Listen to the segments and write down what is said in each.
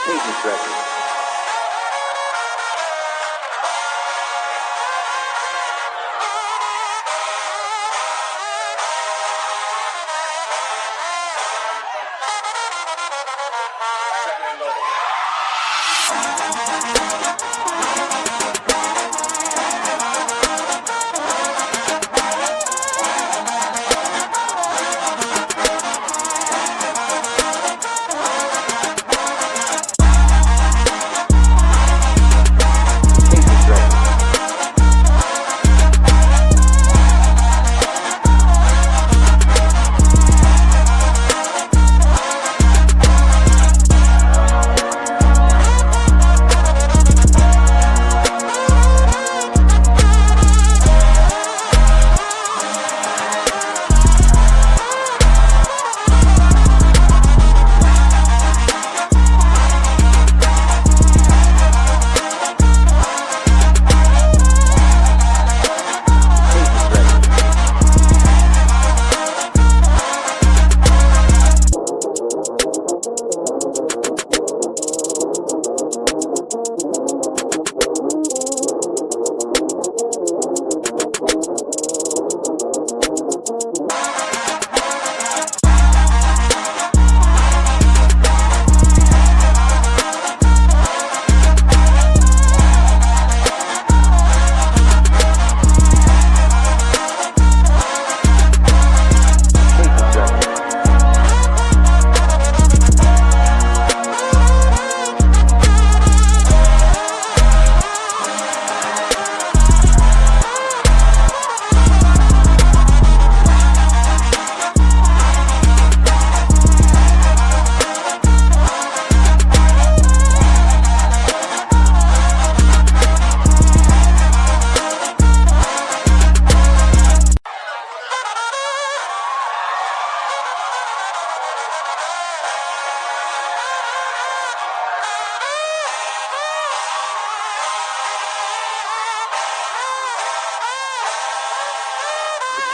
Cadence record.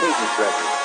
Cadence record.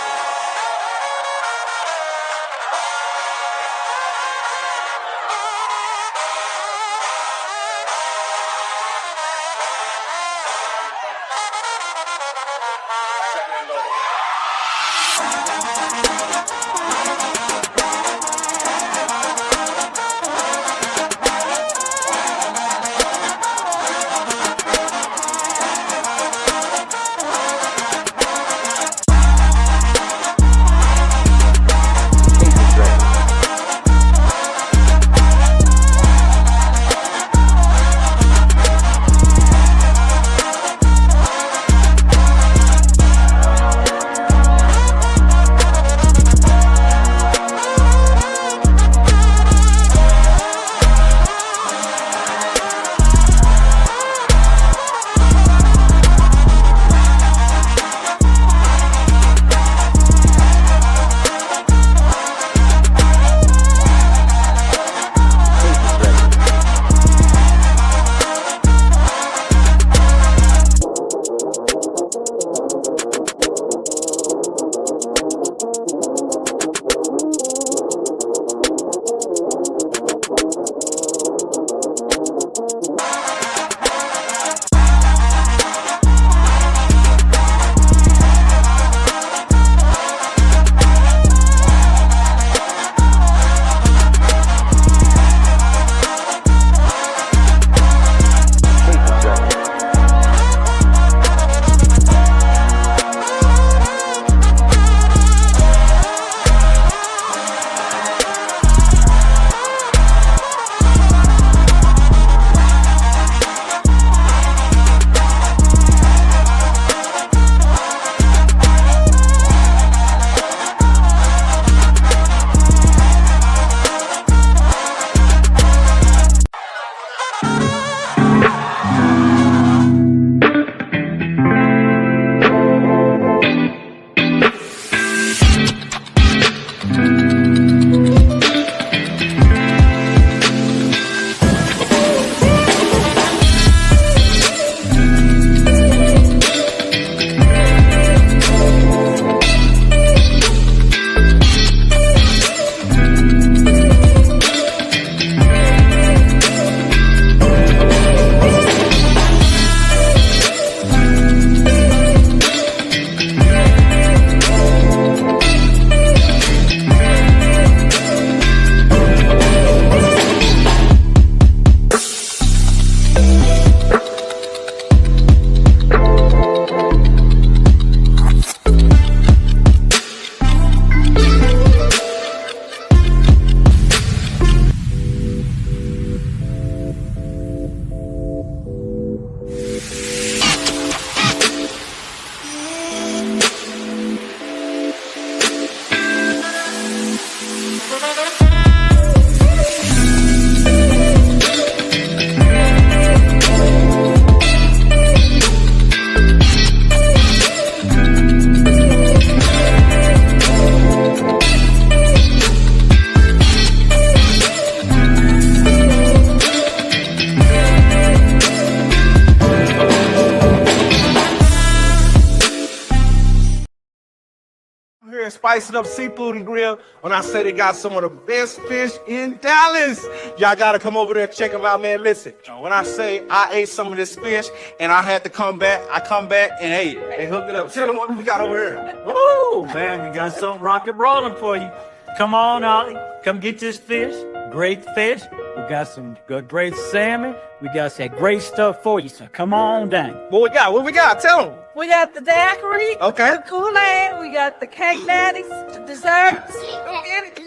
spicing up seafood and grill when I say they got some of the best fish in Dallas. Y'all gotta come over there and check them out, man. Listen, when I say I ate some of this fish and I had to come back, I come back and hey, they hooked it up. Tell them what we got over here. Woo, man, we got something rock and rolling for you. Come on, Ollie. Come get this fish. Great fish. We got some good, great salmon. We got some great stuff for you, so come on down. What we got? What we got? Tell them. We got the daiquiri, Okay. the Kool-Aid, we got the cake natties, the desserts,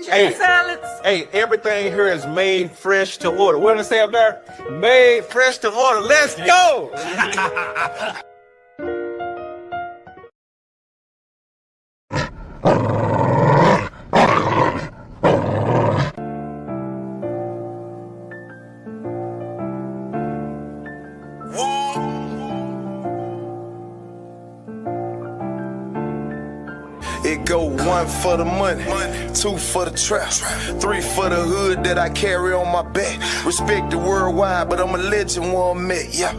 chicken salads. Hey, everything here is made fresh to order. What did I say up there? Made fresh to order. Let's go. It go 1 for the money, 2 for the trap, 3 for the hood that I carry on my back. Respected worldwide, but I'm a legend where I'm at. Yeah.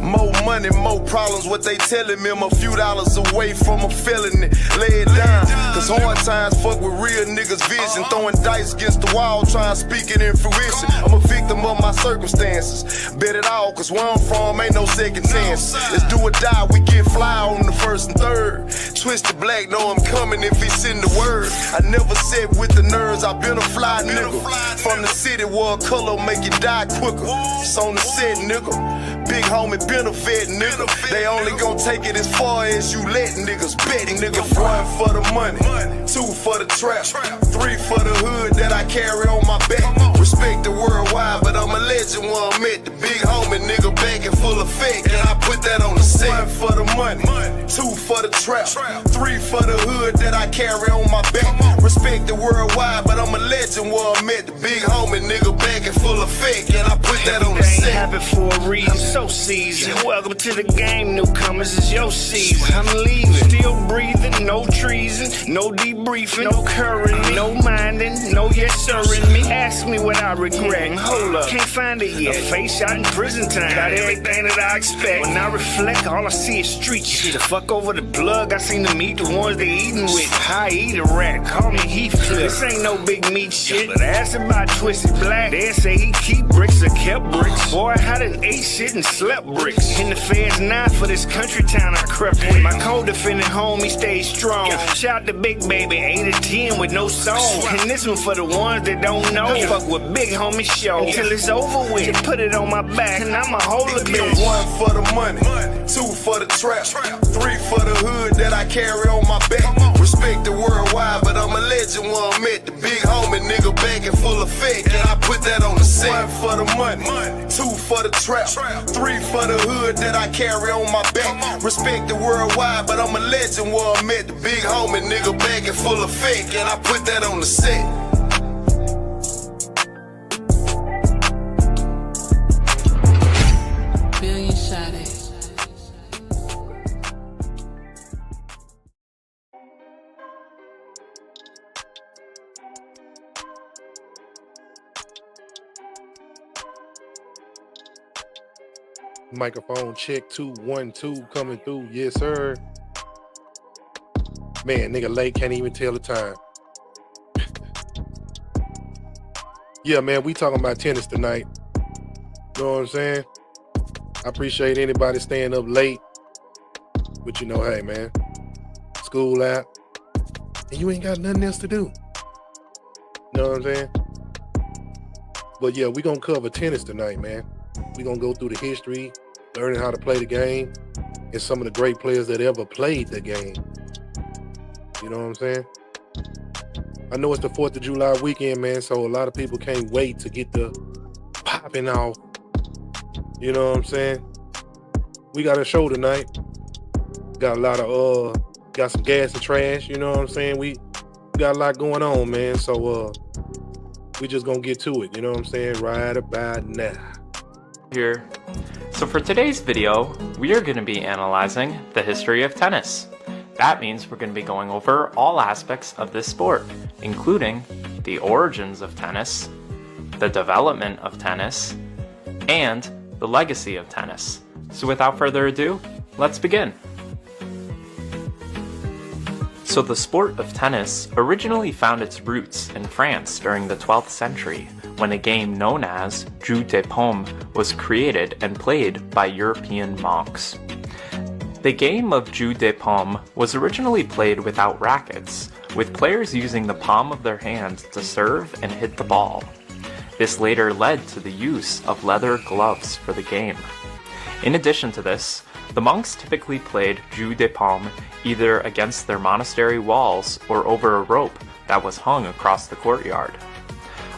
More money, more problems, what they telling me. I'm a few dollars away from a felony. Lay it down, cause hard times fuck with real niggas' vision. Throwing dice against the wall, trying to speak it in fruition. I'm a victim of my circumstances. Bet it all, cause where I'm from ain't no second chance. It's do or die, we get fly on the first and third. Twisted black, know I'm coming if he send the word. I never said with the nerves, I been a fly nigga. From the city where color make you die quicker. It's on the set, nigga. Big homie been a vet, nigga. They only gon' take it as far as you let niggas bet. Nigga, 1 for the money, 2 for the trap, 3 for the hood that I carry on my back. Respect the worldwide, but I'm a legend where I'm at. The big homie nigga back and full effect, and I put that on the set. 1 for the money, 2 for the trap, 3 for the hood that I carry on my back. Respect the worldwide, but I'm a legend where I'm at. The big homie nigga back and full effect, and I put that on the set. Happen for a reason, so seasoned. Welcome to the game, newcomers, it's your season. I'm leaving, still breathing, no treason, no debriefing, no curring me, no minding, no yes sir in me. Ask me what I regret, hold up, can't find it yet. A face shot in prison time, got everything that I expect. When I reflect, all I see is street shit. The fuck over the plug, I seen them eat the ones they eating with. I eat a rat, call me Heathcliff. This ain't no big meat shit, but ask about Twisted Black, they say he keep bricks or kept bricks. Boy, I done ate shit and slept bricks. In the feds now for this country town I crept with. My co-defendant homie stayed strong. Shout to Big Baby, 8 or 10 with no song. And this one for the ones that don't know. Fuck with Big Homie show until it's over with. Put it on my back and I'ma hold a bitch. 1 for the money, 2 for the trap, 3 for the hood that I carry on my back. Respect the worldwide, but I'm a legend where I'm at. The big homie nigga back and full effect, and I put that on the set. 1 for the money, 2 for the trap, 3 for the hood that I carry on my back. Respect the worldwide, but I'm a legend where I'm at. The big homie nigga back and full effect, and I put that on the set. Microphone check 2 1 2 coming through. Yes, sir. Man, nigga late, can't even tell the time. Yeah, man, we talking about tennis tonight. You know what I'm saying? I appreciate anybody staying up late. But you know, hey, man, school out, and you ain't got nothing else to do. You know what I'm saying? But yeah, we gonna cover tennis tonight, man. We gonna go through the history, learning how to play the game, and some of the great players that ever played the game. You know what I'm saying? I know it's the 4th of July weekend, man, so a lot of people can't wait to get the popping off. You know what I'm saying? We got a show tonight. Got a lot of, got some gas and trash, you know what I'm saying? We got a lot going on, man, so we just gonna get to it, you know what I'm saying? Right about now. Here. So for today's video, we are going to be analyzing the history of tennis. That means we're going to be going over all aspects of this sport, including the origins of tennis, the development of tennis, and the legacy of tennis. So without further ado, let's begin. So the sport of tennis originally found its roots in France during the 12th century, when a game known as jeu de paume was created and played by European monks. The game of jeu de paume was originally played without rackets, with players using the palm of their hand to serve and hit the ball. This later led to the use of leather gloves for the game. In addition to this, the monks typically played jeu de paume either against their monastery walls or over a rope that was hung across the courtyard.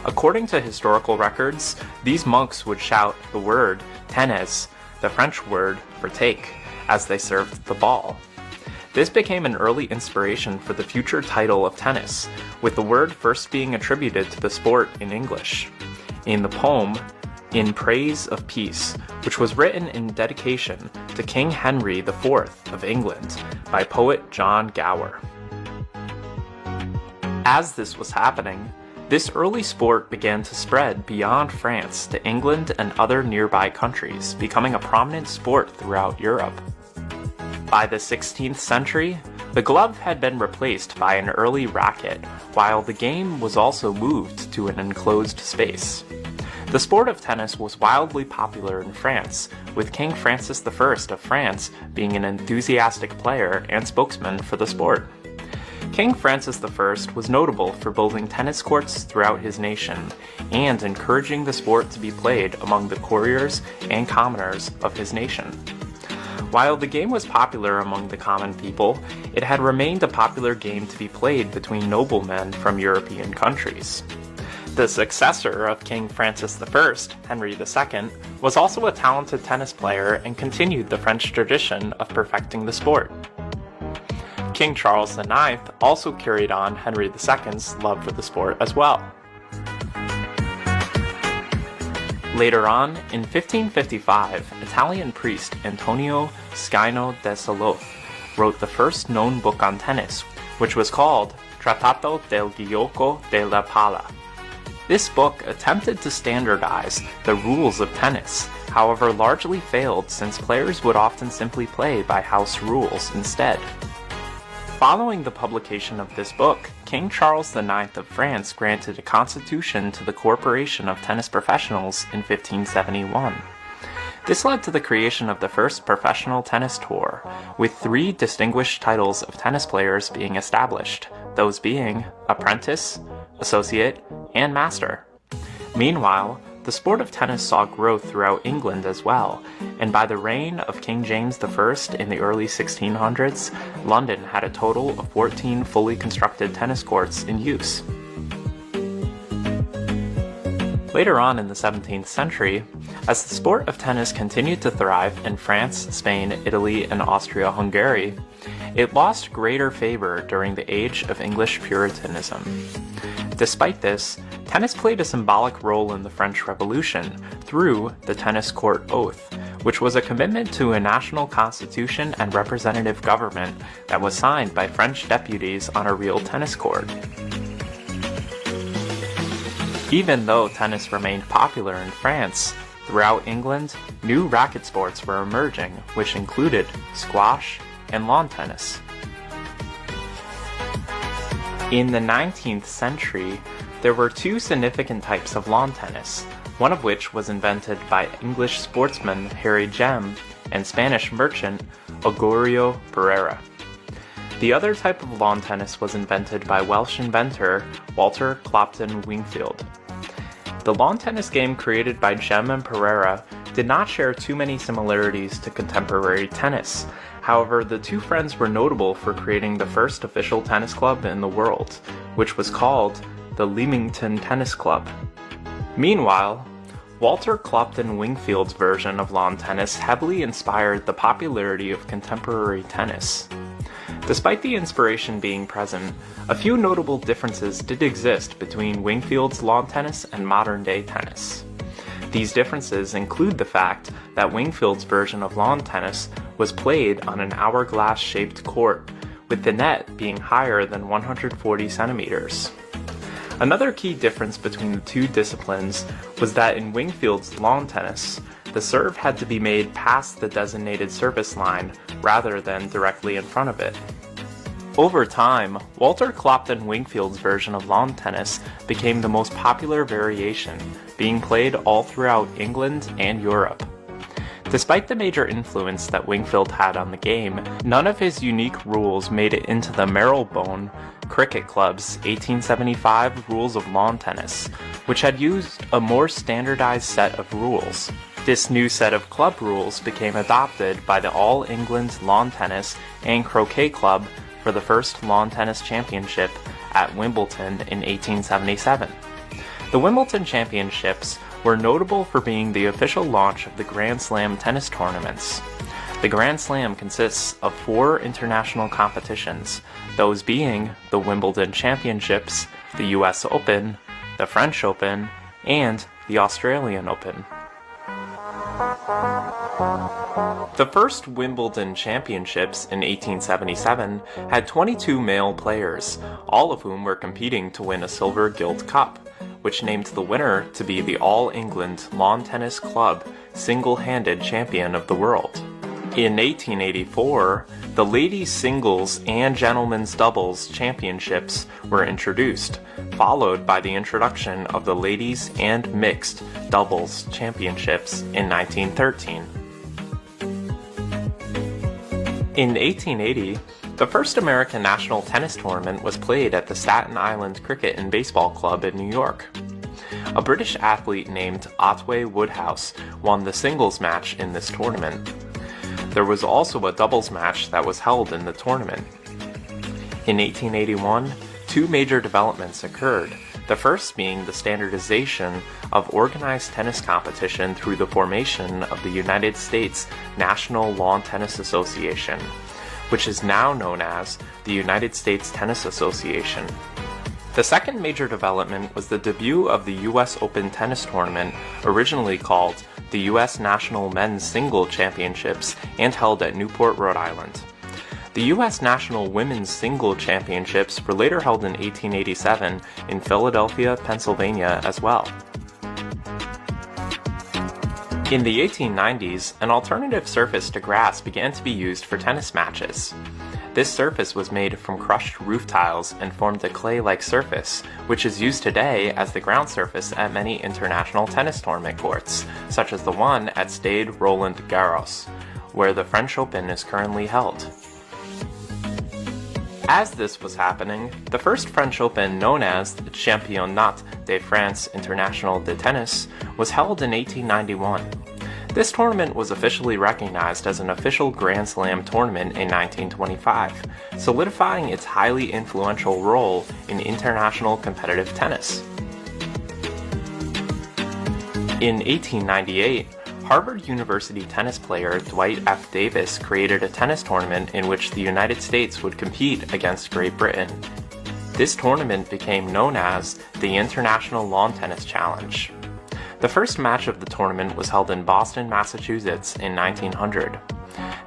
According to historical records, these monks would shout the word tenez, the French word for take, as they served the ball. This became an early inspiration for the future title of tennis, with the word first being attributed to the sport in English. In the poem, In Praise of Peace, which was written in dedication to King Henry IV of England by poet John Gower. As this was happening, this early sport began to spread beyond France to England and other nearby countries, becoming a prominent sport throughout Europe. By the 16th century, the glove had been replaced by an early racket, while the game was also moved to an enclosed space. The sport of tennis was wildly popular in France, with King Francis I of France being an enthusiastic player and spokesman for the sport. King Francis I was notable for building tennis courts throughout his nation and encouraging the sport to be played among the courtiers and commoners of his nation. While the game was popular among the common people, it had remained a popular game to be played between noblemen from European countries. The successor of King Francis I, Henry II, was also a talented tennis player and continued the French tradition of perfecting the sport. King Charles IX also carried on Henry II's love for the sport as well. Later on, in 1555, Italian priest Antonio Scaino de Saloth wrote the first known book on tennis, which was called Trattato del Gioco della Palla. This book attempted to standardize the rules of tennis, however largely failed since players would often simply play by house rules instead. Following the publication of this book, King Charles IX of France granted a constitution to the Corporation of Tennis Professionals in 1571. This led to the creation of the first professional tennis tour, with 3 distinguished titles of tennis players being established, those being Apprentice, Associate, and Master. Meanwhile, the sport of tennis saw growth throughout England as well, and by the reign of King James I in the early 1600s, London had a total of 14 fully constructed tennis courts in use. Later on in the 17th century, as the sport of tennis continued to thrive in France, Spain, Italy, and Austria-Hungary, it lost greater favor during the age of English Puritanism. Despite this, tennis played a symbolic role in the French Revolution through the Tennis Court Oath, which was a commitment to a national constitution and representative government that was signed by French deputies on a real tennis court. Even though tennis remained popular in France, throughout England, new racket sports were emerging, which included squash and lawn tennis. In the 19th century, there were 2 significant types of lawn tennis, one of which was invented by English sportsman Harry Jem and Spanish merchant Augurio Pereira. The other type of lawn tennis was invented by Welsh inventor Walter Clopton Wingfield. The lawn tennis game created by Jem and Pereira did not share too many similarities to contemporary tennis. However, the 2 friends were notable for creating the first official tennis club in the world, which was called the Leamington Tennis Club. Meanwhile, Walter Clopton Wingfield's version of lawn tennis heavily inspired the popularity of contemporary tennis. Despite the inspiration being present, a few notable differences did exist between Wingfield's lawn tennis and modern-day tennis. These differences include the fact that Wingfield's version of lawn tennis was played on an hourglass-shaped court, with the net being higher than 140 centimeters. Another key difference between the 2 disciplines was that in Wingfield's lawn tennis, the serve had to be made past the designated service line rather than directly in front of it. Over time, Walter Clopton Wingfield's version of lawn tennis became the most popular variation, being played all throughout England and Europe. Despite the major influence that Wingfield had on the game, none of his unique rules made it into the Marylebone Cricket Club's 1875 Rules of Lawn Tennis, which had used a more standardized set of rules. This new set of club rules became adopted by the All England Lawn Tennis and Croquet Club for the first lawn tennis championship at Wimbledon in 1877. The Wimbledon Championships were notable for being the official launch of the Grand Slam tennis tournaments. The Grand Slam consists of 4 international competitions, those being the Wimbledon Championships, the US Open, the French Open, and the Australian Open. The first Wimbledon Championships in 1877 had 22 male players, all of whom were competing to win a silver gilt cup, which named the winner to be the All England Lawn Tennis Club single-handed champion of the world. In 1884, the ladies' singles and gentlemen's doubles championships were introduced, followed by the introduction of the ladies' and mixed doubles championships in 1913. In 1880, the first American national tennis tournament was played at the Staten Island Cricket and Baseball Club in New York. A British athlete named Otway Woodhouse won the singles match in this tournament. There was also a doubles match that was held in the tournament. In 1881, 2 major developments occurred, the first being the standardization of organized tennis competition through the formation of the United States National Lawn Tennis Association, which is now known as the United States Tennis Association. The second major development was the debut of the US Open tennis tournament, originally called the US National Men's Single Championships and held at Newport, Rhode Island. The US National Women's Single Championships were later held in 1887 in Philadelphia, Pennsylvania as well. In the 1890s, an alternative surface to grass began to be used for tennis matches. This surface was made from crushed roof tiles and formed a clay-like surface, which is used today as the ground surface at many international tennis tournament courts, such as the one at Stade Roland Garros, where the French Open is currently held. As this was happening, the first French Open, known as the Championnat de France International de Tennis, was held in 1891. This tournament was officially recognized as an official Grand Slam tournament in 1925, solidifying its highly influential role in international competitive tennis. In 1898, Harvard University tennis player Dwight F. Davis created a tennis tournament in which the United States would compete against Great Britain. This tournament became known as the International Lawn Tennis Challenge. The first match of the tournament was held in Boston, Massachusetts in 1900.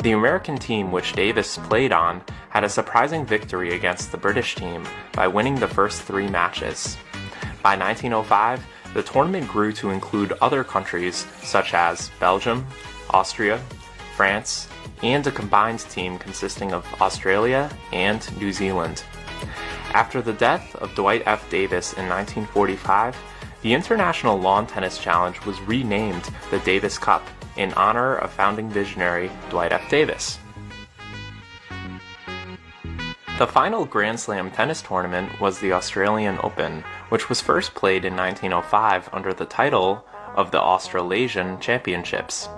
The American team which Davis played on had a surprising victory against the British team by winning the first 3 matches. By 1905, the tournament grew to include other countries such as Belgium, Austria, France, and a combined team consisting of Australia and New Zealand. After the death of Dwight F. Davis in 1945, the International Lawn Tennis Challenge was renamed the Davis Cup in honor of founding visionary Dwight F. Davis. The final Grand Slam tennis tournament was the Australian Open, which was first played in 1905 under the title of the Australasian Championships.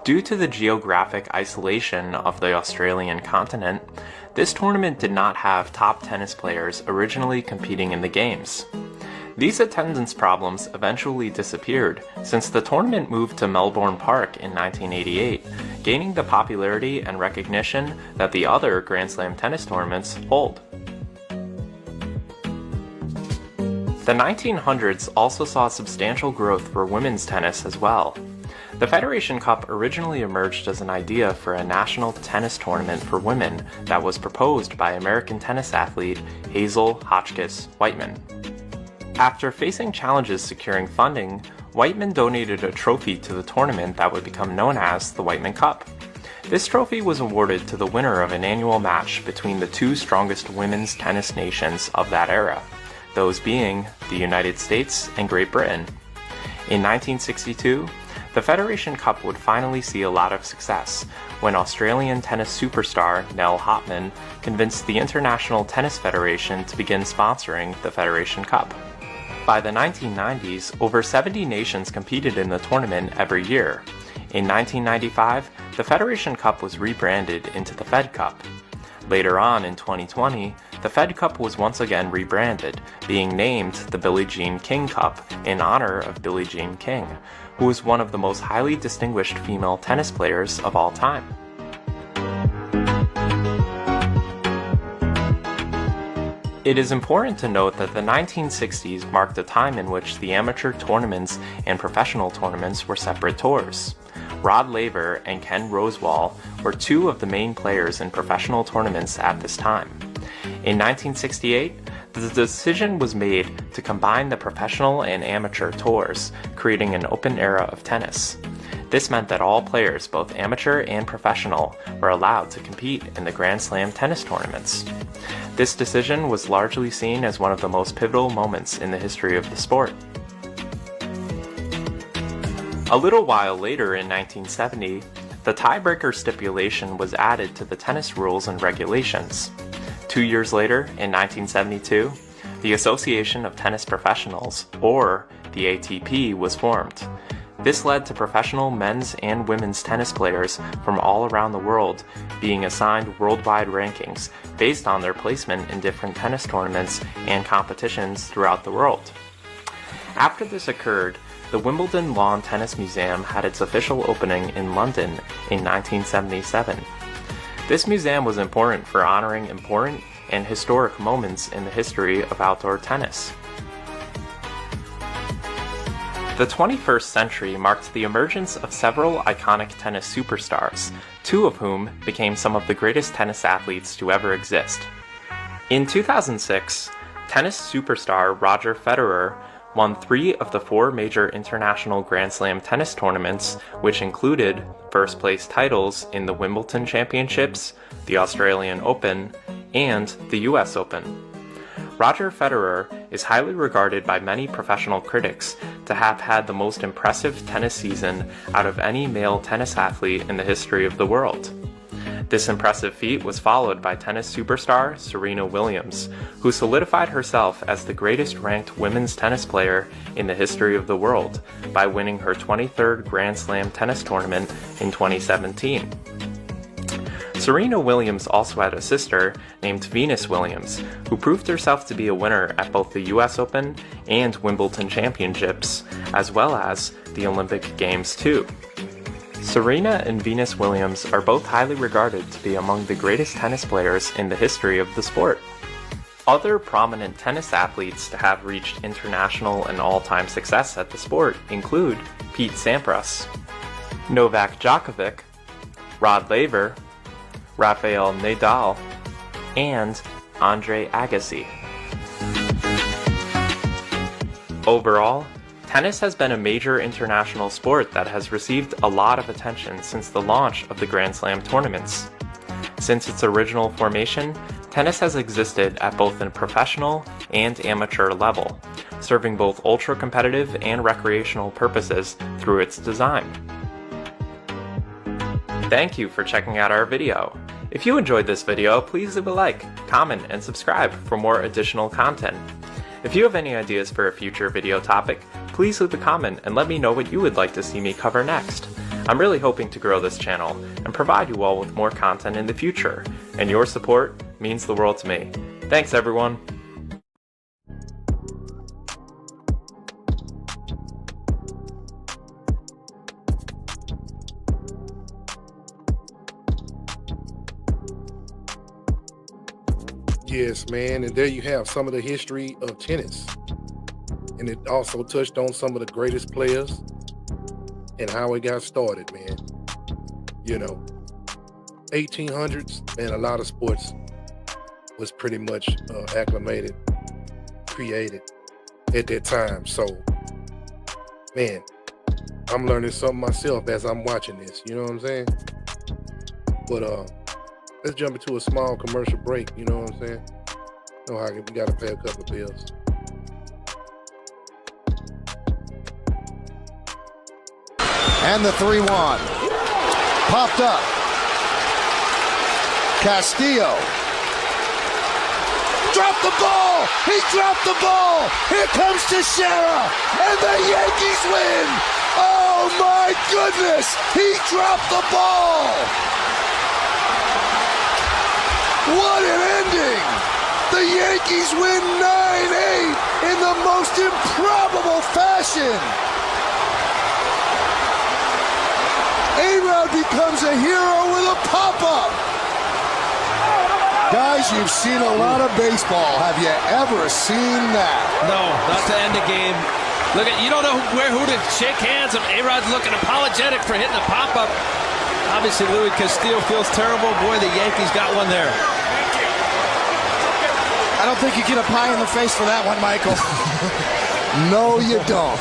Due to the geographic isolation of the Australian continent, this tournament did not have top tennis players originally competing in the games. These attendance problems eventually disappeared since the tournament moved to Melbourne Park in 1988, gaining the popularity and recognition that the other Grand Slam tennis tournaments hold. The 1900s also saw substantial growth for women's tennis as well. The Federation Cup originally emerged as an idea for a national tennis tournament for women that was proposed by American tennis athlete Hazel Hotchkiss Whiteman. After facing challenges securing funding, Whiteman donated a trophy to the tournament that would become known as the Whiteman Cup. This trophy was awarded to the winner of an annual match between the two strongest women's tennis nations of that era, those being the United States and Great Britain. In 1962, the Federation Cup would finally see a lot of success when Australian tennis superstar Nell Hopman convinced the International Tennis Federation to begin sponsoring the Federation Cup. By the 1990s, over 70 nations competed in the tournament every year. In 1995, the Federation Cup was rebranded into the Fed Cup. Later on in 2020, the Fed Cup was once again rebranded, being named the Billie Jean King Cup in honor of Billie Jean King, who was one of the most highly distinguished female tennis players of all time. It is important to note that the 1960s marked a time in which the amateur tournaments and professional tournaments were separate tours. Rod Laver and Ken Rosewall were two of the main players in professional tournaments at this time. In 1968, the decision was made to combine the professional and amateur tours, creating an open era of tennis. This meant that all players, both amateur and professional, were allowed to compete in the Grand Slam tennis tournaments. This decision was largely seen as one of the most pivotal moments in the history of the sport. A little while later in 1970, the tiebreaker stipulation was added to the tennis rules and regulations. 2 years later, in 1972, the Association of Tennis Professionals, or the ATP, was formed. This led to professional men's and women's tennis players from all around the world being assigned worldwide rankings based on their placement in different tennis tournaments and competitions throughout the world. After this occurred, the Wimbledon Lawn Tennis Museum had its official opening in London in 1977. This museum was important for honoring important and historic moments in the history of outdoor tennis. The 21st century marked the emergence of several iconic tennis superstars, two of whom became some of the greatest tennis athletes to ever exist. In 2006, tennis superstar Roger Federer won 3 of the 4 major international Grand Slam tennis tournaments, which included first-place titles in the Wimbledon Championships, the Australian Open, and the US Open. Roger Federer is highly regarded by many professional critics to have had the most impressive tennis season out of any male tennis athlete in the history of the world. This impressive feat was followed by tennis superstar Serena Williams, who solidified herself as the greatest ranked women's tennis player in the history of the world by winning her 23rd Grand Slam tennis tournament in 2017. Serena Williams also had a sister named Venus Williams, who proved herself to be a winner at both the US Open and Wimbledon Championships, as well as the Olympic Games too. Serena and Venus Williams are both highly regarded to be among the greatest tennis players in the history of the sport. Other prominent tennis athletes to have reached international and all-time success at the sport include Pete Sampras, Novak Djokovic, Rod Laver, Rafael Nadal, and Andre Agassi. Overall, tennis has been a major international sport that has received a lot of attention since the launch of the Grand Slam tournaments. Since its original formation, tennis has existed at both a professional and amateur level, serving both ultra-competitive and recreational purposes through its design. Thank you for checking out our video. If you enjoyed this video, please leave a like, comment, and subscribe for more additional content. If you have any ideas for a future video topic, please leave a comment and let me know what you would like to see me cover next. I'm really hoping to grow this channel and provide you all with more content in the future, and your support means the world to me. Thanks everyone! Yes, man, and there you have some of the history of tennis. And it also touched on some of the greatest players and how it got started, man. You know, 1800s, man, a lot of sports was pretty much acclimated, created at that time. So, man, I'm learning something myself as I'm watching this, you know what I'm saying? But let's jump into a small commercial break. You know what I'm saying? No, we got to pay a couple of bills. And the 3-1. Popped up. Castillo. Dropped the ball. He dropped the ball. Here comes Teixeira. And the Yankees win. Oh, my goodness. He dropped the ball. What an ending. The Yankees win 9-8 in the most improbable fashion. A-Rod becomes a hero with a pop-up. Guys, you've seen a lot of baseball. Have you ever seen that? No, not to end the game. Look at, you don't know who to shake hands of. A-Rod's looking apologetic for hitting a pop-up. Obviously, Louis Castillo feels terrible. Boy, the Yankees got one there. I don't think you get a pie in the face for that one, Michael. No, you don't.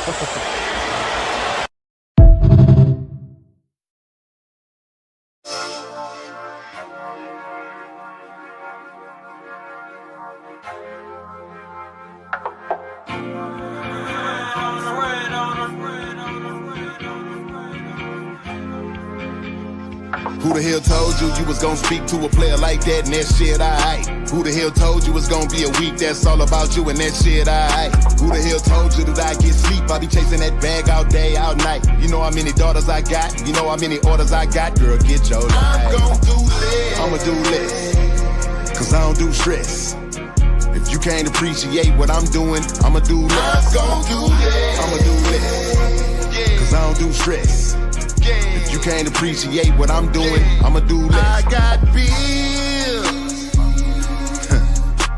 Who the hell told you you was gonna speak to a player like that and that shit aight? Who the hell told you it's gonna be a week that's all about you and that shit aight? Who the hell told you that I get sleep? I be chasing that bag all day, all night. You know how many daughters I got? You know how many orders I got? Girl, get your life. I'm gon' do this. I'ma do less, cause I don't do stress. If you can't appreciate what I'm doing, I'ma do less. I'm gon' do this. I'ma do less, cause I don't do stress. If you can't appreciate what I'm doing, I'ma do less. I got bills,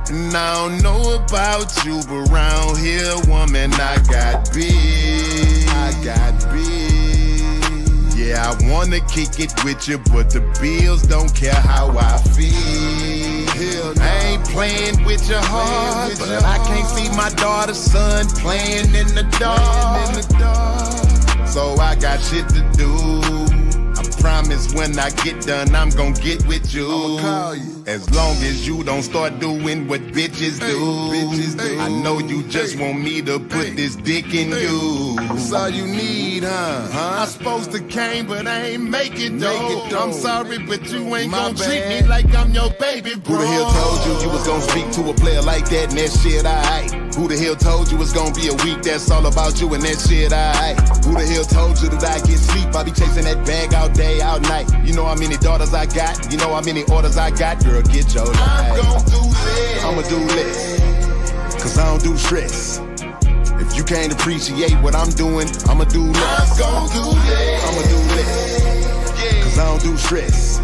and I don't know about you, but around here, woman, I got bills. I got bills. Yeah, I wanna kick it with you, but the bills don't care how I feel. I ain't playing with your heart, but I can't see my daughter's son playing in the dark. So I got shit to do. I promise when I get done, I'm gon' get with you. I'ma call you. As long as you don't start doing what bitches do. I know you just want me to put this dick in you. That's all you need, huh? I supposed to came, but I ain't make it though. I'm sorry, but you ain't gon' treat me like I'm your baby, bro. Who the hell told you you was gon' speak to a player like that and that shit aight? Who the hell told you it's gonna be a week that's all about you and that shit aight? Who the hell told you that I get sleep? I be chasing that bag all day, all night. You know how many daughters I got? You know how many orders I got? Girl, get your life. I'm gon' do less. I'ma do less, cause I don't do stress. If you can't appreciate what I'm doing, I'ma do less. I'm gon' do less. I'ma do less, cause I don't do stress.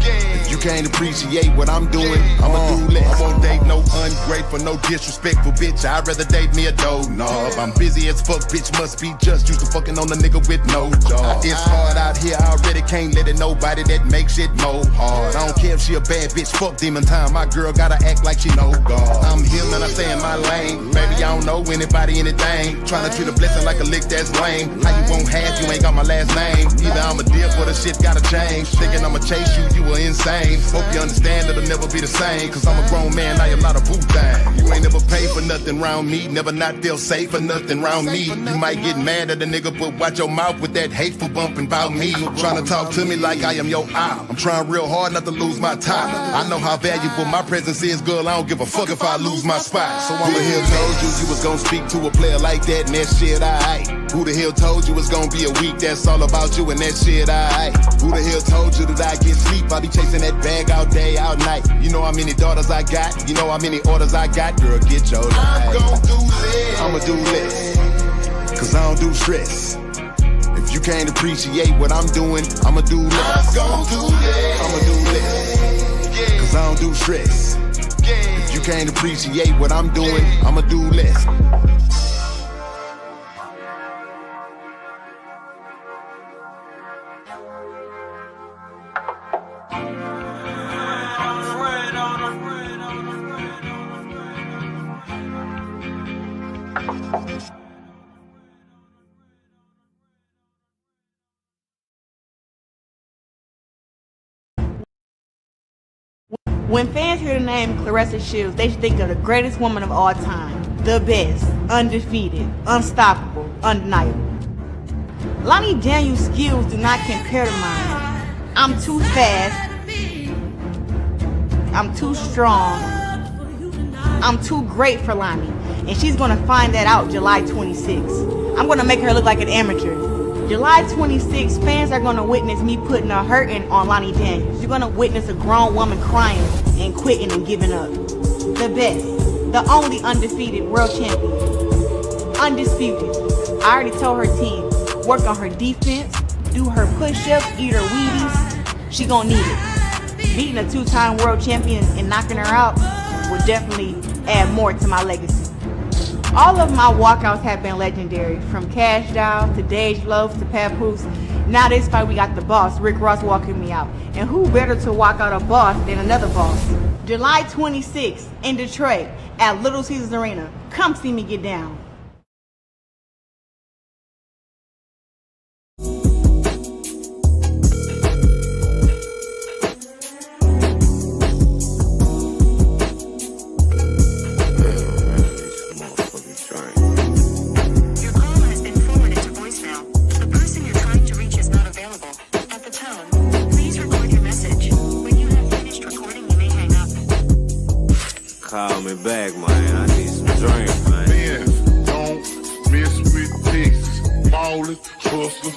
If you can't appreciate what I'm doing, I'ma do less. I won't date no ungrateful, no disrespectful bitch. I'd rather date me a dough knob. I'm busy as fuck, bitch must be just used to fucking on a nigga with no job. It's hard out here, I already can't let it nobody that makes it more hard. I don't care if she a bad bitch, fuck demon time. My girl gotta act like she know God. I'm him and I stay in my lane. Baby, I don't know anybody, anything. Tryna treat a blessing like a lick that's lame. How you won't have, you ain't got my last name. Either I'm a deal for the shit gotta change. Thinking I'ma chase you, you were insane. Hope you understand it'll never be the same. Cause I'm a grown man, I am not a boo thing. You ain't never paid for nothing round me. Never not feel safe for nothing round me. You might get mad at a nigga, but watch your mouth with that hateful bumping about me. Tryna talk to me like I am your eye. I'm trying real hard not to lose my tie. I know how valuable my presence is, girl. I don't give a fuck if I lose my spot. So I'ma here told you you was gonna speak to a player like that and that shit aight? Who the hell told you it's gonna be a week that's all about you and that shit aight? Who the hell told you that I get sleep? I be chasing that bag all day, all night. You know how many daughters I got? You know how many orders I got? Girl, get your life. I'm gon' do less. I'ma do less, cause I don't do stress. If you can't appreciate what I'm doing, I'ma do less. I'm gon' do less. I'ma do less, cause I don't do stress. If you can't appreciate what I'm doing, I'ma do less. When fans hear the name Claressa Shields, they should think of the greatest woman of all time. The best, undefeated, unstoppable, undeniable. Lonnie Daniels' skills do not compare to mine. I'm too fast. I'm too strong. I'm too great for Lonnie. And she's gonna find that out July 26th. I'm gonna make her look like an amateur. July 26th, fans are gonna witness me putting a hurting on Lonnie Daniels. You're gonna witness a grown woman crying and quitting and giving up. The best, the only undefeated world champion. Undisputed. I already told her team, work on her defense, do her push-ups, eat her Wheaties. She gonna need it. Beating a two-time world champion and knocking her out will definitely add more to my legacy. All of my walkouts have been legendary, from Cash Doll to Dage Loaf to Papoose. Now this fight we got the boss, Rick Ross, walking me out. And who better to walk out a boss than another boss? July 26th in Detroit at Little Caesars Arena. Come see me get down. Call me back, man. I need some drink, man. Man, don't mess with Texas. Ballin', hustle,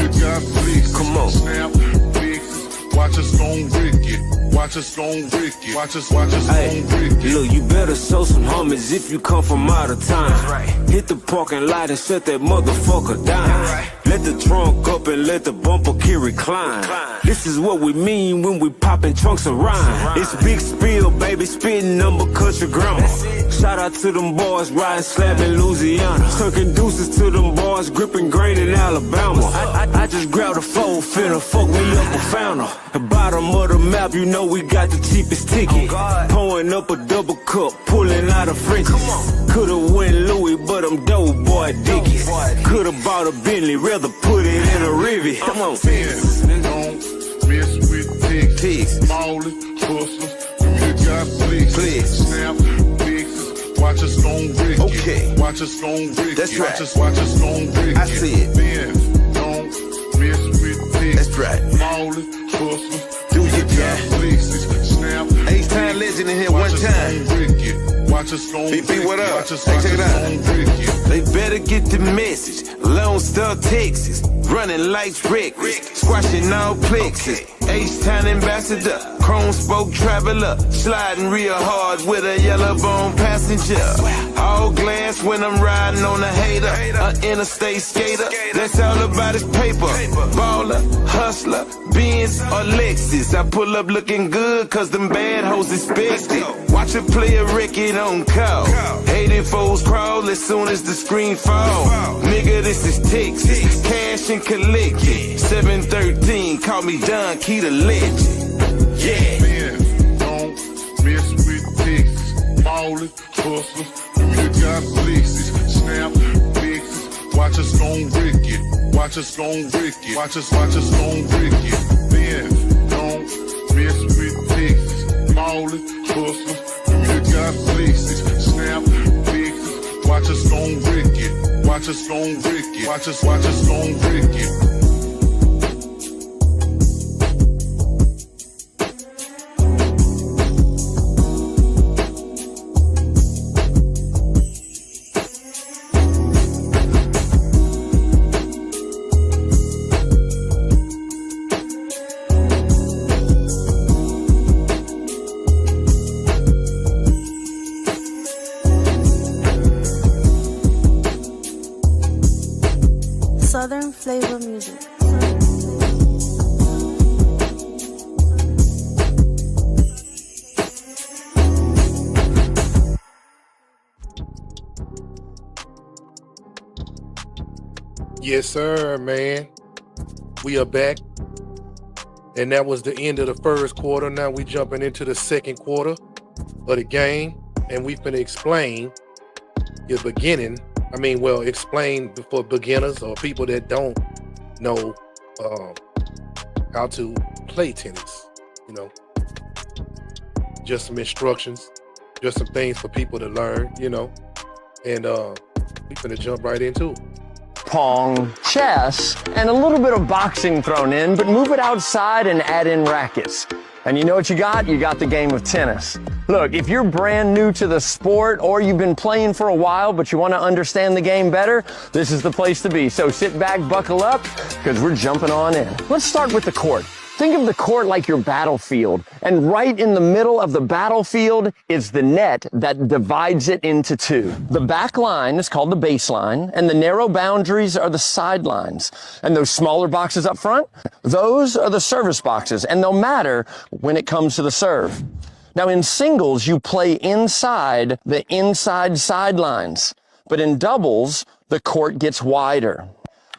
you got flicks. Come on. Snap, fixes. Watch us gon' Rick it. Watch us gon' Rick it. Watch us gon' Rick it. Look, you better show some homies if you come from out of town. Right. Hit the parking lot and shut that motherfucker down. Right. Let the trunk up and let the bumper key recline. This is what we mean when we poppin' trunks around. It's big spill, baby, spittin' number country grammar. Shout out to them boys riding slab in Louisiana. Tucking deuces to them boys gripping grain in Alabama. I just grabbed a phone, finna fuck me up a founder. The bottom of the map, you know we got the cheapest ticket. Pouring up a double cup, pulling out a Frenchie. Could've went Louis, but I'm dope boy Dickies. Could've bought a Bentley, rather put it in a Rivian. Come on, don't mess with Texas. Ballin', hustle, you got flicks. Snap, fixes. Watch us gon' Rick it. Okay. Watch us gon' Rick it. That's right. Watch us gon' Rick it. I see it. Man, don't mess with Texas. That's right. Ballin', hustle, Do your got job. flicks. Snap, H-Time legend in here one time. Watch us gon' BP, what up? Watch us Hey, check it out. gon' Rick it. They better get the message. Lone Star, Texas. Running lights reckless. Squashing all plexus. H-Town ambassador. Chrome spoke traveler. Sliding real hard with a yellow bone passenger. All glass when I'm riding on a hater. An interstate skater. That's all about his paper. Baller, hustler, Benz or Lexus. I pull up looking good cause them bad hoes expect it. Watch a player record on call. 84s crawl as soon as the screen fall. Nigga, this is Texas. Cash and collected. 713, call me Don Key the legend. Yeah. Man, don't mess with Texas. Ballin', hustle, you got flicks. Snap, fixes. Watch us gon' Rick it. Watch us gon' Rick it. Watch us gon' Rick it. Man, don't mess with Texas. Ballin', hustle, you got flicks. Snap, fixes. Watch us gon' Rick it. Watch us gon' Rick it. Watch us gon' Rick it. Southern flavor music. Yes, sir, man. We are back. And that was the end of the first quarter. Now we jumping into the second quarter of the game. And we've been explain the beginning. Explain for beginners or people that don't know how to play tennis, just some instructions, just some things for people to learn, you know. And we finna jump right into it. Pong, chess, and a little bit of boxing thrown in, but move it outside and add in rackets. And you know what you got? You got the game of tennis. Look, if you're brand new to the sport or you've been playing for a while but you want to understand the game better, this is the place to be. So sit back, buckle up, because we're jumping on in. Let's start with the court. Think of the court like your battlefield, and right in the middle of the battlefield is the net that divides it into two. The back line is called the baseline, and the narrow boundaries are the sidelines. And those smaller boxes up front, those are the service boxes, and they'll matter when it comes to the serve. Now in singles, you play inside the inside sidelines, but in doubles, the court gets wider.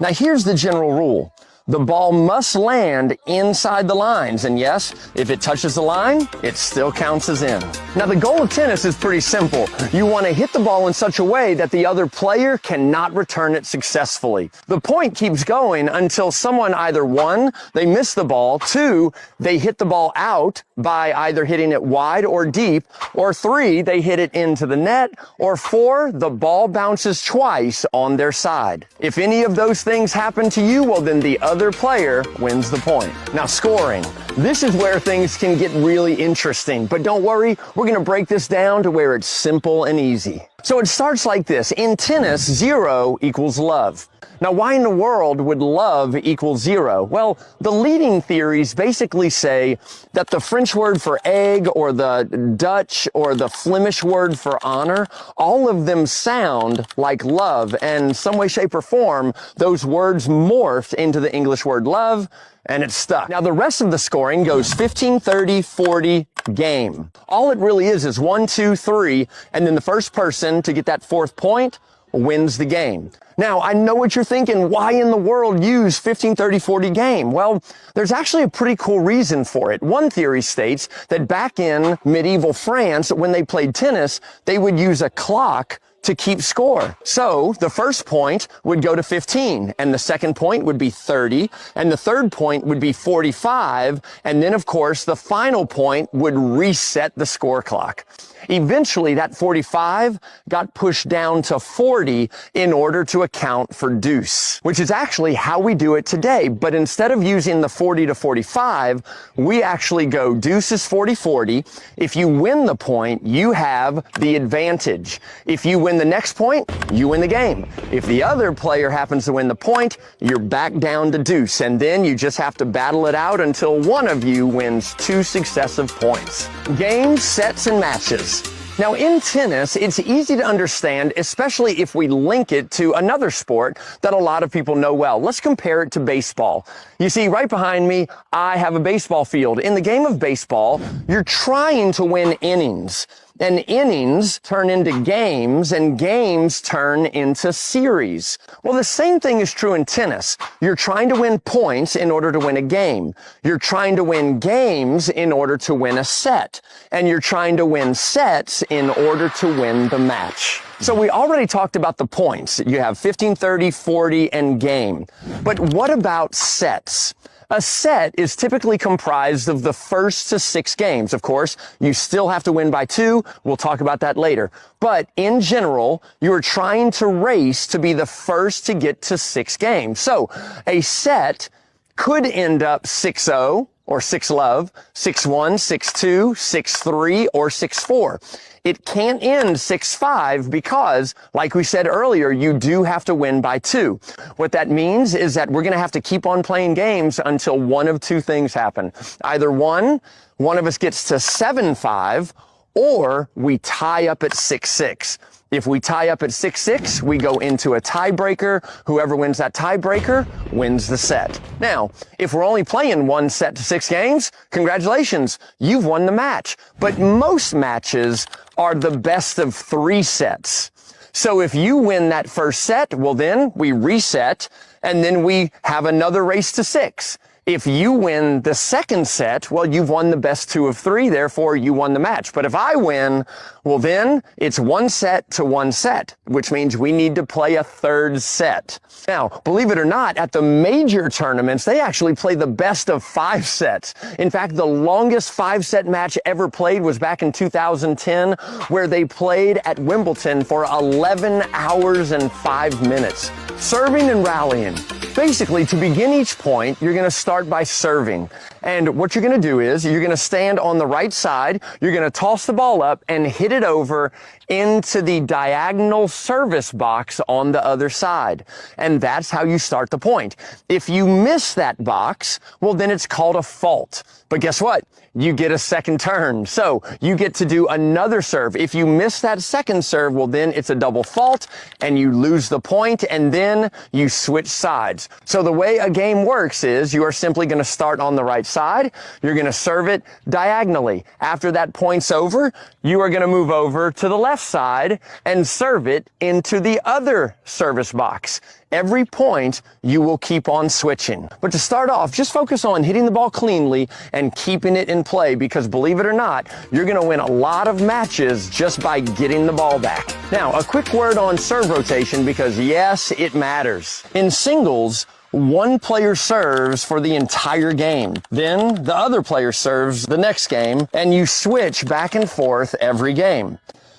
Now here's the general rule. The ball must land inside the lines, and yes, if it touches the line, it still counts as in. Now the goal of tennis is pretty simple. You want to hit the ball in such a way that the other player cannot return it successfully. The point keeps going until someone either one, they miss the ball, two, they hit the ball out by either hitting it wide or deep, or three, they hit it into the net, or four, the ball bounces twice on their side. If any of those things happen to you, well then the other player wins the point. Now scoring. This is where things can get really interesting, but don't worry, we're going to break this down to where it's simple and easy. So it starts like this. In tennis, 0 equals love. Now, why in the world would love equal 0? Well, the leading theories basically say that the French word for egg or the Dutch or the Flemish word for honor, all of them sound like love, and some way, shape, or form, those words morphed into the English word love, and it's stuck. Now, the rest of the scoring goes 15, 30, 40, game. All it really is 1, 2, 3, and then the first person to get that fourth point wins the game. Now, I know what you're thinking. Why in the world use 15, 30, 40 game? Well, there's actually a pretty cool reason for it. One theory states that back in medieval France, when they played tennis, they would use a clock to keep score. So the first point would go to 15, and the second point would be 30, and the third point would be 45, and then of course the final point would reset the score clock. Eventually that 45 got pushed down to 40 in order to account for deuce, which is actually how we do it today. But instead of using the 40 to 45, we actually go deuce is 40-40. If you win the point, you have the advantage. If you win the next point, you win the game. If the other player happens to win the point, you're back down to deuce, and then you just have to battle it out until one of you wins 2 successive points. Games, sets, and matches. Now in tennis, it's easy to understand, especially if we link it to another sport that a lot of people know well. Let's compare it to baseball. You see, right behind me, I have a baseball field. In the game of baseball, you're trying to win innings. And innings turn into games, and games turn into series. Well, the same thing is true in tennis. You're trying to win points in order to win a game. You're trying to win games in order to win a set. And you're trying to win sets in order to win the match. So we already talked about the points. You have 15, 30, 40, and game. But what about sets? A set is typically comprised of the first to 6 games. Of course, you still have to win by 2. We'll talk about that later. But in general, you're trying to race to be the first to get to 6 games. So a set could end up 6-0 or 6-love, 6-1, 6-2, 6-3, or 6-4. It can't end 6-5 because, like we said earlier, you do have to win by 2. What that means is that we're going to have to keep on playing games until one of 2 things happen. Either one of us gets to 7-5, or we tie up at 6-6. If we tie up at 6-6, we go into a tiebreaker. Whoever wins that tiebreaker wins the set. Now, if we're only playing 1 set to 6 games, congratulations, you've won the match. But most matches are the best of 3 sets. So if you win that first set, well then we reset, and then we have another race to 6. If you win the second set, well, you've won the best 2 of 3, therefore you won the match. But if I win, well, then it's 1 set to 1 set, which means we need to play a third set. Now, believe it or not, at the major tournaments, they actually play the best of 5 sets. In fact, the longest 5-set match ever played was back in 2010, where they played at Wimbledon for 11 hours and 5 minutes. Serving and rallying. Basically, to begin each point, you're going to start by serving. And what you're going to do is you're going to stand on the right side, you're going to toss the ball up and hit it over into the diagonal service box on the other side. And that's how you start the point. If you miss that box, well, then it's called a fault. But guess what? You get a second turn. So you get to do another serve. If you miss that second serve, well, then it's a double fault and you lose the point, and then you switch sides. So the way a game works is you are simply going to start on the right side. You're going to serve it diagonally. After that point's over, you are going to move over to the left side and serve it into the other service box. Every point, you will keep on switching. But to start off, just focus on hitting the ball cleanly and keeping it in play, because believe it or not, you're going to win a lot of matches just by getting the ball back. Now, a quick word on serve rotation, because yes, it matters. In singles, one player serves for the entire game. Then the other player serves the next game, and you switch back and forth every game.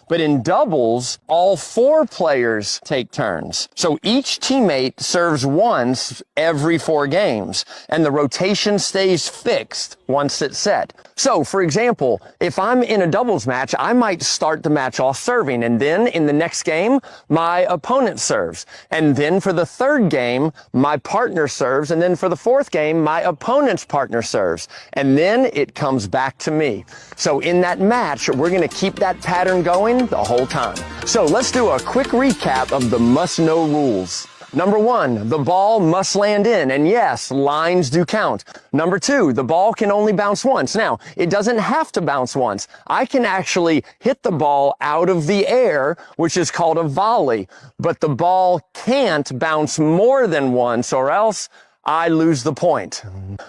But in doubles, all 4 players take turns. So each teammate serves once every 4 games, and the rotation stays fixed once it's set. So, for example, if I'm in a doubles match, I might start the match off serving, and then in the next game, my opponent serves. And then for the third game, my partner serves, and then for the fourth game, my opponent's partner serves. And then it comes back to me. So in that match, we're going to keep that pattern going the whole time. So let's do a quick recap of the must-know rules. Number 1, the ball must land in, and yes, lines do count. Number 2, the ball can only bounce once. Now, it doesn't have to bounce once. I can actually hit the ball out of the air, which is called a volley, but the ball can't bounce more than once, or else I lose the point.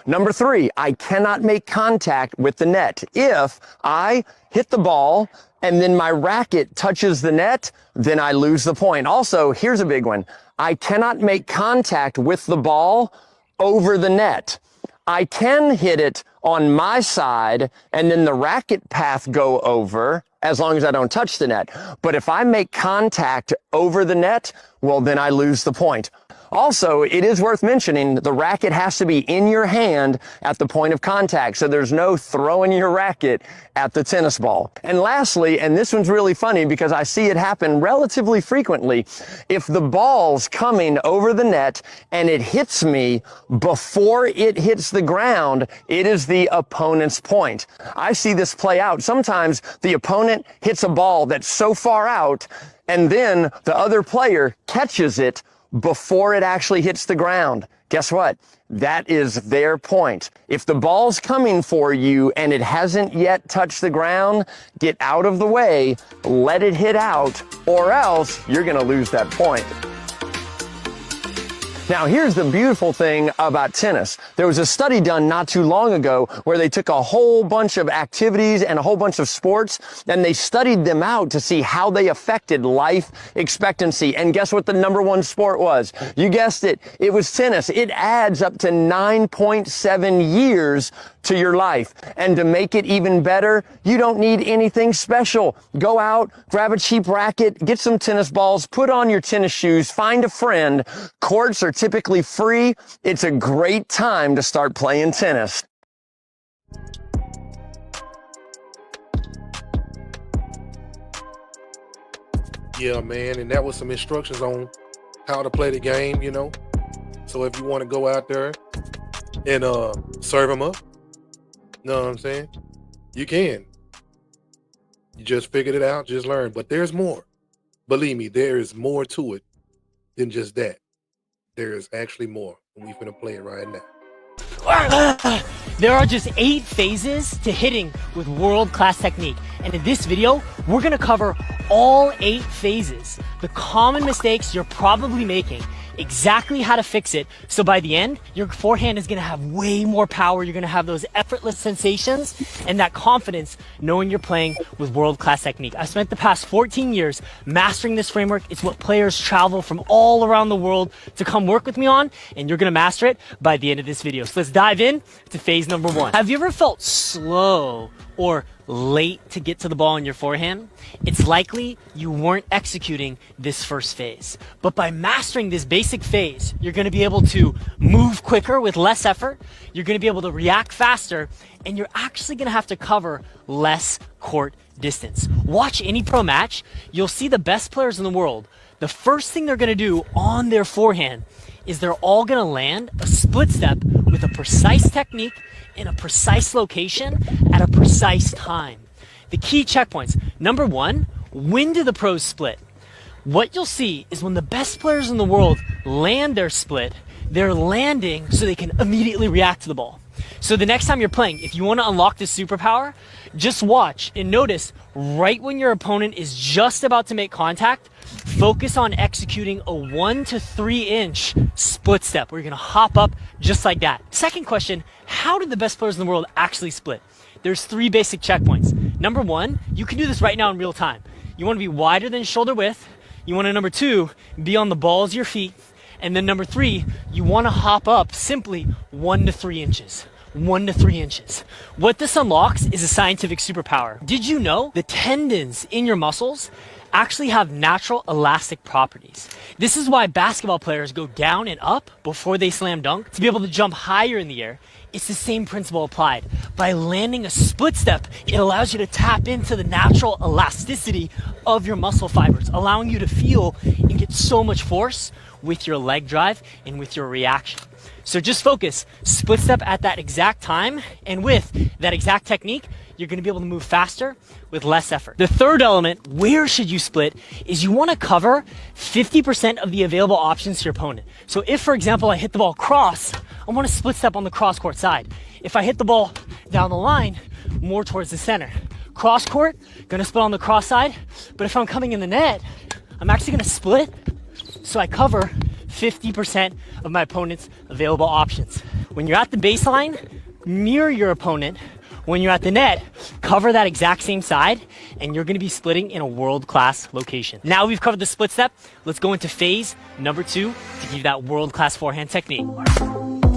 Number 3, I cannot make contact with the net. If I hit the ball and then my racket touches the net, then I lose the point. Also, here's a big one. I cannot make contact with the ball over the net. I can hit it on my side and then the racket path go over, as long as I don't touch the net. But if I make contact over the net, well, then I lose the point. Also, it is worth mentioning the racket has to be in your hand at the point of contact, so there's no throwing your racket at the tennis ball. And lastly, and this one's really funny because I see it happen relatively frequently, if the ball's coming over the net and it hits me before it hits the ground, it is the opponent's point. I see this play out. Sometimes the opponent hits a ball that's so far out, and then the other player catches it before it actually hits the ground. Guess what? That is their point. If the ball's coming for you and it hasn't yet touched the ground, get out of the way, let it hit out, or else you're going to lose that point. Now, here's the beautiful thing about tennis. There was a study done not too long ago where they took a whole bunch of activities and a whole bunch of sports, and they studied them out to see how they affected life expectancy. And guess what the #1 sport was? You guessed it. It was tennis. It adds up to 9.7 years to your life. And to make it even better, you don't need anything special. Go out, grab a cheap racket, get some tennis balls, put on your tennis shoes, find a friend. Courts are typically free. It's a great time to start playing tennis. Yeah, man, and that was some instructions on how to play the game, you know. So if you want to go out there and serve them up, you know what I'm saying? You can. You just figured it out, just learn. But there's more. Believe me, there is more to it than just that. There is actually more, and we're gonna play it right now. There are just 8 phases to hitting with world-class technique. And in this video, we're gonna cover all 8 phases, the common mistakes you're probably making, exactly how to fix it. So by the end, your forehand is gonna have way more power. You're gonna have those effortless sensations and that confidence knowing you're playing with world-class technique. I spent the past 14 years mastering this framework. It's what players travel from all around the world to come work with me on, and you're gonna master it by the end of this video. So let's dive in to phase number 1. Have you ever felt slow or late to get to the ball in your forehand? It's likely you weren't executing this first phase. But by mastering this basic phase, you're gonna be able to move quicker with less effort, you're gonna be able to react faster, and you're actually gonna have to cover less court distance. Watch any pro match, you'll see the best players in the world. The first thing they're gonna do on their forehand is they're all gonna land a split step with a precise technique in a precise location at a precise time. The key checkpoints. Number 1, when do the pros split? What you'll see is when the best players in the world land their split, they're landing so they can immediately react to the ball. So the next time you're playing, if you want to unlock this superpower, just watch and notice right when your opponent is just about to make contact, focus on executing a 1 to 3 inch split step where you're going to hop up just like that. Second question, how did the best players in the world actually split? There's 3 basic checkpoints. Number 1, you can do this right now in real time. You want to be wider than shoulder width. You want to, number 2, be on the balls of your feet. And then number 3, you want to hop up simply 1 to 3 inches. 1 to 3 inches. What this unlocks is a scientific superpower. Did you know the tendons in your muscles actually have natural elastic properties? This is why basketball players go down and up before they slam dunk to be able to jump higher in the air. It's the same principle applied. By landing a split step, it allows you to tap into the natural elasticity of your muscle fibers, allowing you to feel and get so much force with your leg drive and with your reaction. So just focus, split step at that exact time, and with that exact technique, you're gonna be able to move faster with less effort. The third element, where should you split, is you wanna cover 50% of the available options to your opponent. So if, for example, I hit the ball cross, I wanna split step on the cross court side. If I hit the ball down the line, more towards the center. Cross court, gonna split on the cross side, but if I'm coming in the net, I'm actually gonna split so I cover 50% of my opponent's available options. When you're at the baseline, mirror your opponent. When you're at the net, cover that exact same side, and you're gonna be splitting in a world-class location. Now we've covered the split step, let's go into phase number 2 to give you that world-class forehand technique.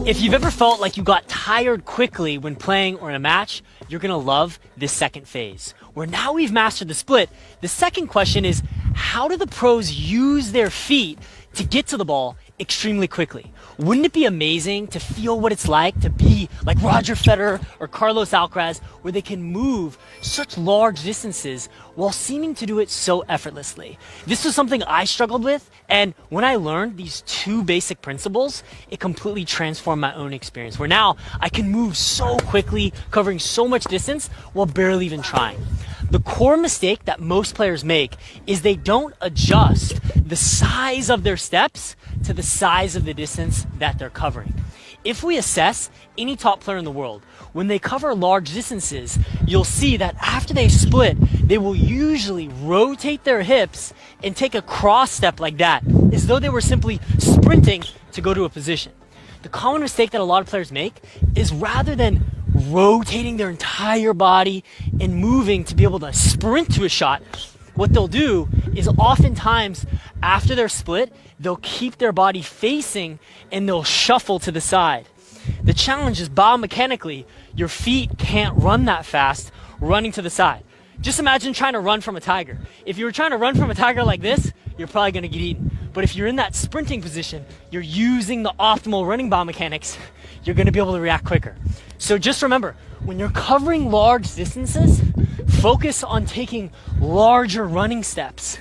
If you've ever felt like you got tired quickly when playing or in a match, you're gonna love this second phase. Where now we've mastered the split, the second question is, how do the pros use their feet to get to the ball extremely quickly? Wouldn't it be amazing to feel what it's like to be like Roger Federer or Carlos Alcaraz, where they can move such large distances while seeming to do it so effortlessly? This was something I struggled with, and when I learned these 2 basic principles, it completely transformed my own experience, where now I can move so quickly, covering so much distance while barely even trying. The core mistake that most players make is they don't adjust the size of their steps to the size of the distance that they're covering. If we assess any top player in the world, when they cover large distances, you'll see that after they split, they will usually rotate their hips and take a cross step like that, as though they were simply sprinting to go to a position. The common mistake that a lot of players make is rather than rotating their entire body and moving to be able to sprint to a shot, what they'll do is oftentimes after their split, they'll keep their body facing and they'll shuffle to the side. The challenge is biomechanically, your feet can't run that fast running to the side. Just imagine trying to run from a tiger. If you were trying to run from a tiger like this, you're probably gonna get eaten. But if you're in that sprinting position, you're using the optimal running biomechanics, you're gonna be able to react quicker. So just remember, when you're covering large distances, focus on taking larger running steps.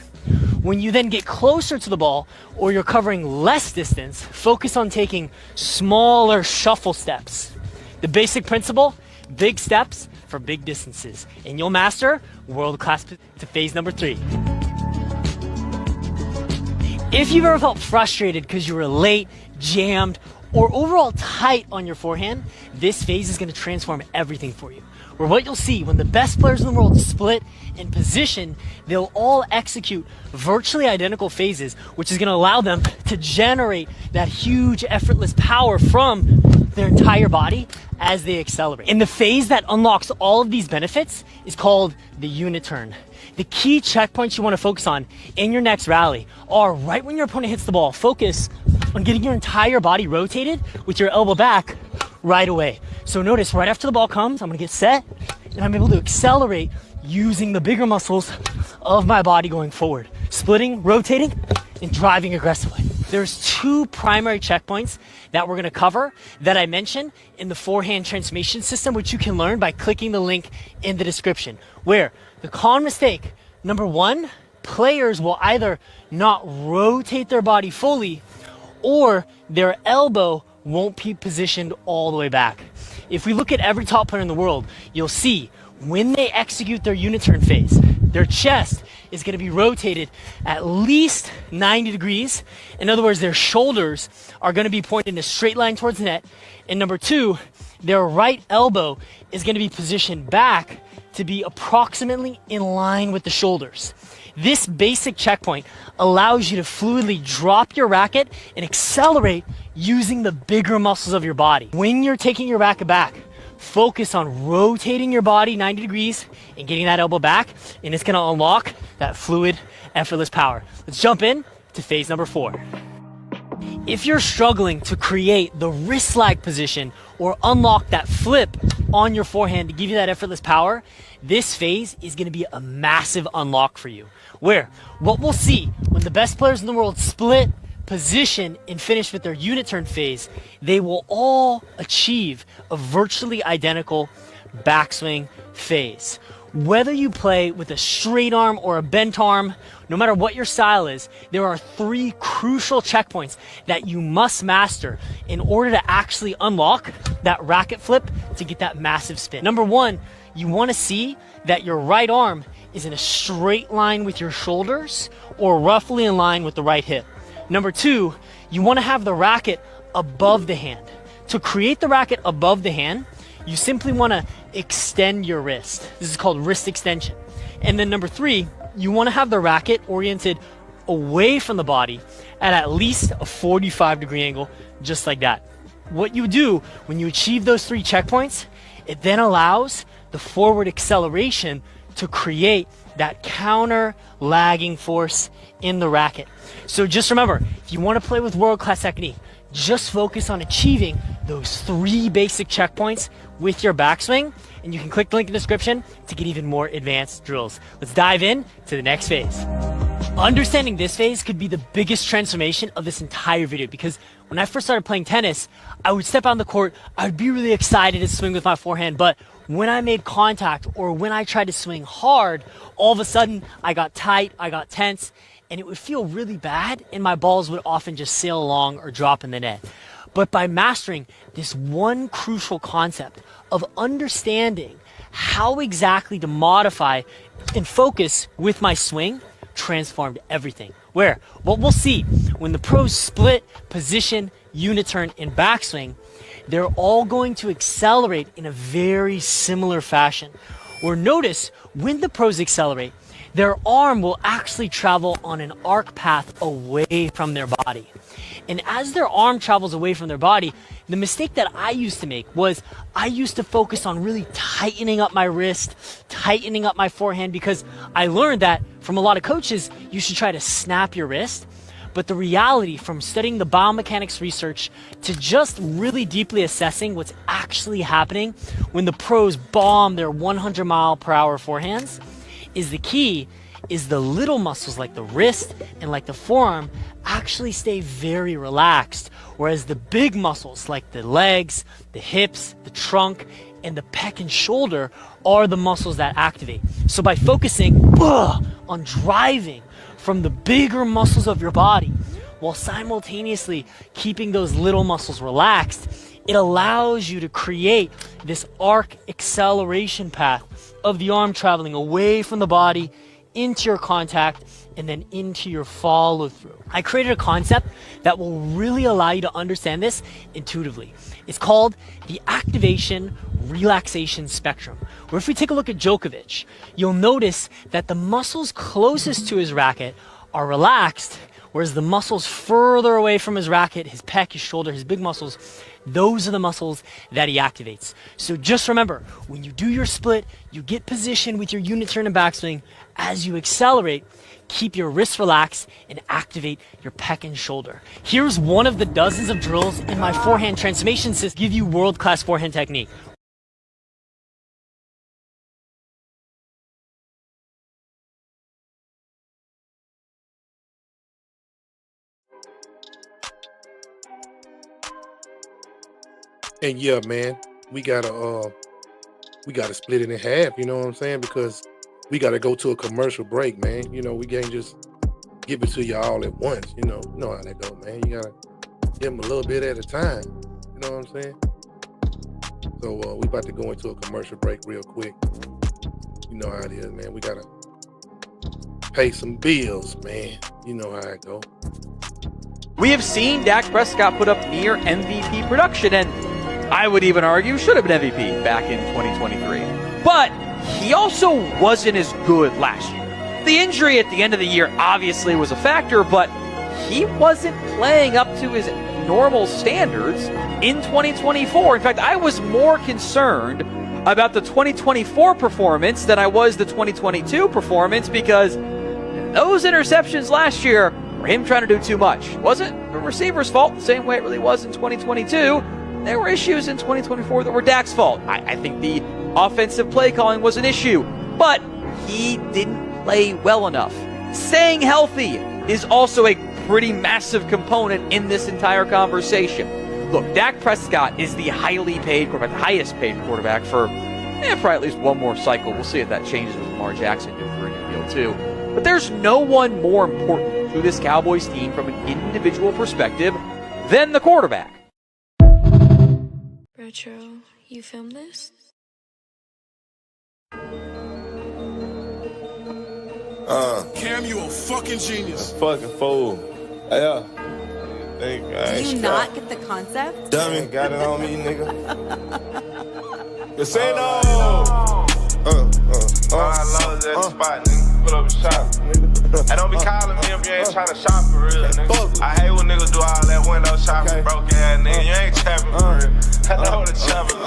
When you then get closer to the ball, or you're covering less distance, focus on taking smaller shuffle steps. The basic principle, big steps for big distances, and you'll master world-class to phase number 3. If you've ever felt frustrated because you were late, jammed, or overall tight on your forehand, this phase is going to transform everything for you. Where what you'll see when the best players in the world split in position, they'll all execute virtually identical phases, which is going to allow them to generate that huge effortless power from their entire body as they accelerate. And the phase that unlocks all of these benefits is called the uniturn. The key checkpoints you want to focus on in your next rally are right when your opponent hits the ball. Focus on getting your entire body rotated with your elbow back right away. So notice right after the ball comes, I'm gonna get set and I'm able to accelerate using the bigger muscles of my body going forward. Splitting, rotating, and driving aggressively. There's two primary checkpoints that we're gonna cover that I mentioned in the forehand transformation system, which you can learn by clicking the link in the description. Where the common mistake, number one, players will either not rotate their body fully or their elbow won't be positioned all the way back. If we look at every top player in the world, you'll see when they execute their uniturn phase, their chest is going to be rotated at least 90 degrees. In other words, their shoulders are going to be pointed in a straight line towards the net. And number two, their right elbow is going to be positioned back to be approximately in line with the shoulders. This basic checkpoint allows you to fluidly drop your racket and accelerate using the bigger muscles of your body. When you're taking your racket back, focus on rotating your body 90 degrees and getting that elbow back, and it's gonna unlock that fluid, effortless power. Let's jump in to phase number 4. If you're struggling to create the wrist lag position or unlock that flip on your forehand to give you that effortless power, this phase is going to be a massive unlock for you. Where what we'll see when the best players in the world split, position, and finish with their uniturn phase, they will all achieve a virtually identical backswing phase. Whether you play with a straight arm or a bent arm, no matter what your style is, there are 3 crucial checkpoints that you must master in order to actually unlock that racket flip to get that massive spin. Number 1, you want to see that your right arm is in a straight line with your shoulders or roughly in line with the right hip. Number 2, you want to have the racket above the hand. To create the racket above the hand, you simply want to extend your wrist. This is called wrist extension. And then number 3, you want to have the racket oriented away from the body at least a 45-degree angle, just like that. What you do when you achieve those 3 checkpoints, it then allows the forward acceleration to create that counter lagging force in the racket. So just remember, if you want to play with world-class technique, just focus on achieving those 3 basic checkpoints with your backswing, and you can click the link in the description to get even more advanced drills. Let's dive in to the next phase. Understanding this phase could be the biggest transformation of this entire video, because when I first started playing tennis, I would step on the court, I would be really excited to swing with my forehand, but when I made contact or when I tried to swing hard, all of a sudden I got tight, I got tense, and it would feel really bad, and my balls would often just sail along or drop in the net. But by mastering this one crucial concept of understanding how exactly to modify and focus with my swing, transformed everything. Where what we'll see when the pros split, position, uniturn, and backswing, they're all going to accelerate in a very similar fashion. Or notice when the pros accelerate, their arm will actually travel on an arc path away from their body. And as their arm travels away from their body, the mistake that I used to make was I used to focus on really tightening up my wrist, tightening up my forehand, because I learned that from a lot of coaches, you should try to snap your wrist. But the reality from studying the biomechanics research to just really deeply assessing what's actually happening when the pros bomb their 100-mile-per-hour forehands is the key is the little muscles like the wrist and like the forearm actually stay very relaxed, whereas the big muscles like the legs, the hips, the trunk, and the pec and shoulder are the muscles that activate. So by focusing on driving from the bigger muscles of your body while simultaneously keeping those little muscles relaxed, it allows you to create this arc acceleration path of the arm traveling away from the body into your contact, and then into your follow through. I created a concept that will really allow you to understand this intuitively. It's called the activation relaxation spectrum, where if we take a look at Djokovic, you'll notice that the muscles closest to his racket are relaxed, whereas the muscles further away from his racket, his pec, his shoulder, his big muscles, those are the muscles that he activates. So just remember, when you do your split, you get position with your unit turn and backswing. As you accelerate, keep your wrists relaxed and activate your pec and shoulder. Here's one of the dozens of drills in my forehand transformation system to give you world-class forehand technique. And yeah, man, we gotta split it in half, you know what I'm saying? Because we gotta go to a commercial break, man. You know, we can't just give it to you all at once, you know how that go, man. You gotta give them a little bit at a time, you know what I'm saying? So we about to go into a commercial break real quick. You know how it is, man. We gotta pay some bills, man. You know how it go. We have seen Dak Prescott put up near MVP production, and I would even argue should have been MVP back in 2023. But he also wasn't as good last year. The injury at the end of the year obviously was a factor, but he wasn't playing up to his normal standards in 2024. In fact, I was more concerned about the 2024 performance than I was the 2022 performance, because those interceptions last year were him trying to do too much. It wasn't the receiver's fault the same way it really was in 2022. There were issues in 2024 that were Dak's fault. I think the offensive play calling was an issue, but he didn't play well enough. Staying healthy is also a pretty massive component in this entire conversation. Look, Dak Prescott is the highly paid quarterback, the highest paid quarterback for probably at least one more cycle. We'll see if that changes with Lamar Jackson doing for a new deal too. But there's no one more important to this Cowboys team from an individual perspective than the quarterback. Retro, you filmed this? Cam, you a fucking genius. Fucking fool. Yeah. Do you not get the concept? Dummy. Got it on me, nigga. Casino! I love that spot, nigga. Put up a shop, nigga. I don't be calling me if you ain't trying to shop for real, nigga. I hate when niggas do all that window shopping, broke ass nigga. You ain't trapping for real. I know what the chopping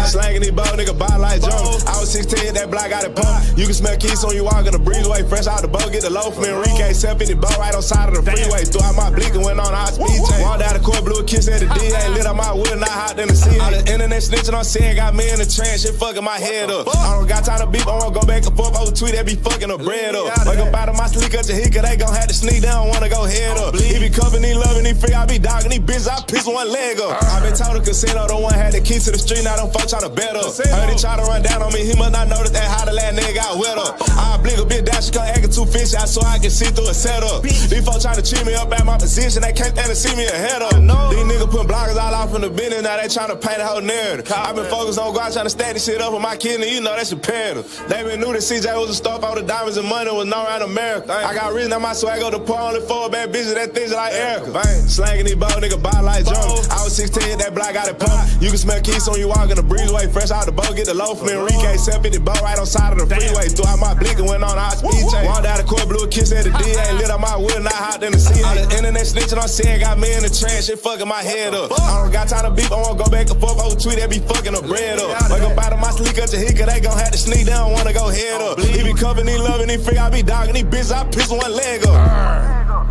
Slanging these bow, nigga, buy like Joe. I was 16, that block got it pump. You can smell keys on you walking the breezeway. Fresh out the boat, get the loaf from Enrique. 750 bow right on side of the freeway. Threw out my bleak and went on high speed chain. Walked down the court, blew a kiss at the DA. Lit up my wood, not hot in the sea. All the internet snitching on saying got me in the trash. Shit fucking my head up. I don't got time to beep, I wanna go back and forth over tweet. That be fucking the bread up. Wake up out of my sleep, cut your hiccup. They gon' have to sneak down, wanna go head up. He be cuffing, he loving, he free. I be dogging, he bitch, I piss one leg up. I been told the casino, the one had the key to the street. Now them folks tryna bet up. Heard he try to run down on me, he must not notice that how the last nigga got wet up. I blink a bit down, she come acting too fishy, I so I can see through a setup. These folks tryna cheat me up at my position, they can't stand to see me ahead of. These niggas putting bloggers all off in the business, now they tryna paint a whole narrative. I been focused on God tryna stack this shit up with my kidney, you know that's imperative. They been knew that CJ was a star for the diamonds and money was known around America. I got reason that my swag go to pour only for a bad bitch that things like Erica. Slanging these bow, nigga, buy like Joe. I was 16, that block got it pump. You can smell keys on you walking the breezeway. Fresh out the boat, get the loaf from Enrique. 750 bow right on side of the freeway. Threw out my blick and went on high speed chain. Walked down the court, blew a kiss at the DA. Lit up my wood, not hot in the sea. All the internet snitching on saying got me in the trash. Shit fucking my head up. I don't got time to beep, I wanna go back and forth over tweet. That be fucking the bread up. Wake up out of my sleep, cut your hiccup. They gon' have to sneak down, wanna go head up. He be cuffing, he loving, he free. I be dogging, he bitch, I piss one leg up.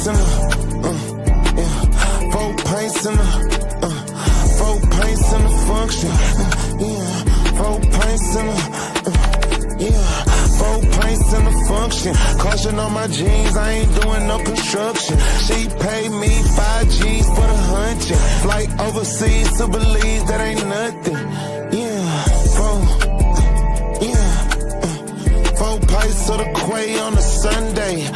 in the, yeah. 4 pints in the, 4 pints in the function, yeah. 4 pints in the, yeah. 4 pints in the function. Caution on my jeans, I ain't doing no construction. She paid me 5 G's for the hunting. Flight overseas to believe that ain't nothing. Yeah, 4 pints of the quay on a Sunday.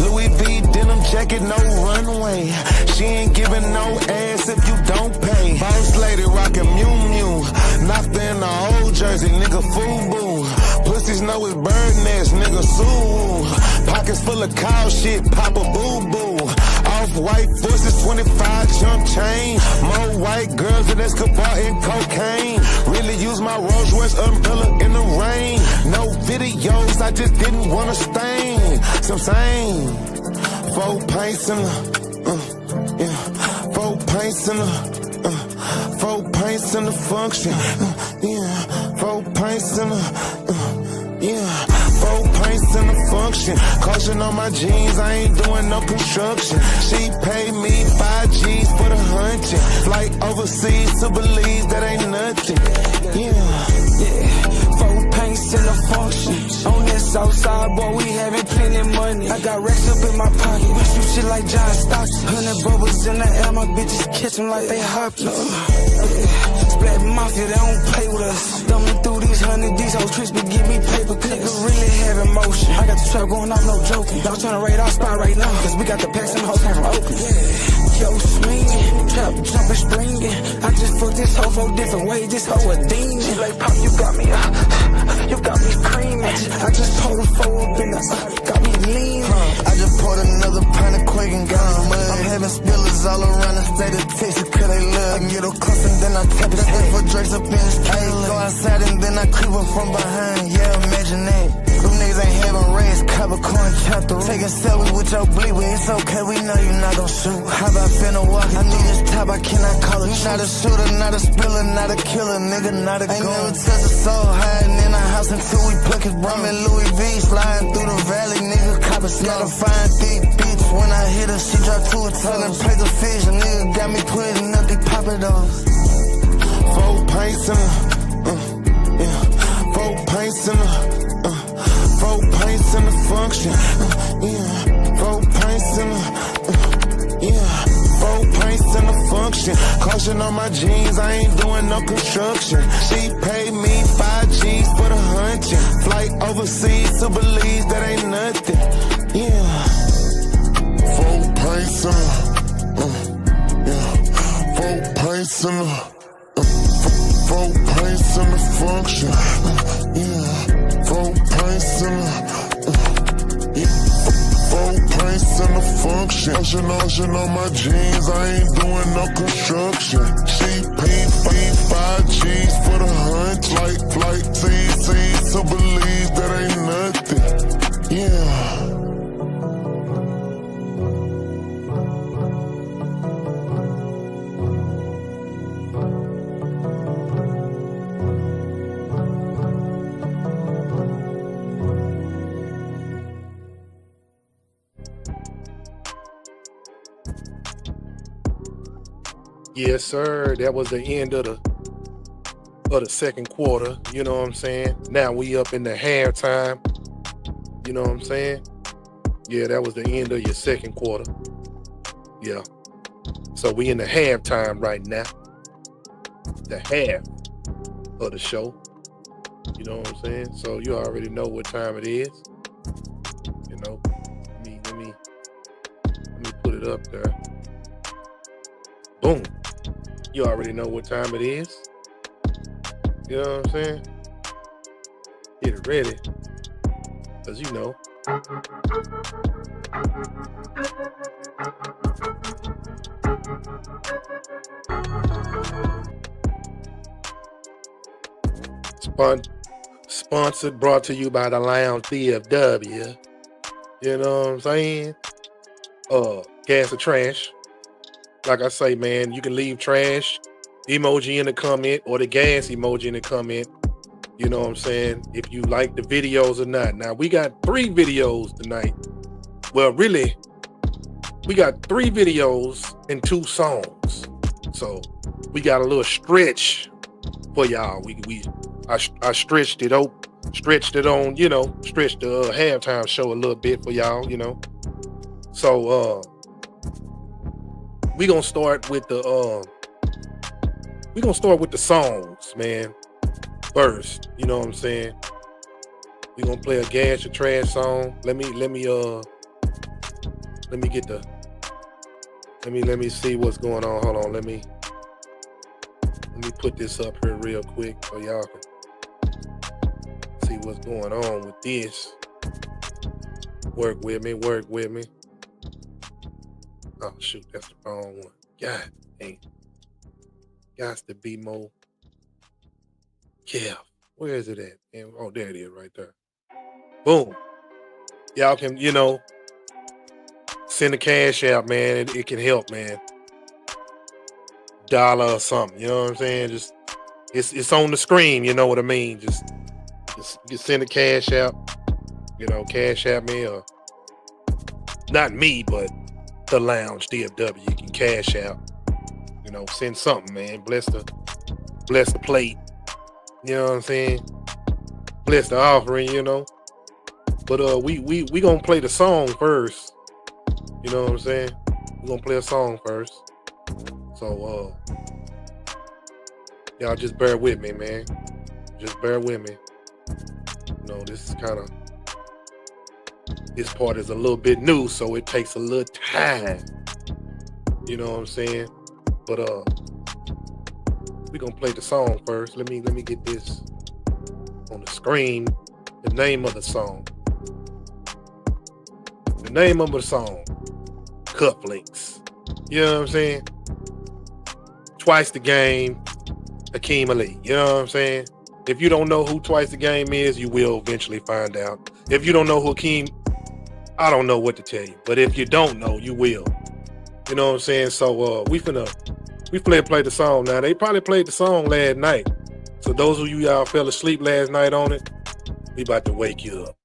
Louis V denim jacket, no runway. She ain't giving no ass if you don't pay. Boss lady rockin' Mew Mew. Knocked in the old jersey, nigga, FUBU. Pussies know it's bird nest, nigga, Sue. Pockets full of cow shit, pop a boo-boo. Off-white forces, 25 jump chain. More white girls than Escobar and cocaine. Really use my Rolls Royce umbrella in the rain. No videos, I just didn't wanna stain some same. 4 pints in the, yeah. 4 pints in the, 4 pints in the function, yeah. 4 pints in the, yeah. 4 pints in the function. Caution on my jeans, I ain't doing no construction. She paid me 5 G's for the hunting. Flight overseas to believe that ain't nothing. Yeah. 4 pints in the function. On that south side, boy, we having plenty money. I got racks up in my pocket. We shoot shit like John Stockton. 100 bubbles in the air, my bitches catch them like they hoppin'. Splat Mafia, they don't play with us. Thumbing through these 100, these whole tricks be give me paper clips. Really have emotion. I got the trap going off, no joking. Y'all trying to raid our spot right now, cause we got the packs and the hoes came from Oakland. Yo, swinging, trap jumping, springing. I just fucked this hoe 4 different ways, this hoe a demon. She like, Pop, you got me creaming. I just pulled a 4 up in the, got me leaning. I just poured another pint of Quake and got on mud. I'm having spillers all around the state of Texas, cause they love. I get her close and then I tap it. For Drake's up in his cage. Go outside and then I creep up from behind. Yeah, imagine that. Them niggas ain't having reds, Capricorn chapter. Taking selfies with your bleed, but it's okay, we know you not gon' shoot. How about finna walk? I need this top, I cannot call it. Not a shooter, not a spiller, not a killer, nigga, not a gun. Ain't never touched a soul hiding in a house until we pluck his brum. In Louis V, sliding through the valley, nigga, cop a slot. A fine thick bitch, when I hit her, she drop to a tongue and play the fish. A nigga got me putting up the Papados. 4 pints in the, yeah. 4 pints in the, 4 pints in the function, yeah. 4 pints in the, yeah. 4 pints in the function. Caution on my jeans, I ain't doing no construction. She paid me 5 G's for the hunting. Flight overseas to believe that ain't nothing, yeah. 4 pints in the, yeah. 4 pints in the, 4 pints in the function, yeah. 4 pints in the, yeah. 4 pints in the function. Caution on my jeans, I ain't doing no construction. She paid 5 G's for the hunt. Flight TC to believe that ain't nothing, yeah. Yes, sir. That was the end of the second quarter. You know what I'm saying? Now we up in the halftime. You know what I'm saying? Yeah, that was the end of your second quarter. Yeah. So we in the halftime right now. The half of the show. You know what I'm saying? So you already know what time it is. You know, let me put it up there. Boom. You already know what time it is. You know what I'm saying? Get it ready. Cause you know. Sponsored, brought to you by the Lounge DFW. You know what I'm saying? Gas or trash. Like I say, man, you can leave trash emoji in the comment or the gas emoji in the comment. You know what I'm saying? If you like the videos or not. Now, we got 3 videos tonight. Well, really, we got 3 videos and 2 songs. So we got a little stretch for y'all. I stretched it on, you know, stretched the halftime show a little bit for y'all, you know. So we gonna start with the songs, man. First, you know what I'm saying? We gonna play a Gas Your Trash song. Let me see what's going on. Hold on, let me put this up here real quick so y'all can see what's going on with this. Work with me. Oh shoot, that's the wrong one. God dang. Got to be more careful. Where is it at? Oh, there it is right there. Boom. Y'all can, you know, send a cash out, man. It can help, man. $1 or something, you know what I'm saying? Just it's on the screen, you know what I mean? Just you send a cash out, you know, cash out me, or not me, but the lounge, DFW. You can cash out, you know, send something, man. Bless the plate, you know what I'm saying? Bless the offering, you know. But we gonna play the song first. You know what I'm saying? We're gonna play a song first. So y'all just bear with me, man. Just bear with me. You know, this part is a little bit new, so it takes a little time. You know what I'm saying? But we gonna play the song first. Let me get this on the screen. The name of the song. The name of the song. Cufflinks. You know what I'm saying? Twice the Game, Hakeem Ali. You know what I'm saying? If you don't know who Twice the Game is, you will eventually find out. If you don't know who Hakeem, I don't know what to tell you. But if you don't know, you will. You know what I'm saying? So we play the song now. They probably played the song last night. So those of y'all fell asleep last night on it, we about to wake you up.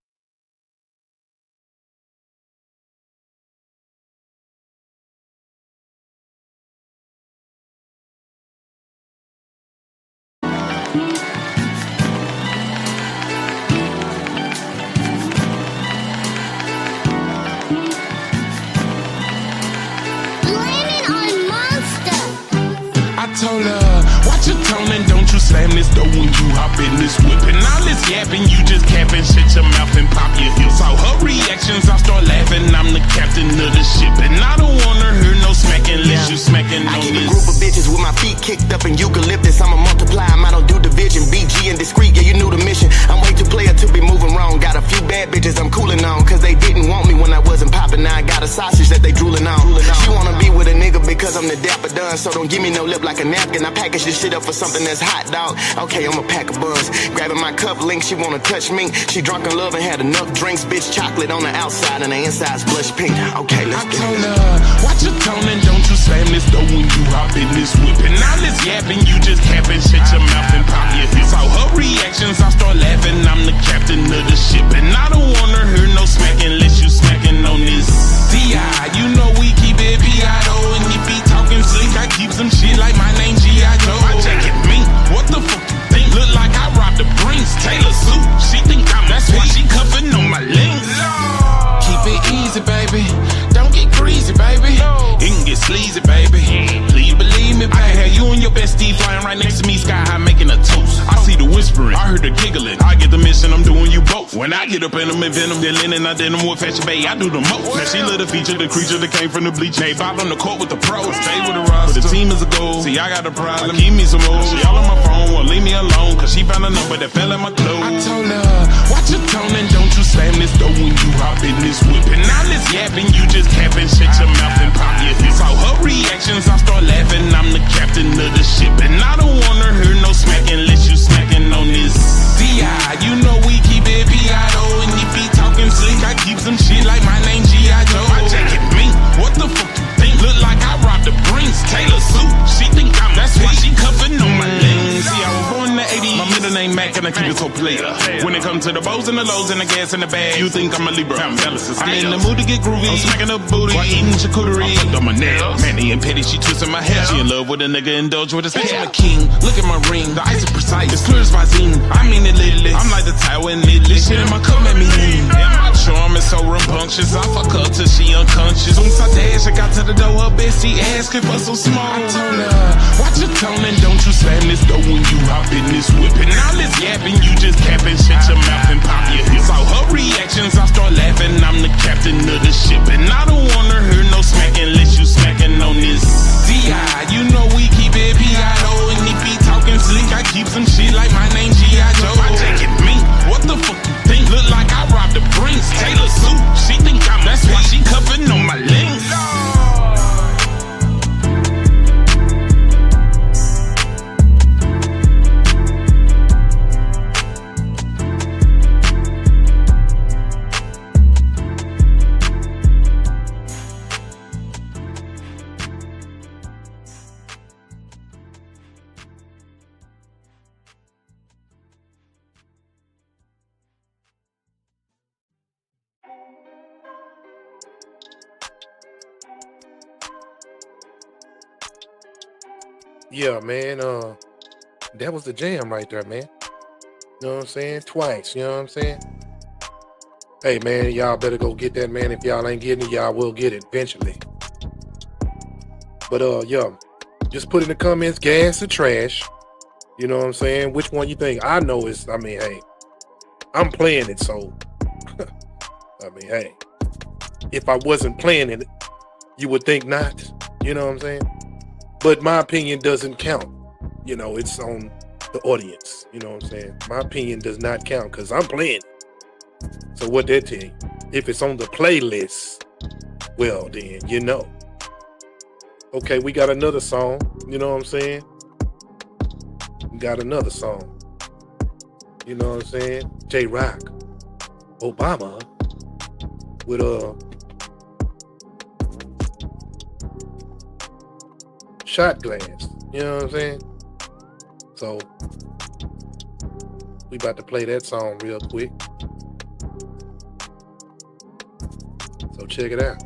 Told her, watch your tone and don't you slam this door when you hop in this whip. And all this yapping, you just capping, shut your mouth and pop your heels. Saw her reactions, I start laughing, I'm the captain of the ship. And I don't wanna hear no smacking unless you smacking on I keep this. a group of bitches with my feet kicked up in eucalyptus. I'ma multiply them, I don't do division. BG and discreet, yeah, you knew the mission. I'm way too player to be moving wrong. Got a few bad bitches I'm cooling on, cause they didn't want me when I wasn't popping. Now I got a sausage that they drooling on. She wanna be with a nigga because I'm the dapper done. So don't give me no lip like a napkin. I package this shit up for something that's hot, dog. Okay, I'ma pack a buzz. Grabbing my cuff link, she wanna touch me. She drunk in love and had enough drinks. Bitch, chocolate on the outside and the inside's blush pink. Okay, let's go. I told her, watch your tone and don't you slam this door when you hop in this whip. And all this yapping, you just capping, shut your mouth and pop your heels. Saw her reactions, I start laughing, I'm the captain of the ship. And I don't wanna hear no smacking unless you smacking on this. D.I., you know we keep it P.I.O. And if he talking slick, I keep some shit like my name G.I. Joe. My jacket me, what the fuck you think? Look like I robbed the Brinks, Taylor suit. She think I'm that's why she cuffing on my links. Keep it easy, baby. Don't get greasy, baby. It can get sleazy, baby. Please believe me, baby. I can have you and your bestie flying right next to me, sky high, making a toast. I see the whispering, I heard the giggling. I get the mission, I'm doing you both. When I get up in them and venom, then linen, I did them with Fashion Bay, I do the most. Now she love the feature, the creature that came from the bleach. They bob on the court with the pros. Stay with the roster, but the team is a goal. See, I got a problem, keep me some more. She all on my phone, won't leave me alone, cause she found a number that fell in my clothes. I told her, watch your tone and don't you slam this door when you hop in this whip. And all this yapping, you just capping, shut your mouth and pop your heels. Saw her reactions, I start laughing, I'm the captain of the ship. And I don't wanna hear no smacking unless you smacking on this. D.I., you know we keep it P.I.O. And if he talking slick, I keep some shit like my name G.I. Joe. My jacket me, what the fuck you think? Look like I robbed the Brinks, Taylor suit. She think I'm that's why she cuffing on my links. See, I was born in the 80s, my middle name Mac. can I keep it so player? When it comes to the bows and the lows and the gas and the bag, you think I'm a Libra. I'm in the mood to get groovy. I'm smacking up booty, eating charcuterie. I fucked on my nails. Manny and Petty, she twisting my hair. She in love with a nigga, indulge with his bitch. I'm a king. Look at my ring. The ice is precise. It's clear as Visine. I mean it lately. I'm like the Taiwan Italy. Shit in my cup made me lean. Yeah, my charm is so rambunctious. I fuck her till she unconscious. Soon as I dash, I got to the door. Her bestie asking for so small. I told her, watch your tone and don't you slam this door when you hop in this whip. And all this yapping, you just capping. Shut your mouth and pop your hips. Saw her reactions, I start laughing. I'm the captain of the ship. And I don't wanna hear no smacking unless you smacking on this D.I. You know we keep it P.I.O. And if he talking slick, I keep some shit like my name G.I. Joe. I take it me. What the fuck you think? Look like I robbed the Brinks. Taylor suit. She think I'm that's why she cuffing on my links. Yeah, man. That was the jam right there, man. You know what I'm saying? Twice. You know what I'm saying? Hey, man, y'all better go get that, man. If y'all ain't getting it, y'all will get it eventually. But yeah, just put in the comments, gas or trash. You know what I'm saying? Which one you think? I know it's. I mean, hey, I'm playing it, so. I mean, hey, if I wasn't playing it, you would think not. You know what I'm saying? But my opinion doesn't count. You know, it's on the audience. You know what I'm saying? My opinion does not count because I'm playing it. So what that tell you? If it's on the playlist, well then, you know. Okay, we got another song. You know what I'm saying? We got another song. You know what I'm saying? J-Rock, Obama, with Shot Glass. You know what I'm saying? So we about to play that song real quick. So check it out.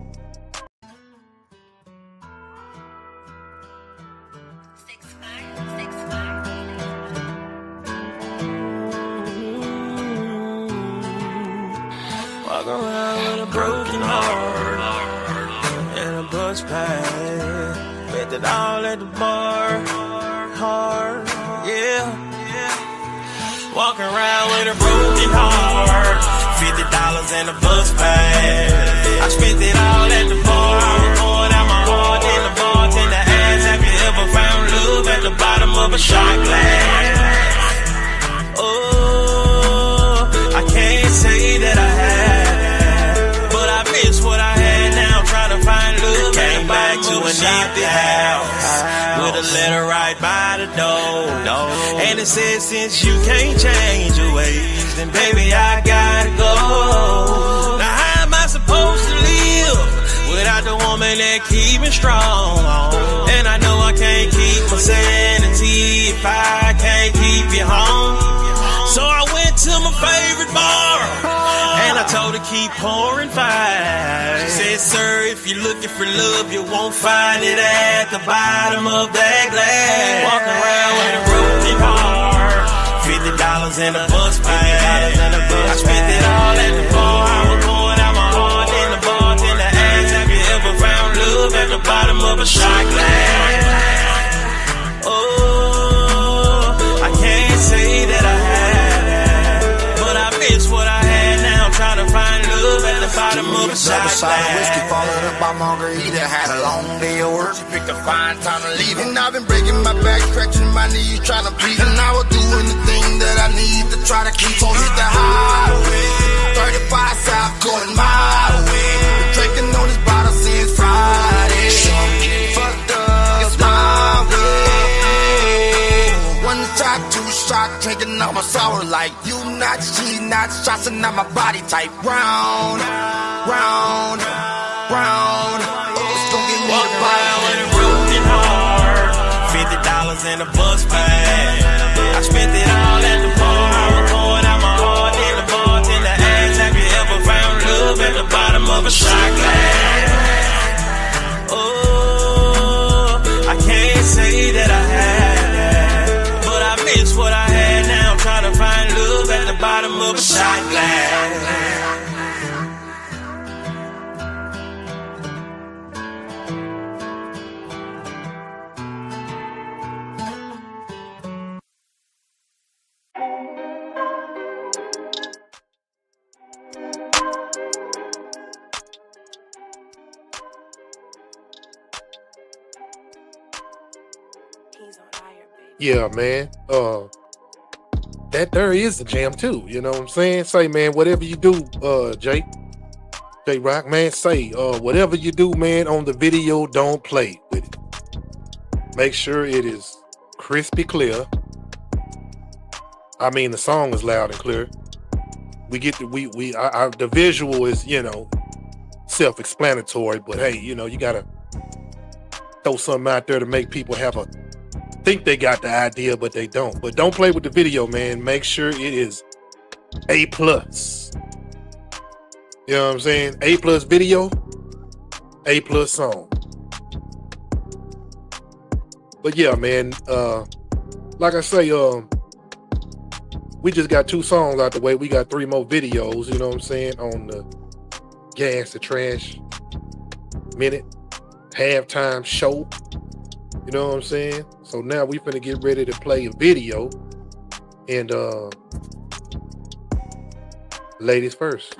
Walk around with a broken heart and a bus pass. Spent it all at the bar, hard, yeah. Walk around with a broken heart, $50 and a bus pass. I spent it all at the bar. I was pouring out my heart in the bartender ass. Have you ever found love at the bottom of a shot glass? Oh, I can't say that I have, but I miss what I had now. Trying to find love. Came back to an empty house with a letter right by the door. And it says, since you can't change your ways, then baby I gotta go. Now how am I supposed to live without the woman that keep me strong? And I know I can't keep my sanity if I can't keep you home. So I went to my favorite bar and I told her keep pouring fire. She said, sir, if you're looking for love, you won't find it at the bottom of that glass. Walk around with a broken heart, $50 and a bus pass. I spent it all at the bar. I was pouring out my heart in the bartender ass. Have you ever found love at the bottom of a shot glass? Oh, I can't say that I have, but I miss what I had now. Trying to find love at the bottom of a shot glass. Whiskey followed up by margarita. Had a long day of work. She picked a fine time to leave. And I've been breaking my back, stretching my knees, trying to please. And I will do anything that I need to try to keep on hit the highway. 35 South going my way. Been drinking on this bottle since Friday. Fucked up, it's my way. One shot, two shot, drinking all my sour like you not, she not, shots and not my body type. Round, round, round. It's gonna get me walk around with a broken heart, $50 and a bus pass. I spent it all at the bar. of a shot glass. Oh, I can't say that I had, but I miss what I had. Now I'm trying to find love at the bottom of a shot glass. Yeah, man. That there is a jam too. You know what I'm saying? Say, man, whatever you do, J-Rock, man, say, whatever you do, man, on the video, don't play with it. Make sure it is crispy clear. I mean, the song is loud and clear. We get the visual is, you know, self-explanatory, but hey, you know, you gotta throw something out there to make people think they got the idea, but they don't. But don't play with the video, man. Make sure it is A+. You know what I'm saying? A+ video, A+ song. But yeah, man, like I say, we just got 2 songs out the way. We got 3 more videos, you know what I'm saying, on the Gas to Trash minute halftime show. You know what I'm saying? So now we finna get ready to play a video. And ladies first.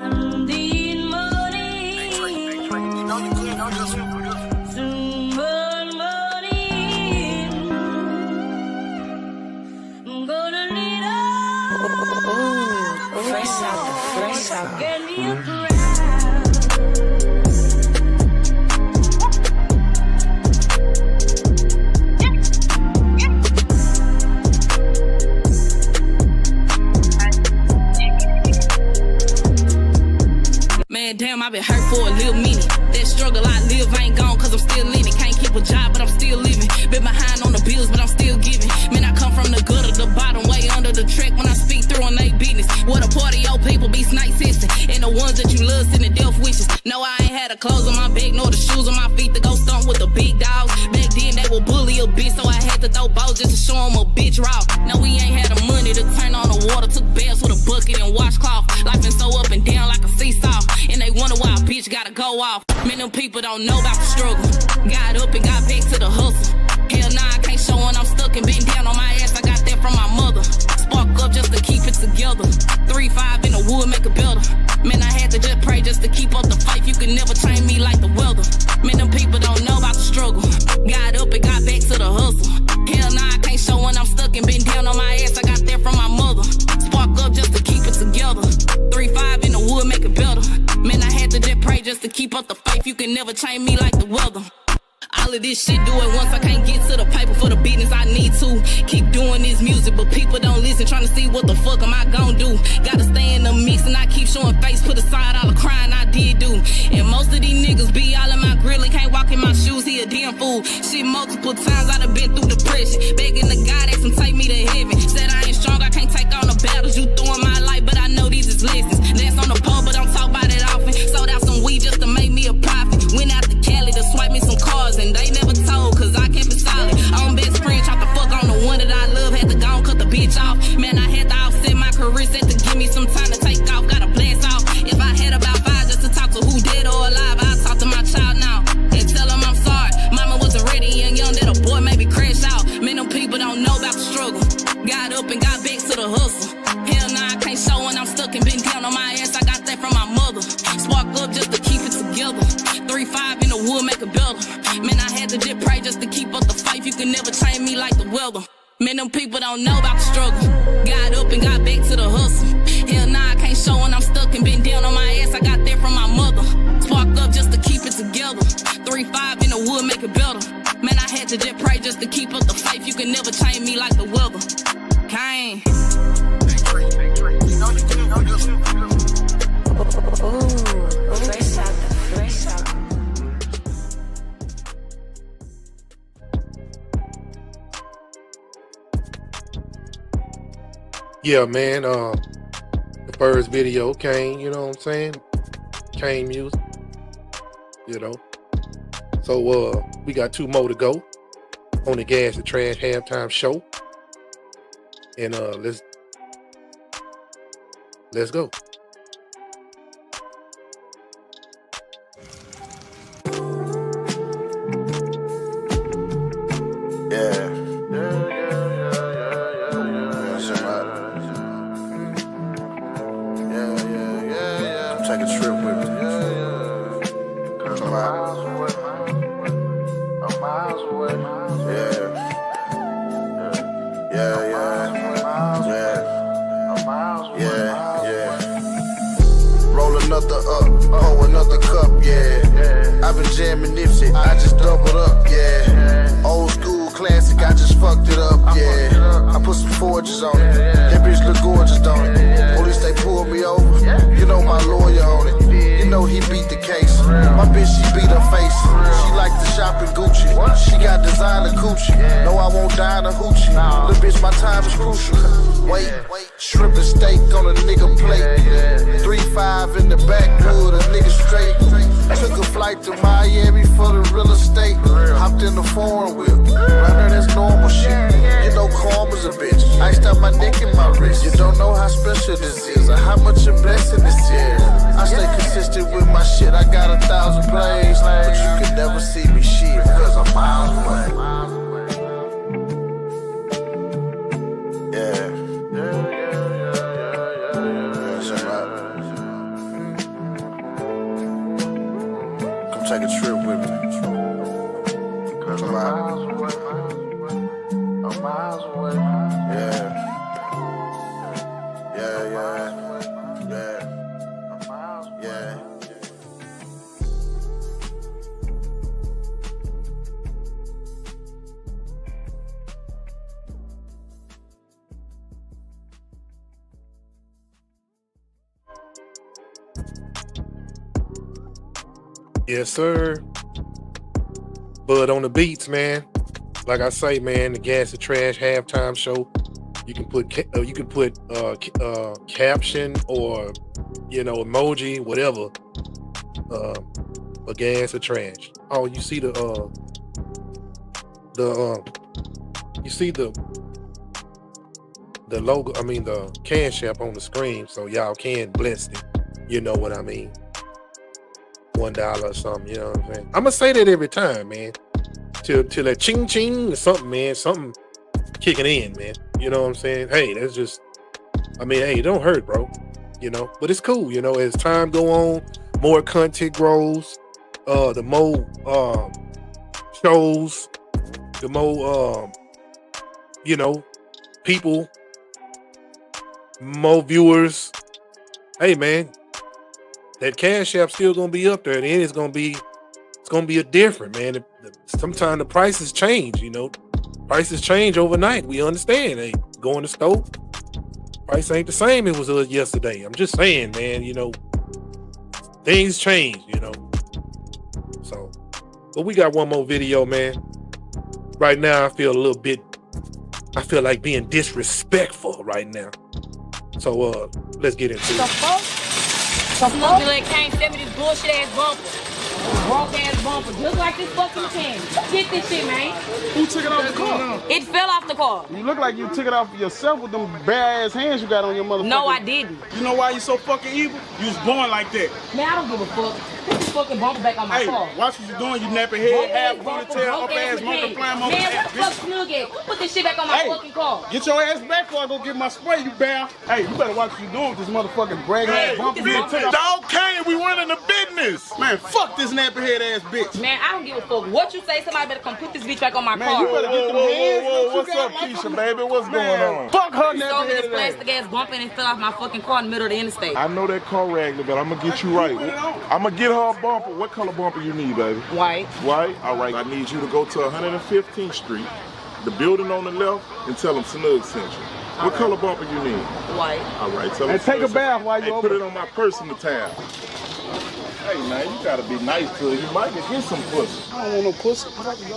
Man, damn, I've been hurt for a little minute. That struggle I live ain't gone, cause I'm still living. Can't keep a job, but I'm still living. Been behind on the bills, but I'm still giving. Man, I come from the gutter, the bottom, way under the track when I speak through on they business. What a party, old people be snake system. And the ones that you love send the death wishes. No, I ain't had the clothes on my back, nor the shoes on my feet to go stomp with the big dogs. Back then, they would bully a bitch, so I had to throw balls just to show them a bitch raw. No, we ain't had the money to turn on the water. Took baths with a bucket and washcloth. Life been so up and down like a seesaw. And they wonder why a bitch gotta go off. Man, them people don't know about the struggle. Got up and got back to the hustle. Hell nah, I can't show when I'm stuck and been down on my ass. I got that from my mother. Spark up just to keep it together. 3-5 in the wood, make it better. Man, I had to just pray just to keep up the fight. You can never train me like the weather. Man, them people don't know about the struggle. Got up and got back to the hustle. Hell nah, I can't show when I'm stuck and been down on my ass. I got that from my mother. Spark up just to keep it together. 3-5 in the wood, make it better. Man, I had to just pray just to keep up the faith. You can never change me like the weather. All of this shit, do it once. I can't get to the paper for the business I need to. Keep doing this music, but people don't listen. Trying to see what the fuck am I gon' do. Gotta stay in the mix and I keep showing face. Put aside all the crying I did do. And most of these niggas be all in my grill and can't walk in my shoes. He a damn fool. Shit, multiple times I done been through depression. Begging the God that can take me to heaven. Said I ain't strong, I can't take on the battles you throw in my life, but I know these is lessons. Dance on the pole, but don't talk about it often. Sold out some weed just to make me a profit. Went out to Cali to swipe me some cars and they never told, cause I kept it solid. On best friend, tried to fuck on the one that I love. Had to go and cut the bitch off. Man, I had to offset my career, set to give me some time to take off. Got a blast off. If I had about 5 just to talk to who dead or alive, I'll talk to my child now and tell him I'm sorry. Mama wasn't ready and young that a boy maybe crash out. Man, them people don't know about the struggle. Got up and got back to the hustle. Hell nah, I can't show when I'm stuck and been down on my ass. I got that from my mother. Spark up just to keep it together. 3-5 in the wood, make it better. Man, I had to just pray just to keep up the fight. You can never change me like the weather. Man, them people don't know about the struggle. Got up and got back to the hustle. Hell nah, I can't show when I'm stuck and been down on my ass. I got that from my mother. Spark up just to keep it together. 3-5 in the wood, make it better. Man, I had to just pray just to keep up the faith. You can never change me like the weather. Kane. Yeah, man, the first video, Kane, you know what I'm saying? Kane music. you know. So we got 2 more to go on the Gas and Trash halftime show. And let's go. Take a trip with me. Come out. I'm miles away. Roll another up, pour another cup, I've been jamming Nipsey, I just doubled up, Old school classic, I just fucked it up, I put some forges on it. That bitch look gorgeous, don't it? Police, they pulled me over. You know my lawyer on it. You know he beat the case. My bitch, she beat her face. She like to shop in Gucci. She got designer coochie. No, I won't die in a hoochie. Little bitch, my time is crucial. Wait, shrimp and steak on a nigga plate. 3-5 in the backwood, a nigga straight. Took a flight to Miami for the real estate. Hopped in the foreign whip. Right there, that's normal shit. You know karma's a bitch. Iced out my neck and my wrist. You don't know how special this is or how much a blessing this is. I stay consistent with my shit. I got 1,000 plays, but you can never see me shit because I'm miles away. Come take a trip with me. Come out. I'm miles away. Yes, sir. Bud on the beats, man. Like I say, man, the Gas and Trash halftime show. You can put caption or emoji, whatever. A Gas or Trash. Oh, you see the logo. I mean the Cash App on the screen, so y'all can bless it. You know what I mean? $1 or something. You know what I'm saying? I'm gonna say that every time, man. Till that ching ching or something, man. Something kicking in, man. You know what I'm saying? Hey, that's just. I mean, hey, it don't hurt, bro. But it's cool. As time go on, more content grows. The more shows, the more people, more viewers. Hey, man, that Cash App still gonna be up there, and it's gonna be a different, man. Sometimes the prices change. Prices change overnight. We understand. Hey, go in the store, price ain't the same it was yesterday. I'm just saying, man. Things change. So, but we got one more video, man. Right now, I feel like being disrespectful right now. So, let's get into it. Smokey like can't send me this bullshit ass bumper. Broke ass bumper, just like this fucking can. Get this shit, man. Who took it off the car? It fell off the car. You look like you took it off yourself with them bare ass hands you got on your motherfucker. No, I didn't. You know why you so fucking evil? You was born like that. Man, I don't give a fuck. Put this fucking bumper back on my car. Watch what you're doing. You napping head, half ponytail, up ass, monkey flying monkey. Man, what the fuck snug at? Put this shit back on my fucking car. Get your ass back before I go get my spray, you bear. Hey, you better watch what you're doing with this motherfucking brag ass bumper. Dog Kane, we running the business. Man, fuck this nappy head ass bitch. Man, I don't give a fuck what you say. Somebody better come put this bitch back on my car. You better get them hands. What's up, Keisha, baby? What's going on? Fuck her nappy nappy head head ass. Plastic ass bumper and it fell off my fucking car in the middle of the interstate. I know that car raggedy, but I'm gonna get you right. I'm gonna get her a bumper. What color bumper you need, baby? White. White? All right. I need you to go to 115th Street, the building on the left, and tell them Snug sent you. What color bumper you need? White. All right. Tell them. And take a bath while you put it on my personal tab. Hey, man, you gotta be nice to her. You might get some pussy. I don't want no pussy.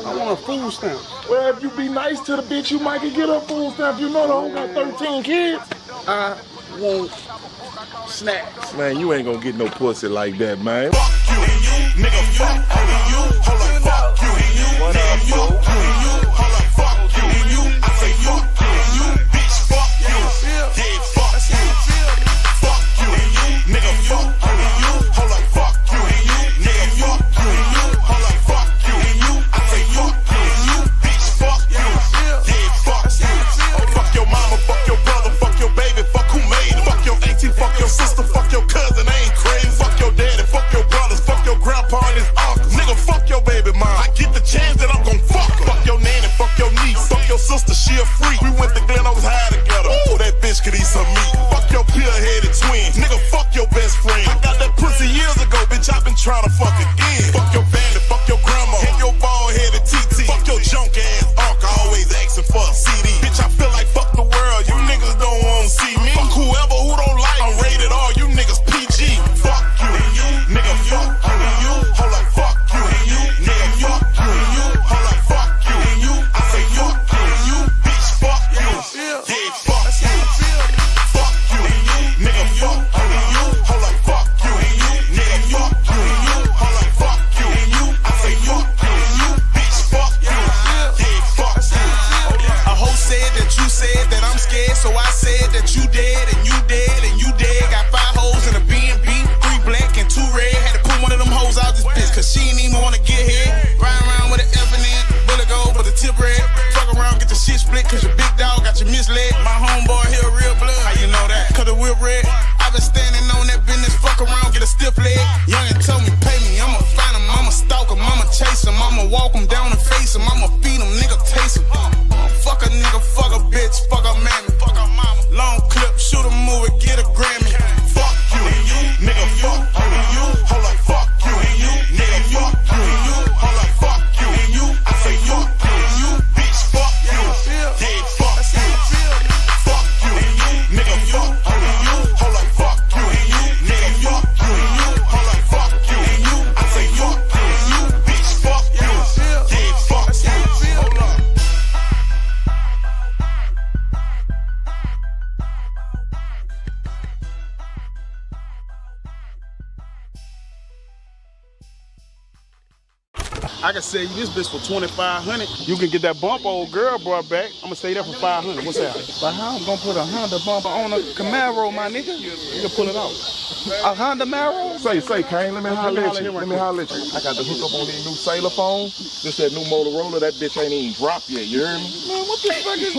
I want a food stamp. Well, if you be nice to the bitch, you might get a food stamp. You know the hoe got 13 kids. I want snacks. Man, you ain't gonna get no pussy like that, man. Fuck you. Nigga, fuck you. Hold up, fuck you. Nigga, fuck you. Hold up, fuck you. I say fuck you. Bitch, fuck you. Yeah, fuck you. Fuck you. Nigga, fuck you. Hold up, fuck you. Nigga, fuck you. Hold up, fuck you. I say fuck you. Bitch, fuck you. Yeah, fuck you. Fuck your mama, fuck your brother, fuck your baby, fuck who made it. Fuck your auntie, fuck your sister, fuck your cousin, I ain't crazy. Fuck your daddy, fuck your brothers, fuck your grandpa and his uncle. Nigga, fuck your baby mom. I get the chance that I'm gon' fuck her. Fuck your nanny, fuck your niece, fuck your sister, she a freak. We went to Glen Oaks High together. Ooh, that bitch could eat some meat. Fuck your pill-headed twin. Nigga, fuck your best friend. I got that pussy years ago, bitch, I been tryna fuck again. Fuck your family, fuck your grandma, and your bald-headed TT. Fuck your junk-ass uncle, always asking for a CD. Bitch, I feel like fuck the world, you niggas don't wanna see me. Fuck whoever who don't like, I'm rated R, you niggas PG. Fuck you, nigga, fuck you. Hold up, fuck you. Nigga, fuck you. Hold up, fuck you. I say fuck you. Bitch, fuck you. Yeah, fuck you. Fuck you. Nigga, fuck you. Hold up, fuck you. Nigga, fuck you. Hold up, fuck you. I say fuck you. Bitch, fuck you. Yeah, fuck you. A hoe said that you said that I'm scared, so I said that you dead and you dead and you dead. Got 5 hoes in a B&B, 3 black and 2 red. Had to pull one of them hoes out this bitch, cause she ain't even wanna get here. Riding around with an F and N, bullet gold with a tip red. Fuck around, get the shit split, cause your big dog got you misled. My homeboy here real blood, how you know that? Cause the whip red. I been standing on that business, fuck around, get a stiff leg. Youngin' told me, pay me, I'ma find him, I'ma stalk him, I'ma chase him, I'ma walk him down and face him, I'ma feed him, nigga, taste him. Fuck a nigga, fuck a bitch, fuck a mammy, fuck a mama. Long clip, shoot a movie, get a Grammy. Fuck you, nigga, fuck you. Hold up, fuck you. Nigga, fuck you. Hold up, fuck you. I say fuck you. Bitch, fuck you. Yeah, fuck you. Fuck you. Nigga, fuck you. Hold up, fuck you. Nigga, fuck you. Hold up, fuck you. I say fuck you. Bitch, fuck you. Yeah, fuck you. Hold up. I can sell you this bitch for $2,500. You can get that bump old girl brought back. I'm gonna stay there for $500. What's that? But how I'm gonna put a Honda bumper on a Camaro, my nigga? You can pull it out. A Honda Camaro? Say, Kane, let me holler at you. I got the hook up on these new Sailor phones. This that new Motorola. That bitch ain't even dropped yet. You hear me? Man, what the fuck is?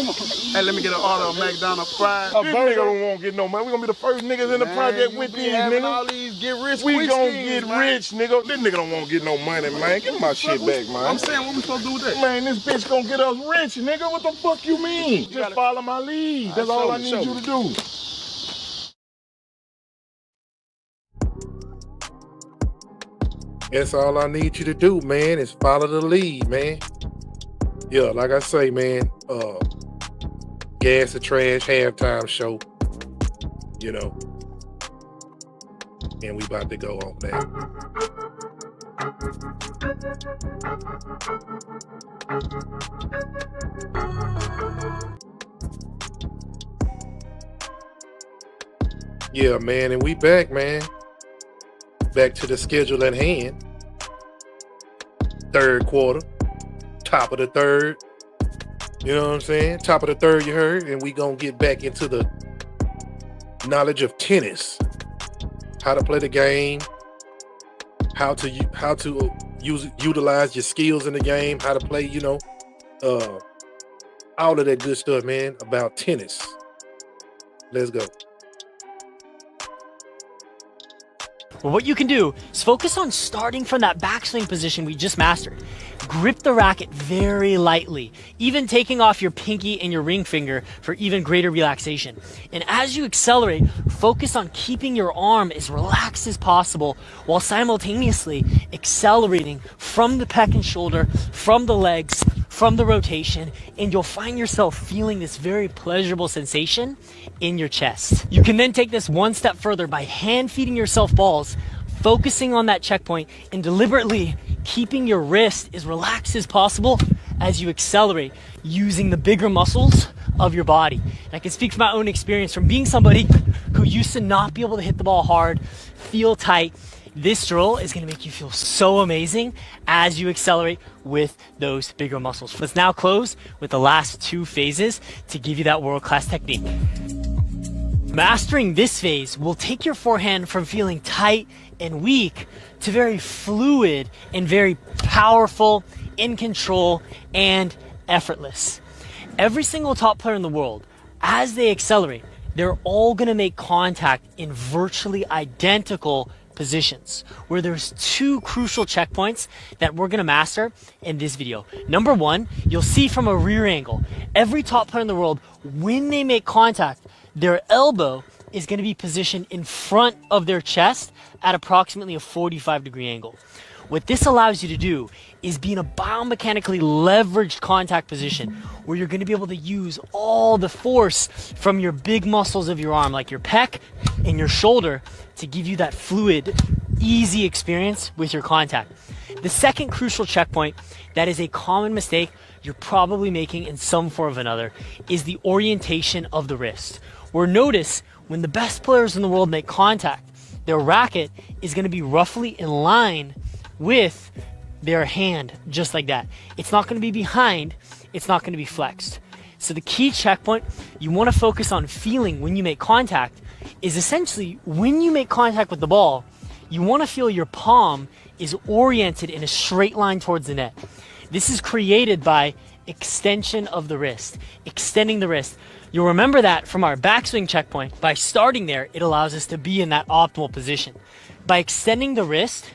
Hey, let me get an order of McDonald's fries. This nigga don't want to get no money. We gonna be the first niggas in the project with these niggas. All these get rich. We gonna get rich, nigga. This nigga don't want to get no money, man. Give my shit back, man. I'm saying, what we supposed to do with that? Man, this bitch gonna get us rich, nigga. What the fuck you mean? Just follow my lead. That's all I need you to do. That's all I need you to do, man, is follow the lead, man. Yeah, like I say, man, Gas the Trash halftime show, you know. And we about to go on that. Yeah, man, and we back, man. Back to the schedule at hand. Third quarter, top of the third. You know what I'm saying? Top of the third, you heard, and we gonna get back into the knowledge of tennis, how to play the game, how to utilize your skills in the game, how to play, you know, all of that good stuff, man, about tennis. Let's go. Well, what you can do is focus on starting from that backswing position we just mastered. Grip the racket very lightly, even taking off your pinky and your ring finger for even greater relaxation. And as you accelerate, focus on keeping your arm as relaxed as possible while simultaneously accelerating from the pec and shoulder, from the legs, from the rotation, and you'll find yourself feeling this very pleasurable sensation in your chest. You can then take this one step further by hand feeding yourself balls, focusing on that checkpoint, and deliberately keeping your wrist as relaxed as possible as you accelerate, using the bigger muscles of your body. And I can speak from my own experience from being somebody who used to not be able to hit the ball hard, feel tight, This drill is going to make you feel so amazing as you accelerate with those bigger muscles. Let's now close with the last 2 phases to give you that world-class technique. Mastering this phase will take your forehand from feeling tight and weak to very fluid and very powerful, in control, and effortless. Every single top player in the world, as they accelerate, they're all going to make contact in virtually identical positions, where there's 2 crucial checkpoints that we're going to master in this video. Number 1, you'll see from a rear angle, every top player in the world, when they make contact, their elbow is going to be positioned in front of their chest at approximately a 45-degree angle. What this allows you to do is be in a biomechanically leveraged contact position where you're going to be able to use all the force from your big muscles of your arm, like your pec and your shoulder, to give you that fluid, easy experience with your contact. The second crucial checkpoint that is a common mistake you're probably making in some form or another is the orientation of the wrist. Where notice when the best players in the world make contact, their racket is going to be roughly in line with their hand, just like that. It's not going to be behind, it's not going to be flexed. So the key checkpoint you want to focus on feeling when you make contact is essentially when you make contact with the ball, you want to feel your palm is oriented in a straight line towards the net. This is created by extension of the wrist, extending the wrist. You'll remember that from our backswing checkpoint. By starting there, it allows us to be in that optimal position. By extending the wrist,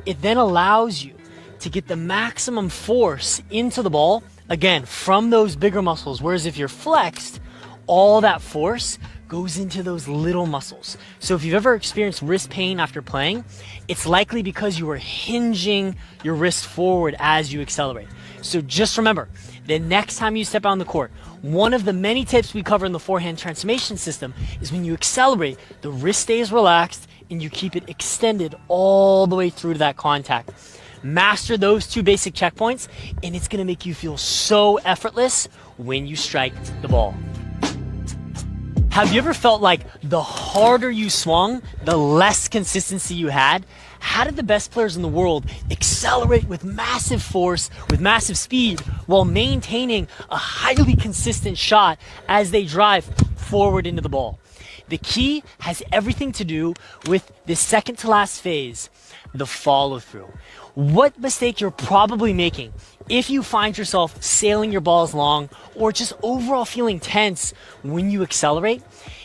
it then allows you to get the maximum force into the ball, again, from those bigger muscles. Whereas if you're flexed, all that force goes into those little muscles. So if you've ever experienced wrist pain after playing, it's likely because you were hinging your wrist forward as you accelerate. So just remember, the next time you step out on the court, one of the many tips we cover in the forehand transformation system is when you accelerate, the wrist stays relaxed and you keep it extended all the way through to that contact. Master those 2 basic checkpoints and it's going to make you feel so effortless when you strike the ball. Have you ever felt like the harder you swung, the less consistency you had? How did the best players in the world accelerate with massive force, with massive speed, while maintaining a highly consistent shot as they drive forward into the ball? The key has everything to do with the second to last phase, the follow through. What mistake you're probably making if you find yourself sailing your balls long or just overall feeling tense when you accelerate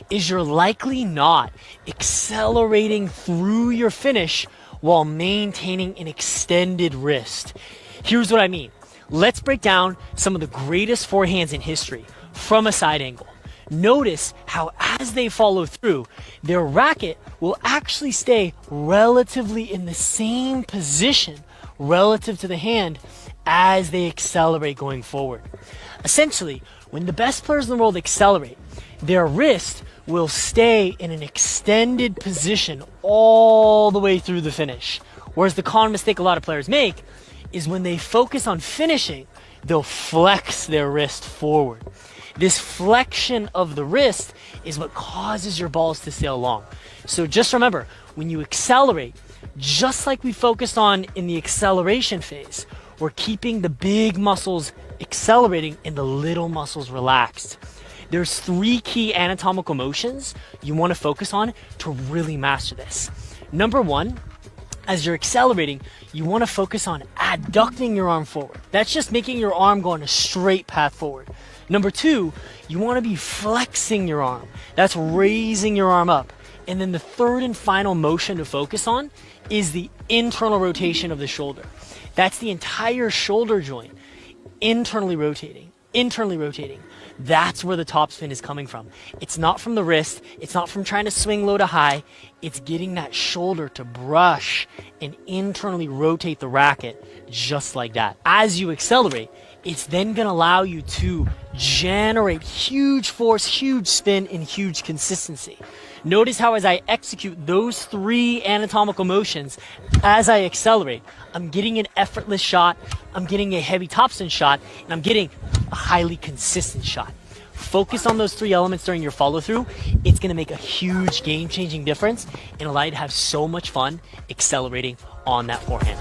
is you're likely not accelerating through your finish while maintaining an extended wrist. Here's what I mean. Let's break down some of the greatest forehands in history from a side angle. Notice how as they follow through, their racket will actually stay relatively in the same position relative to the hand as they accelerate going forward. Essentially, when the best players in the world accelerate, their wrist will stay in an extended position all the way through the finish. Whereas the common mistake a lot of players make is when they focus on finishing, they'll flex their wrist forward. This flexion of the wrist is what causes your balls to sail long. So just remember, when you accelerate, just like we focused on in the acceleration phase, we're keeping the big muscles accelerating and the little muscles relaxed. There's 3 key anatomical motions you want to focus on to really master this. Number 1, as you're accelerating, you want to focus on adducting your arm forward. That's just making your arm go on a straight path forward. Number 2, you want to be flexing your arm. That's raising your arm up. And then the third and final motion to focus on is the internal rotation of the shoulder. That's the entire shoulder joint internally rotating. That's where the topspin is coming from. It's not from the wrist. It's not from trying to swing low to high. It's getting that shoulder to brush and internally rotate the racket just like that. As you accelerate, it's then going to allow you to generate huge force, huge spin, and huge consistency. Notice how as I execute those 3 anatomical motions, as I accelerate, I'm getting an effortless shot, I'm getting a heavy topspin shot, and I'm getting a highly consistent shot. Focus on those 3 elements during your follow-through. It's going to make a huge game-changing difference and allow you to have so much fun accelerating on that forehand.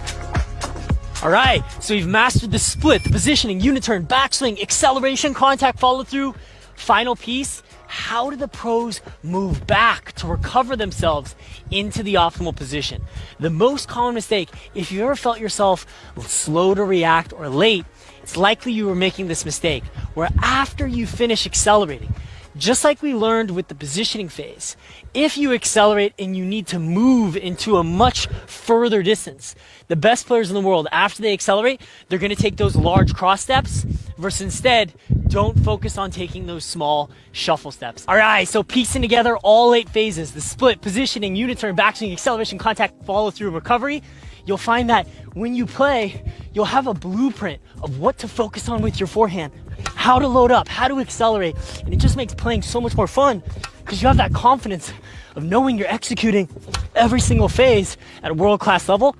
All right, so you've mastered the split, the positioning, uniturn, backswing, acceleration, contact, follow-through. Final piece, how do the pros move back to recover themselves into the optimal position? The most common mistake, if you ever felt yourself slow to react or late, it's likely you were making this mistake, where after you finish accelerating, just like we learned with the positioning phase, if you accelerate and you need to move into a much further distance, the best players in the world, after they accelerate, they're going to take those large cross steps, versus instead, don't focus on taking those small shuffle steps. All right, so piecing together all 8 phases, the split, positioning, uniturn, backswing, acceleration, contact, follow through, recovery, you'll find that when you play, you'll have a blueprint of what to focus on with your forehand, how to load up, how to accelerate, and it just makes playing so much more fun because you have that confidence of knowing you're executing every single phase at a world-class level,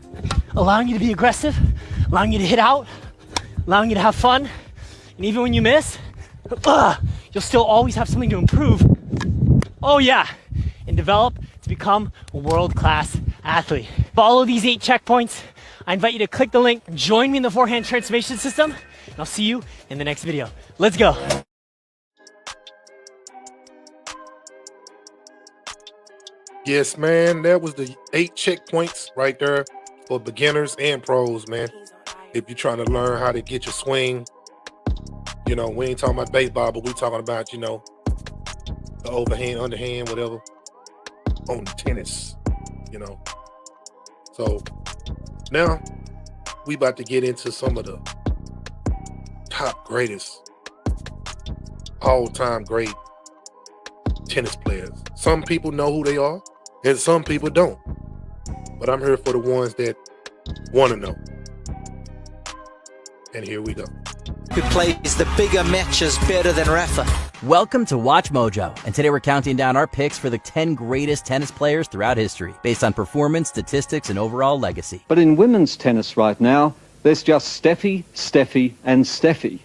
allowing you to be aggressive, allowing you to hit out, allowing you to have fun, and even when you miss, you'll still always have something to improve. Oh yeah, and develop to become a world-class athlete. Follow these 8 checkpoints. I invite you to click the link, join me in the forehand transformation system, and I'll see you in the next video. Let's go. Yes, man, that was the 8 checkpoints right there for beginners and pros, man. If you're trying to learn how to get your swing, you know, we ain't talking about baseball, but we talking about, you know, the overhand, underhand, whatever, on tennis, you know. So now we about to get into some of the top greatest, all-time great tennis players. Some people know who they are, and some people don't. But I'm here for the ones that want to know. And here we go. Who plays the bigger matches better than Rafa? Welcome to Watch Mojo, and today we're counting down our picks for the 10 greatest tennis players throughout history, based on performance, statistics, and overall legacy. But in women's tennis right now, there's just Steffi, Steffi, and Steffi.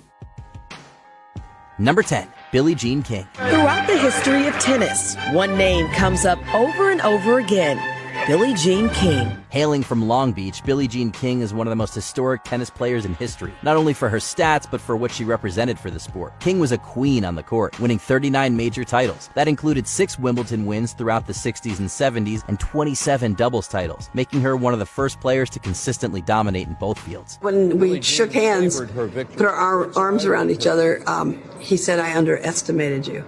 Number 10, Billie Jean King. Throughout the history of tennis, one name comes up over and over again: Billie Jean King. Hailing from Long Beach, Billie Jean King is one of the most historic tennis players in history, not only for her stats, but for what she represented for the sport. King was a queen on the court, winning 39 major titles. That included 6 Wimbledon wins throughout the 60s and 70s and 27 doubles titles, making her one of the first players to consistently dominate in both fields. When we shook hands, put our arms around each other, he said, "I underestimated you."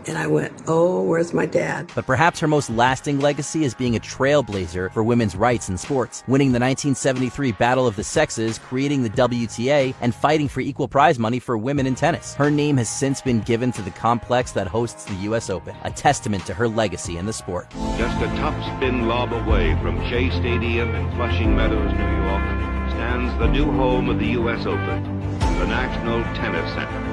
And I went, "Oh, where's my dad?" But perhaps her most lasting legacy is being a trailblazer for women's rights in sports, winning the 1973 Battle of the Sexes, creating the WTA, and fighting for equal prize money for women in tennis. Her name has since been given to the complex that hosts the US Open, a testament to her legacy in the sport. Just a topspin lob away from Shea Stadium in Flushing Meadows, New York, stands the new home of the US Open, the National Tennis Center.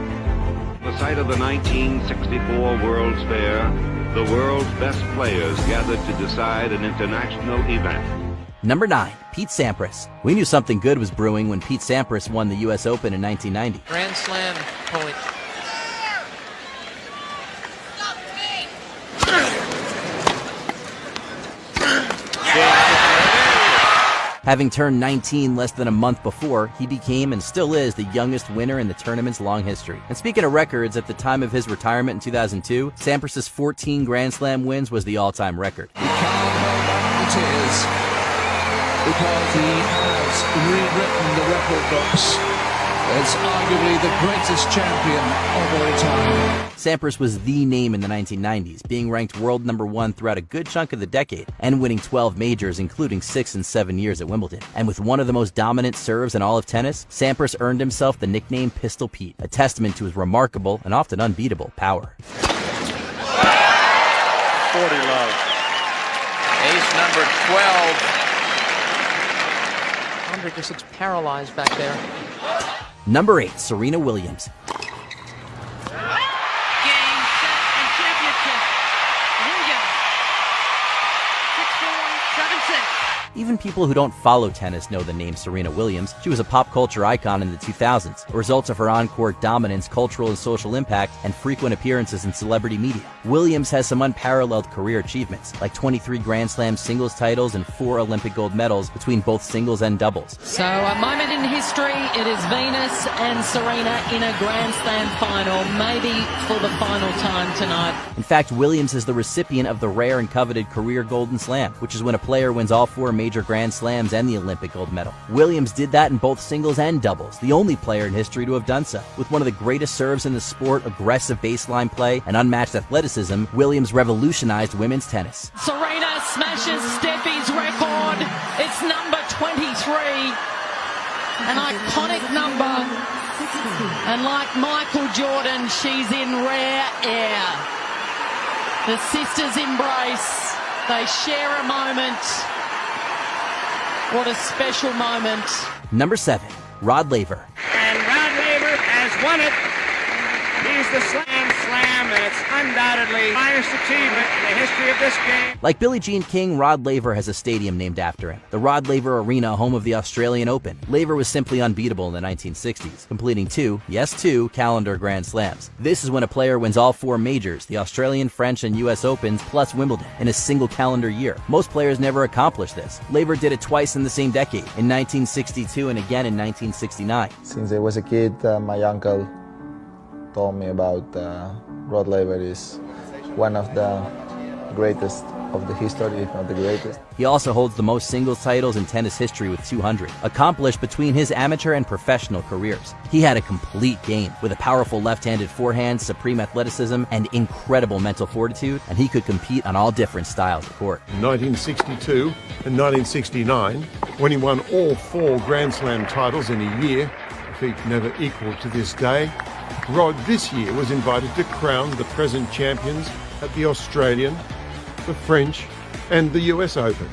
The site of the 1964 World's Fair, the world's best players gathered to decide an international event. Number 9, Pete Sampras. We knew something good was brewing when Pete Sampras won the US Open in 1990. Grand Slam point. Having turned 19 less than a month before, he became and still is the youngest winner in the tournament's long history. And speaking of records, at the time of his retirement in 2002, Sampras' 14 Grand Slam wins was the all-time record. It is, because he has rewritten the record books as arguably the greatest champion of all time. Sampras was the name in the 1990s, being ranked world number 1 throughout a good chunk of the decade, and winning 12 majors, including 6 and 7 years at Wimbledon. And with one of the most dominant serves in all of tennis, Sampras earned himself the nickname Pistol Pete, a testament to his remarkable and often unbeatable power. 40 love. Ace number 12. Andre just looks paralyzed back there. Number 8, Serena Williams. Even people who don't follow tennis know the name Serena Williams. She was a pop culture icon in the 2000s, a result of her on-court dominance, cultural and social impact, and frequent appearances in celebrity media. Williams has some unparalleled career achievements, like 23 Grand Slam singles titles and 4 Olympic gold medals between both singles and doubles. So a moment in history, it is Venus and Serena in a Grand Slam final, maybe for the final time tonight. In fact, Williams is the recipient of the rare and coveted career Golden Slam, which is when a player wins all 4 major Grand Slams and the Olympic gold medal. Williams did that in both singles and doubles, the only player in history to have done so. With one of the greatest serves in the sport, aggressive baseline play, and unmatched athleticism, Williams revolutionized women's tennis. Serena smashes Steffi's record. It's number 23, an iconic number. And like Michael Jordan, she's in rare air. The sisters embrace. They share a moment. What a special moment. Number 7, Rod Laver. And Rod Laver has won it. He's the Slam Slam, and it's undoubtedly the finest achievement in the history of this game. Like Billie Jean King, Rod Laver has a stadium named after him, the Rod Laver Arena, home of the Australian Open. Laver was simply unbeatable in the 1960s, completing 2 calendar Grand Slams. This is when a player wins all 4 majors, the Australian, French, and US Opens, plus Wimbledon, in a single calendar year. Most players never accomplish this. Laver did it twice in the same decade, in 1962 and again in 1969. Since I was a kid, my uncle told me about Rod Laver is one of the greatest of the history, if not the greatest. He also holds the most singles titles in tennis history with 200, accomplished between his amateur and professional careers. He had a complete game, with a powerful left-handed forehand, supreme athleticism, and incredible mental fortitude, and he could compete on all different styles of court. In 1962 and 1969, when he won all 4 Grand Slam titles in a year, a feat never equaled to this day, Rod this year was invited to crown the present champions at the Australian, the French, and the US Open.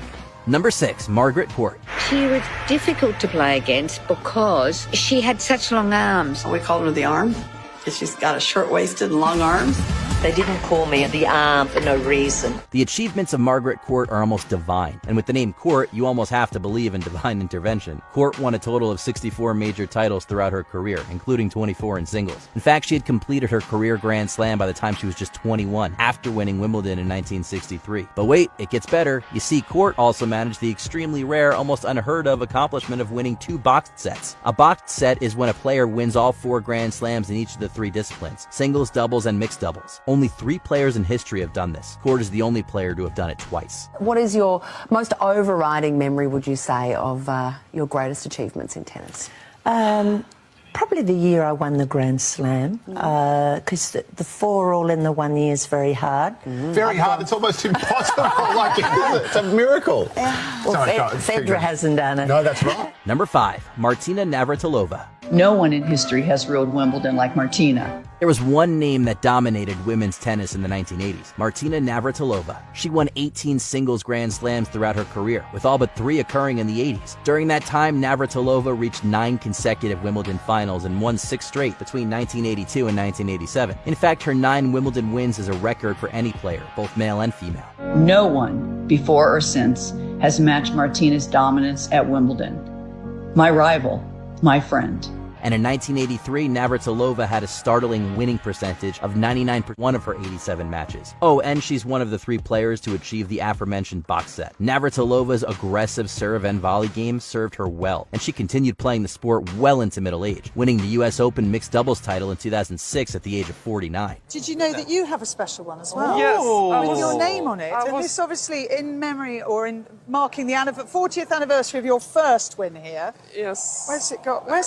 Number 6, Margaret Court. She was difficult to play against because she had such long arms. We called her the arm because she's got a short-waisted and long arms. They didn't call me the arm for no reason. The achievements of Margaret Court are almost divine, and with the name Court, you almost have to believe in divine intervention. Court won a total of 64 major titles throughout her career, including 24 in singles. In fact, she had completed her career Grand Slam by the time she was just 21, after winning Wimbledon in 1963. But wait, it gets better. You see, Court also managed the extremely rare, almost unheard of accomplishment of winning 2 boxed sets. A boxed set is when a player wins all 4 Grand Slams in each of the 3 disciplines, singles, doubles, and mixed doubles. Only 3 players in history have done this. Court is the only player to have done it twice. What is your most overriding memory, would you say, of your greatest achievements in tennis? Probably the year I won the Grand Slam, because the 4 all in the 1 year is very hard. Very hard. It's almost impossible. Like, it's a miracle. Well, Federer hasn't done it. No, that's right. Number 5, Martina Navratilova. No one in history has ruled Wimbledon like Martina. There was one name that dominated women's tennis in the 1980s, Martina Navratilova. She won 18 singles Grand Slams throughout her career, with all but 3 occurring in the 80s. During that time, Navratilova reached 9 consecutive Wimbledon finals and won 6 straight between 1982 and 1987. In fact, her 9 Wimbledon wins is a record for any player, both male and female. No one, before or since, has matched Martina's dominance at Wimbledon. My rival, my friend. And in 1983, Navratilova had a startling winning percentage of 99% of her 87 matches. Oh, and she's one of the 3 players to achieve the aforementioned box set. Navratilova's aggressive serve and volley game served her well, and she continued playing the sport well into middle age, winning the US Open mixed doubles title in 2006 at the age of 49. Did you know that you have a special one as well? Yes. With your name on it. And this obviously in memory or in marking the 40th anniversary of your first win here. Yes. Where's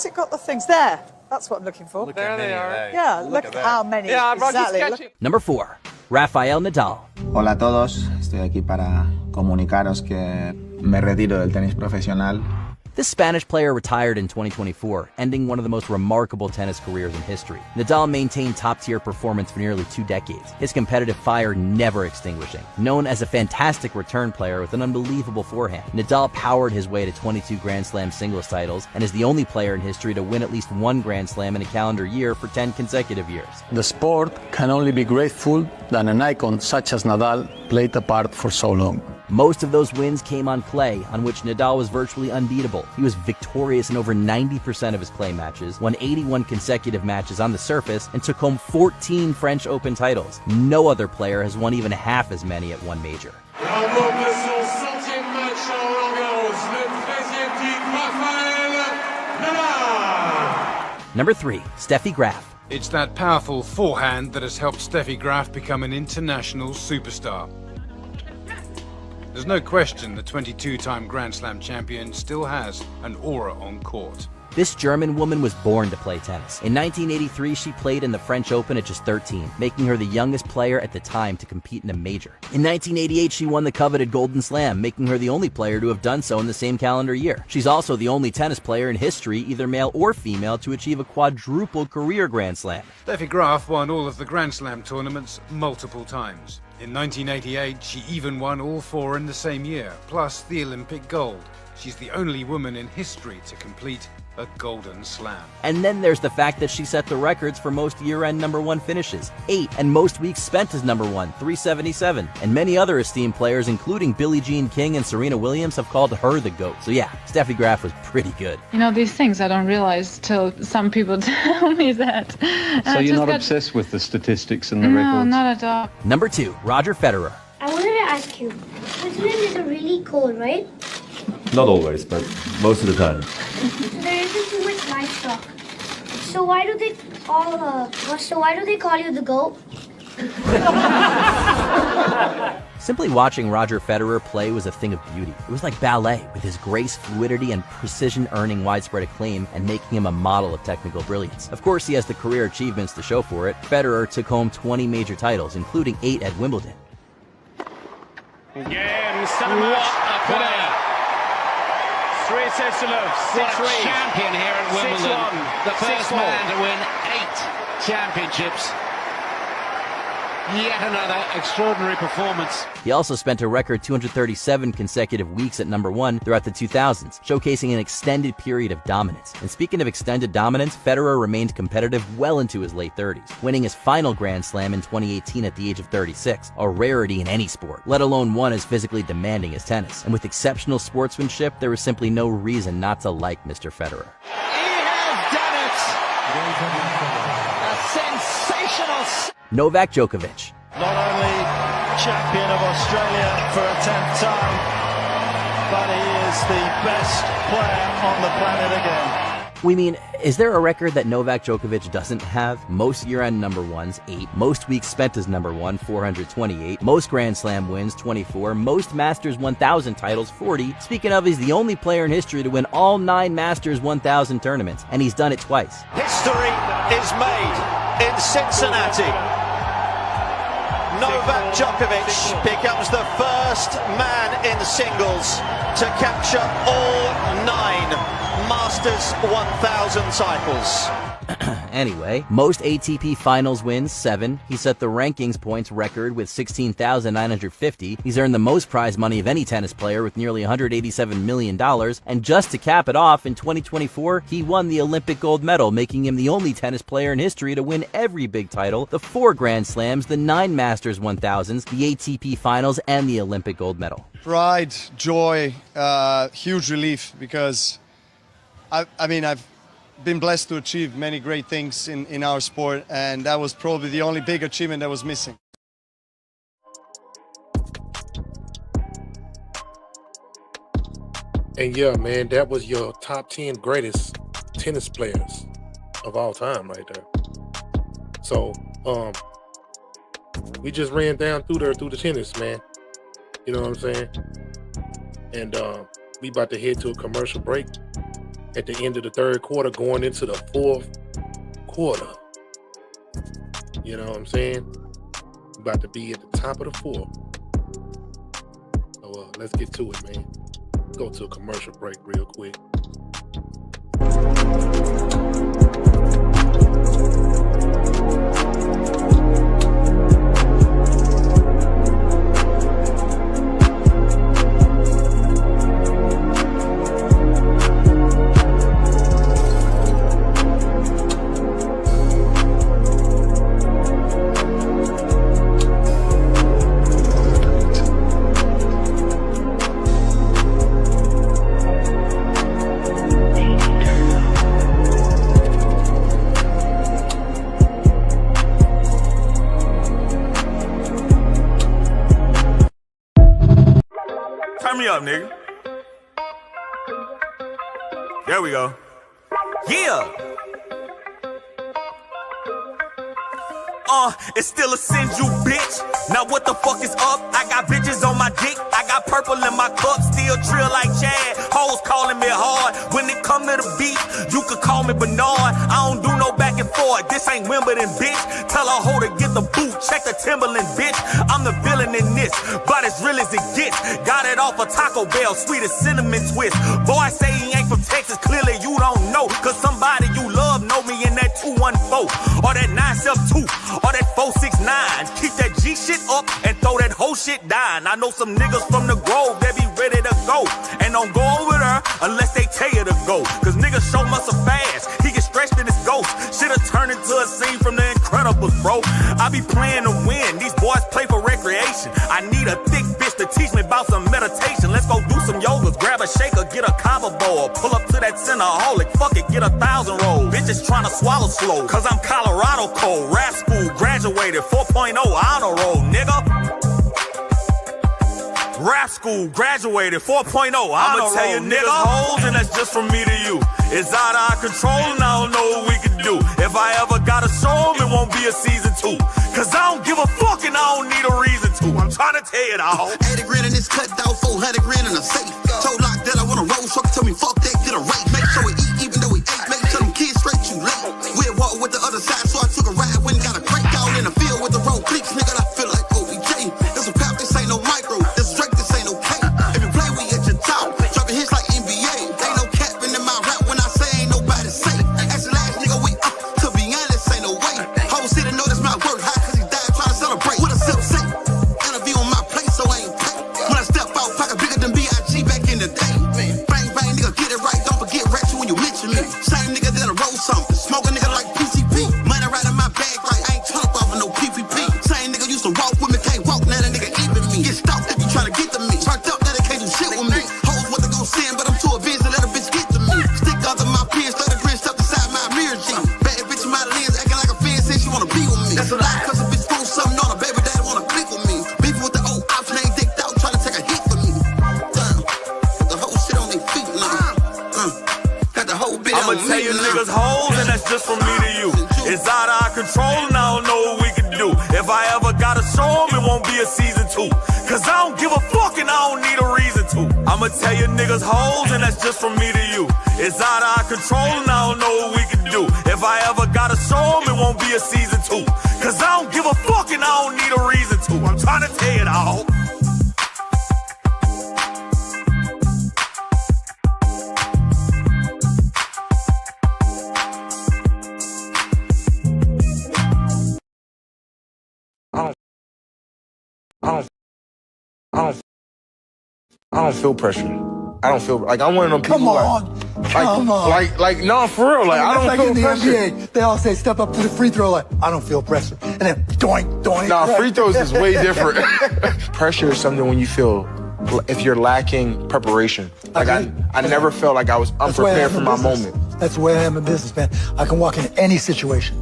it got the things? There. That's what I'm looking for. There they are. Yeah, look at how many. Yeah, exactly. Number 4, Rafael Nadal. Hola a todos, estoy aquí para comunicaros que me retiro del tenis profesional. This Spanish player retired in 2024, ending one of the most remarkable tennis careers in history. Nadal maintained top-tier performance for nearly 2 decades, his competitive fire never extinguishing. Known as a fantastic return player with an unbelievable forehand, Nadal powered his way to 22 Grand Slam singles titles and is the only player in history to win at least 1 Grand Slam in a calendar year for 10 consecutive years. The sport can only be grateful that an icon such as Nadal played a part for so long. Most of those wins came on clay, on which Nadal was virtually unbeatable. He was victorious in over 90% of his clay matches, won 81 consecutive matches on the surface, and took home 14 French Open titles. No other player has won even half as many at one major. Number 3, Steffi Graf. It's that powerful forehand that has helped Steffi Graf become an international superstar. There's no question the 22-time Grand Slam champion still has an aura on court. This German woman was born to play tennis. In 1983, she played in the French Open at just 13, making her the youngest player at the time to compete in a major. In 1988, she won the coveted Golden Slam, making her the only player to have done so in the same calendar year. She's also the only tennis player in history, either male or female, to achieve a quadruple career Grand Slam. Steffi Graf won all of the Grand Slam tournaments multiple times. In 1988, she even won all 4 in the same year, plus the Olympic gold. She's the only woman in history to complete a Golden Slam. And then there's the fact that she set the records for most year-end #1 finishes, 8, and most weeks spent as #1, 377. And many other esteemed players, including Billie Jean King and Serena Williams, have called her the GOAT. So yeah, Steffi Graf was pretty good. You know, these things I don't realize till some people tell me that. So you're not obsessed with the statistics and the records? No, not at all. Number 2, Roger Federer. I wanted to ask you, Switzerland is really cold, right? Not always, but most of the time. There isn't too much livestock. So why do they call you the GOAT? Simply watching Roger Federer play was a thing of beauty. It was like ballet, with his grace, fluidity, and precision earning widespread acclaim and making him a model of technical brilliance. Of course, he has the career achievements to show for it. Federer took home 20 major titles, including 8 at Wimbledon. Again, what a player! 3 sets to love. What a champion here at Wimbledon. The first man to win 8 championships. Yet another extraordinary performance. He also spent a record 237 consecutive weeks at #1 throughout the 2000s, showcasing an extended period of dominance. And speaking of extended dominance, Federer remained competitive well into his late 30s, winning his final Grand Slam in 2018 at the age of 36, a rarity in any sport, let alone one as physically demanding as tennis. And with exceptional sportsmanship, there was simply no reason not to like Mr. Federer. He has done it! A sensational... Novak Djokovic. Not only champion of Australia for a 10th time, but he is the best player on the planet again. We mean, is there a record that Novak Djokovic doesn't have? Most year-end #1s, 8. Most weeks spent as #1, 428. Most Grand Slam wins, 24. Most Masters 1000 titles, 40. Speaking of, he's the only player in history to win all 9 Masters 1000 tournaments, and he's done it twice. History is made in Cincinnati. Novak Djokovic becomes the first man in singles to capture all 9 Masters 1000 titles. Anyway, most ATP Finals wins, 7. He set the rankings points record with 16,950. He's earned the most prize money of any tennis player with nearly $187 million. And just to cap it off, in 2024, he won the Olympic gold medal, making him the only tennis player in history to win every big title, the 4 Grand Slams, the 9 Masters 1000s, the ATP Finals, and the Olympic gold medal. Pride, joy, huge relief, because I've been blessed to achieve many great things in our sport, and that was probably the only big achievement that was missing. And yeah, man, that was your top 10 greatest tennis players of all time right there. So, we just ran down through the tennis, man. You know what I'm saying? And we about to head to a commercial break at the end of the 3rd quarter, going into the 4th quarter. You know what I'm saying? About to be at the top of the 4th. So let's get to it, man. Go to a commercial break real quick. up, nigga. There we go. Yeah. It's still a sin, you bitch. Now what the fuck is up? I got bitches on my dick. I got purple in my cup. Still drill like Chad. Hoes calling me hard. When it come to the beat, you could call me Bernard. I don't do no back and forth. This ain't Wimbledon, bitch. Tell a hoe to get the boot. Check the Timberland, bitch. I'm the villain in this, but as real as it gets. Got it off a Taco Bell, sweet as cinnamon twist. Boy, say he ain't from Texas. Clearly you don't know. Cause somebody you love know me in that 214 or that 972 or that 469. Keep that G shit up and throw that whole shit down. I know some niggas from the Grove that be ready to go. And don't go over there unless they tell you to go. Cause niggas show muscle fast. He get stretched in his ghost. Shit'll turn into a scene from The Incredibles, bro. I be playing to win. These boys play for recreation. I need a thick bitch to teach me about some meditation. Let's go do some yogas. Grab a shaker, get a kava bowl. Pull up to that Centeraholic. Fuck it, get 1,000 rolls. Bitches trying to swallow slow. Cause I'm Colorado cold. Rap school, graduated 4.0 honor roll, nigga. Rap school, graduated 4.0 honor roll. I'ma tell you niggas hoes, and that's just from me to you. It's out of our control, and I don't know what we can do. If I ever gotta show them, it won't be a season 2. Cause I don't give a fuck, and I don't need a reason to. I'm trying to tell you, dawg. 80 grand in this cut, dawg, 400 grand in a safe. Told Lock that I want a roll truck, tell me fuck that, get a rate. Make sure we eat, even though we ate. Make sure them kids straight, you late. We'll walk with the other side, so I took a ride when got a crank out in the field with the road clicks. Nigga, I feel like OBJ. This a pap, this ain't no micro. This Drake, this ain't no K. If you play, we at your top. Dropping hits like NBA. Ain't no capping in my rap when I say ain't nobody safe. That's the last nigga we up. To be honest, ain't no way. Whole city know this my work high, cause he died trying to celebrate. With a sip safe. Interview on my plate, so I ain't pay. When I step out, pocket bigger than B.I.G. back in the day. Bang, bang, nigga, get it right. Don't forget ratchet when you mention me. Same nigga that'll roll something. Smoke a nigga like PCP. Money right in my bag, right? I ain't trying to off no PPP. Same nigga used to walk with me, can't walk, now that nigga even me. Get stopped if you trying to get to me. Turned up, now they can't do shit with me. Hoes what they gon' send, but I'm too advanced to let a bitch get to me. Stick under my pants, 30 grand stuck inside my mirror G. Bad bitch in my lens, acting like a fan, said she wanna be with me. That's a lie, cause a bitch threw something on her, baby daddy wanna click with me. Beefing with the old option, ain't dicked out, trying to take a hit for me. Damn, got the whole shit on their feet now. Got the whole bit I'ma tell you niggas hoes, and that's just from me to you. It's out of our control, and I don't know what we can do. If I ever gotta show them, it won't be a season 2. Cause I don't give a fuck, and I don't need a reason to. I'ma tell you niggas hoes, and that's just from me to you. It's out of our control, and I don't know what we can do. If I ever gotta show them, it won't be a season 2. Cause I don't give a fuck, and I don't need a reason to. I'm trying to tell you, dawg. I don't feel pressure. I don't feel like I'm one of them people. Come on. Like no, for real. Like I don't feel in the pressure. NBA, they all say step up to the free throw. Like I don't feel pressure, and then doink doink. Nah, free throws is way different. Pressure is something when you feel if you're lacking preparation. Like I never felt like I was unprepared for my moment. That's the way I am in business, man. I can walk into any situation,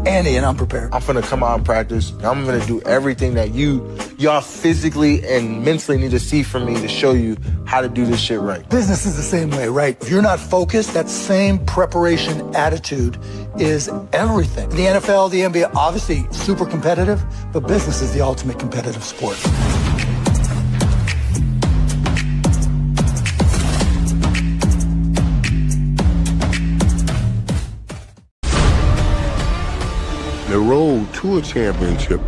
and I'm prepared. I'm finna come out and practice. I'm gonna do everything that y'all physically and mentally need to see from me to show you how to do this shit right. Business is the same way, right? If you're not focused, that same preparation attitude is everything. The NFL, the NBA, obviously super competitive, but business is the ultimate competitive sport. The road to a championship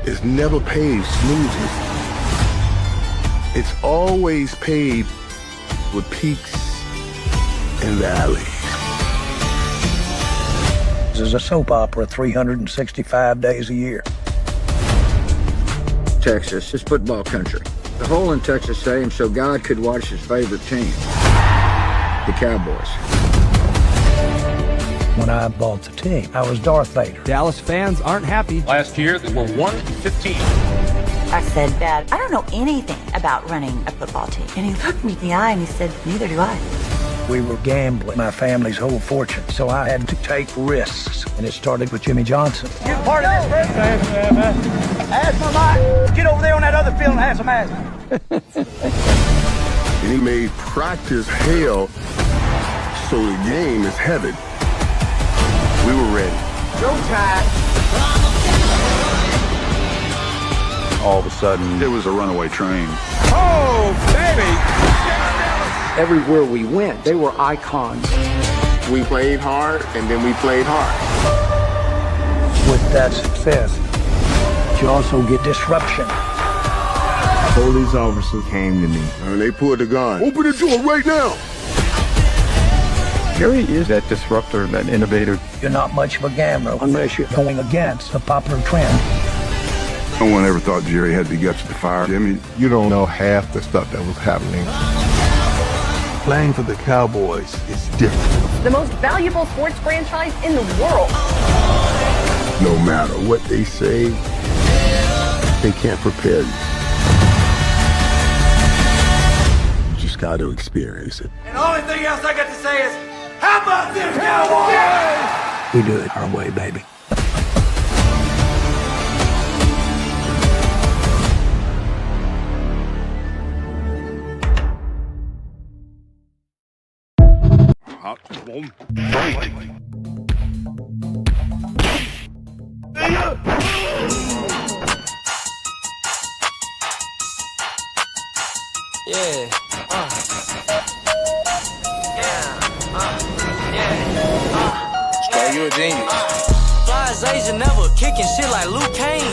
is never paved smoothly. It's always paved with peaks and valleys. This is a soap opera 365 days a year. Texas is football country. The hole in Texas Stadium so God could watch his favorite team, the Cowboys. When I bought the team, I was Darth Vader. Dallas fans aren't happy. Last year, they were 1-15. I said, Dad, I don't know anything about running a football team. And he looked me in the eye and he said, neither do I. We were gambling my family's whole fortune, so I had to take risks. And it started with Jimmy Johnson. You part of this, Fred? Asthma, Mike. Get over there on that other field and have some asthma. And he made practice hell so the game is heaven. We were ready. Showtime. All of a sudden, there was a runaway train. Oh, baby! Everywhere we went, they were icons. We played hard, and then we played hard. With that success, you also get disruption. Police officers came to me, and they pulled the gun. Open the door right now! Jerry is that disruptor, that innovator. You're not much of a gambler unless you're going against the popular trend. No one ever thought Jerry had the guts to fire Jimmy. You don't know half the stuff that was happening. Playing for the Cowboys is different. The most valuable sports franchise in the world. No matter what they say, they can't prepare you. You just got to experience it. And the only thing else I got to say is, how about them Cowboys? We do it our way, baby. You a genius. Fly as Asian, never kicking shit like Luke Kane.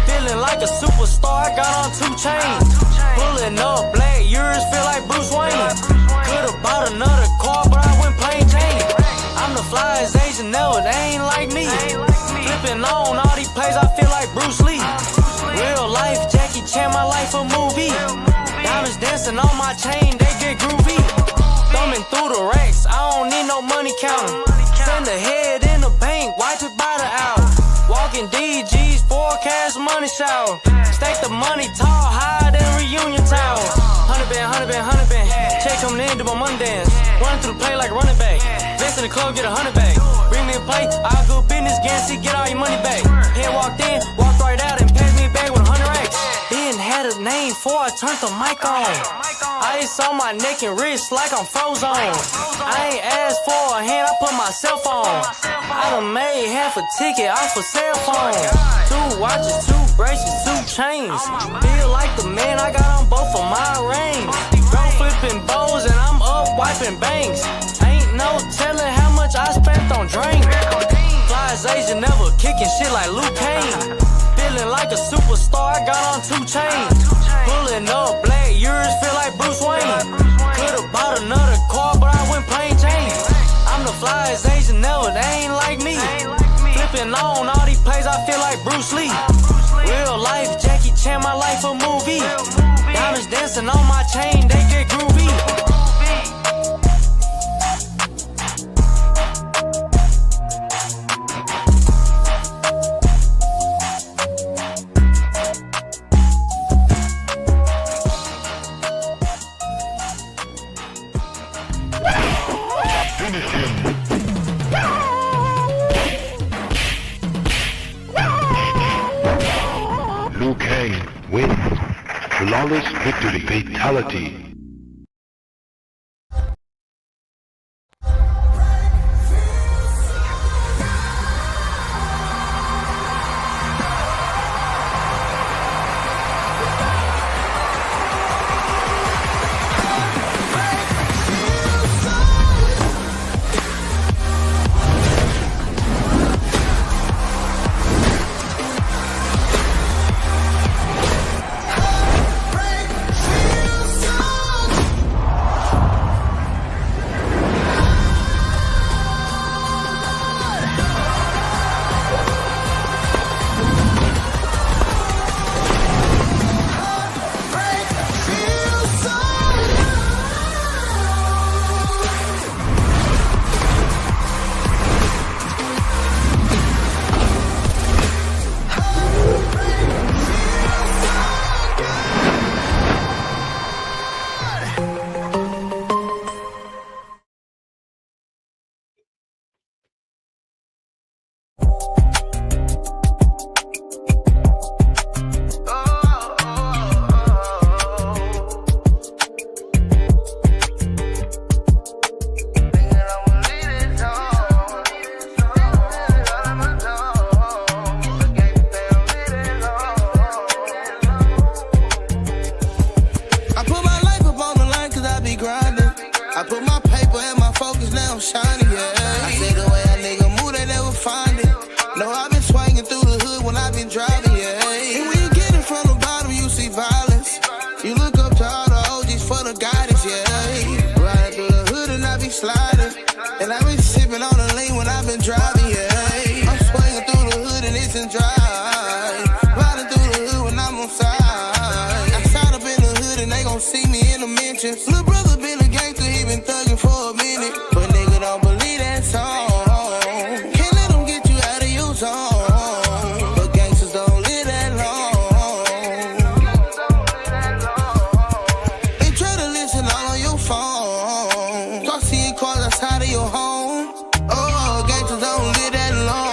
Feeling like a superstar, I got on 2 chains. Pulling up black years, feel like Bruce Wayne. Could've bought another car, but I went plain Jane. I'm the fly as Asian, never, they ain't like me. Flipping on all these plays, I feel like Bruce Lee. Real life, Jackie Chan, my life a movie. Diamonds dancing on my chain, they get groovy. Thumbing through the racks, I don't need no money counting. Send the head in the bank, wipe it by the hour. Walking DGs, forecast money shower. Stack the money tall, higher than reunion tower. 100 band, 100 band, 100 band. Check coming in, do my money dance. Running through the play like a running back. Vest in the club, get 100 back. Bring me a plate, I'll go business, guarantee, get all your money back. Head walked in, walked right out and passed me a bag with 100 racks. Then had a name before I turned the mic on. Ice on my neck and wrist like I'm frozen. I ain't asked for a hand, I put myself on. I done made half a ticket off a cell phone. 2 watches, 2 bracelets, 2 chains. Feel like the man, I got on both of my rings. Bro flipping bows and I'm up wiping banks. Ain't no telling how much I spent on drink. Fly as Asian, never kicking shit like Luke Kane. Feeling like a superstar, I got on 2 chains. Pulling up black years, feel like Bruce Wayne. Could've bought another car, but I went plain Jane. I'm the fly as Asian, never, they ain't like me. Flipping on all these plays, I feel like Bruce Lee. Real life, Jackie Chan, my life a movie. Diamonds dancing on my chain, they get groovy. Liu Kang wins. Flawless victory. Fatality. driving, yeah. I'm swinging through the hood and it's in drive. Riding through the hood when I'm on side. Outside up in the hood and they gon' see me in the mentions. Little brother been a gangster, he been thugging for a minute. But nigga don't believe that song. Can't let them get you out of your zone. But gangsters don't live that long. They try to listen all on your phone. Start seeing cars outside of your home. Oh, gangsters don't live that long.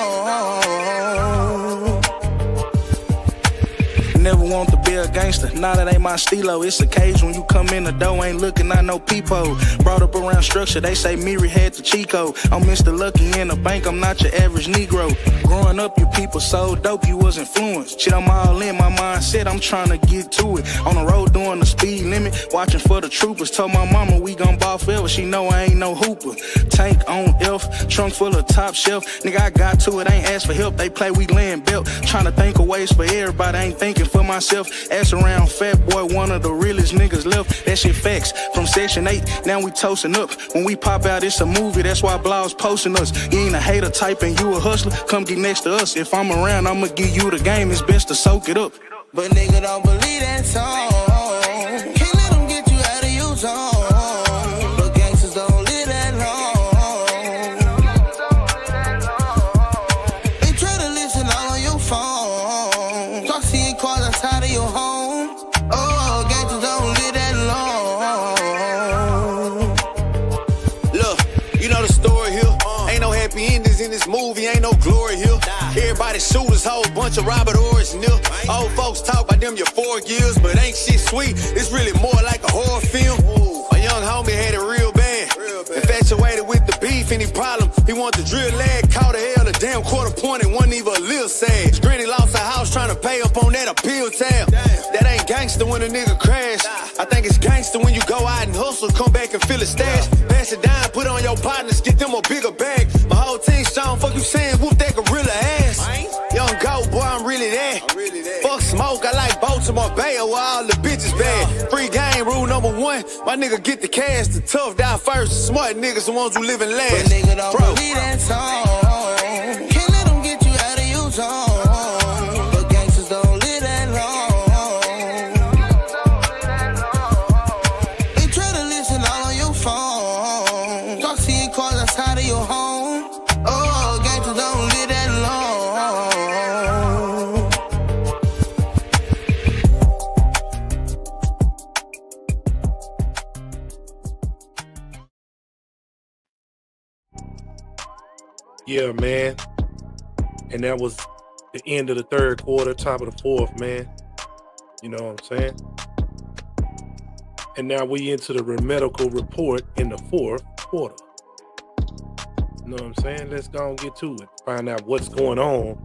Never want to be a gangster, nah, that ain't my stilo. It's occasion when you come in the door, ain't looking at no peephole. Brought up around structure, they say Miri had the Chico. I'm Mr. Lucky in the bank, I'm not your average Negro. Growing up, you people so dope, you was influenced. Shit, I'm all in, my mindset, I'm trying to get to it. On the road doing the speed limit, watching for the troopers. Told my mama we gon' ball forever, she know I ain't no hooper. Tank on F, trunk full of top shelf. Nigga, I got to it, ain't asked for help, they play, we laying belt. Trying to think of ways for everybody, ain't thinking for myself. Ass around fat boy, one of the realest niggas left. That shit facts. From Section 8, now we toasting up. When we pop out, it's a movie, that's why blogs posting us. You ain't a hater type and you a hustler, come get next to us. If I'm around, I'ma give you the game, it's best to soak it up. But nigga don't believe that song. Can't let them get you out of your zone. But gangsters don't live that long. They try to listen all on your phone. Start seeing cars outside of your home. Oh, gangsters don't live that long. Look, you know the story here. Ain't no happy endings in this movie, ain't no glory here. Everybody shooters, whole bunch of Robert original. Old folks talk about them euphoric years, but ain't shit sweet. It's really more like a horror film. A young homie had it real bad. Infatuated with the beef, any problem. He want the drill leg, caught a hell a damn quarter point and wasn't even a little sad. Granny lost her house trying to pay up on that appeal tab. That ain't gangster when a nigga crash. I think it's gangster when you go out and hustle, come back and fill a stash. Pass it down, put on your partners, get them a bigger bag. My whole team strong, fuck you saying, whoop that gorilla ass. Young goat, boy, I'm really that. Fuck smoke, I like Baltimore Bay, where all the bitches bad. Free game, rule number 1, my nigga get the cash. The tough die first, the smart niggas the ones who living last. But nigga don't believe that song. Can't let them get you out of your zone. But gangsters don't live that long. They try to listen all on your phone. Start seeing cars outside of your home. Oh, gangsters don't live that long. Yeah, man. And that was the end of the third quarter, top of the fourth, man. You know what I'm saying? And now we into the medical report in the fourth quarter. You know what I'm saying? Let's go and get to it. Find out what's going on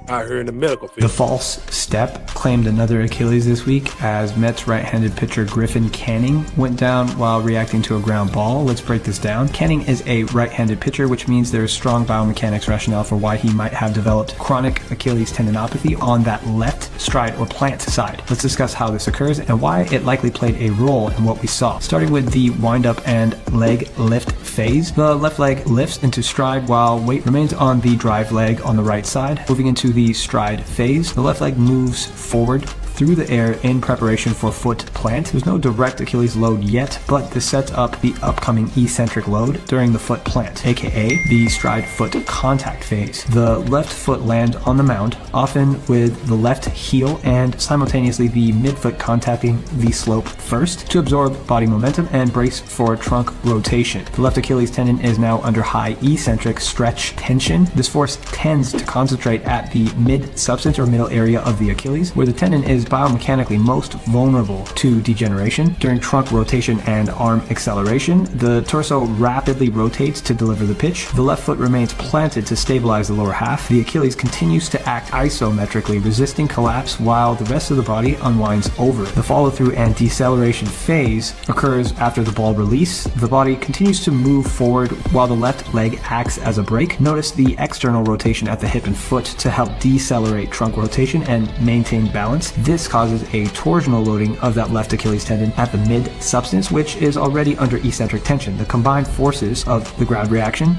out here in the medical field. The false step claimed another Achilles this week as Mets right-handed pitcher Griffin Canning went down while reacting to a ground ball. Let's break this down. Canning is a right-handed pitcher, which means there is strong biomechanics rationale for why he might have developed chronic Achilles tendinopathy on that left stride or plant side. Let's discuss how this occurs and why it likely played a role in what we saw. Starting with the wind-up and leg lift phase, the left leg lifts into stride while weight remains on the drive leg on the right side. Moving into the stride phase, the left leg moves forward through the air in preparation for foot plant. There's no direct Achilles load yet, but this sets up the upcoming eccentric load during the foot plant, aka the stride foot contact phase. The left foot lands on the mound, often with the left heel and simultaneously the midfoot contacting the slope first to absorb body momentum and brace for trunk rotation. The left Achilles tendon is now under high eccentric stretch tension. This force tends to concentrate at the mid-substance or middle area of the Achilles, where the tendon is biomechanically most vulnerable to degeneration. During trunk rotation and arm acceleration, the torso rapidly rotates to deliver the pitch. The left foot remains planted to stabilize the lower half. The Achilles continues to act isometrically, resisting collapse while the rest of the body unwinds over. The follow-through and deceleration phase occurs after the ball release. The body continues to move forward while the left leg acts as a brake. Notice the external rotation at the hip and foot to help decelerate trunk rotation and maintain balance. This causes a torsional loading of that left Achilles tendon at the mid-substance, which is already under eccentric tension. The combined forces of the ground reaction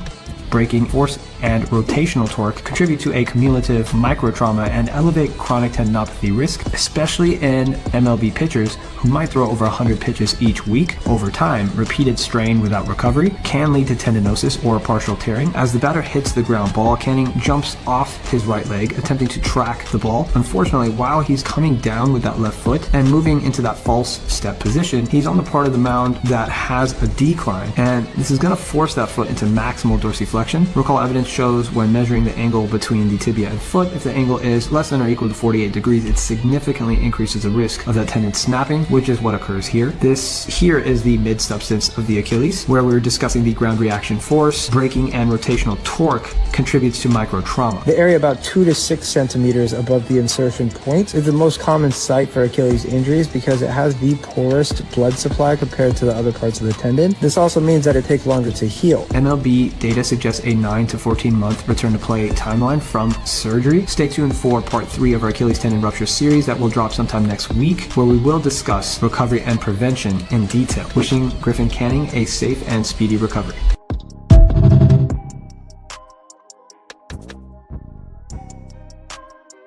braking force and rotational torque contribute to a cumulative microtrauma and elevate chronic tendinopathy risk, especially in MLB pitchers who might throw over 100 pitches each week. Over time, repeated strain without recovery can lead to tendinosis or partial tearing. As the batter hits the ground ball, Canning jumps off his right leg, attempting to track the ball. Unfortunately, while he's coming down with that left foot and moving into that false step position, he's on the part of the mound that has a decline, and this is going to force that foot into maximal dorsiflexion. Recall evidence shows when measuring the angle between the tibia and foot, if the angle is less than or equal to 48 degrees, it significantly increases the risk of that tendon snapping, which is what occurs here. This here is the mid-substance of the Achilles, where we're discussing the ground reaction force, braking, and rotational torque contributes to microtrauma. The area about 2 to 6 centimeters above the insertion point is the most common site for Achilles injuries because it has the poorest blood supply compared to the other parts of the tendon. This also means that it takes longer to heal. MLB data suggests a 9 to 14 month return to play timeline from surgery. Stay tuned for part 3 of our Achilles tendon rupture series that will drop sometime next week, where we will discuss recovery and prevention in detail. Wishing Griffin Canning a safe and speedy recovery.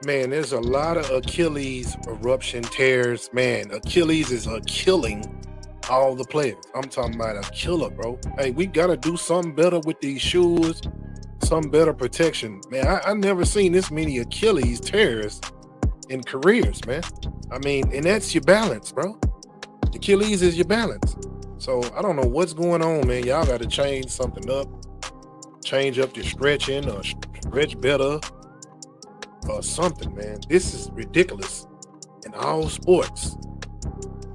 Man, there's a lot of Achilles eruption tears. Man, Achilles is killing all the players. I'm talking about a killer, bro. Hey, we got to do something better with these shoes, some better protection. Man, I never seen this many Achilles tears in careers, man. I mean, and that's your balance, bro. Achilles is your balance. So I don't know what's going on, man. Y'all got to change something up. Change up your stretching or stretch better or something, man. This is ridiculous in all sports.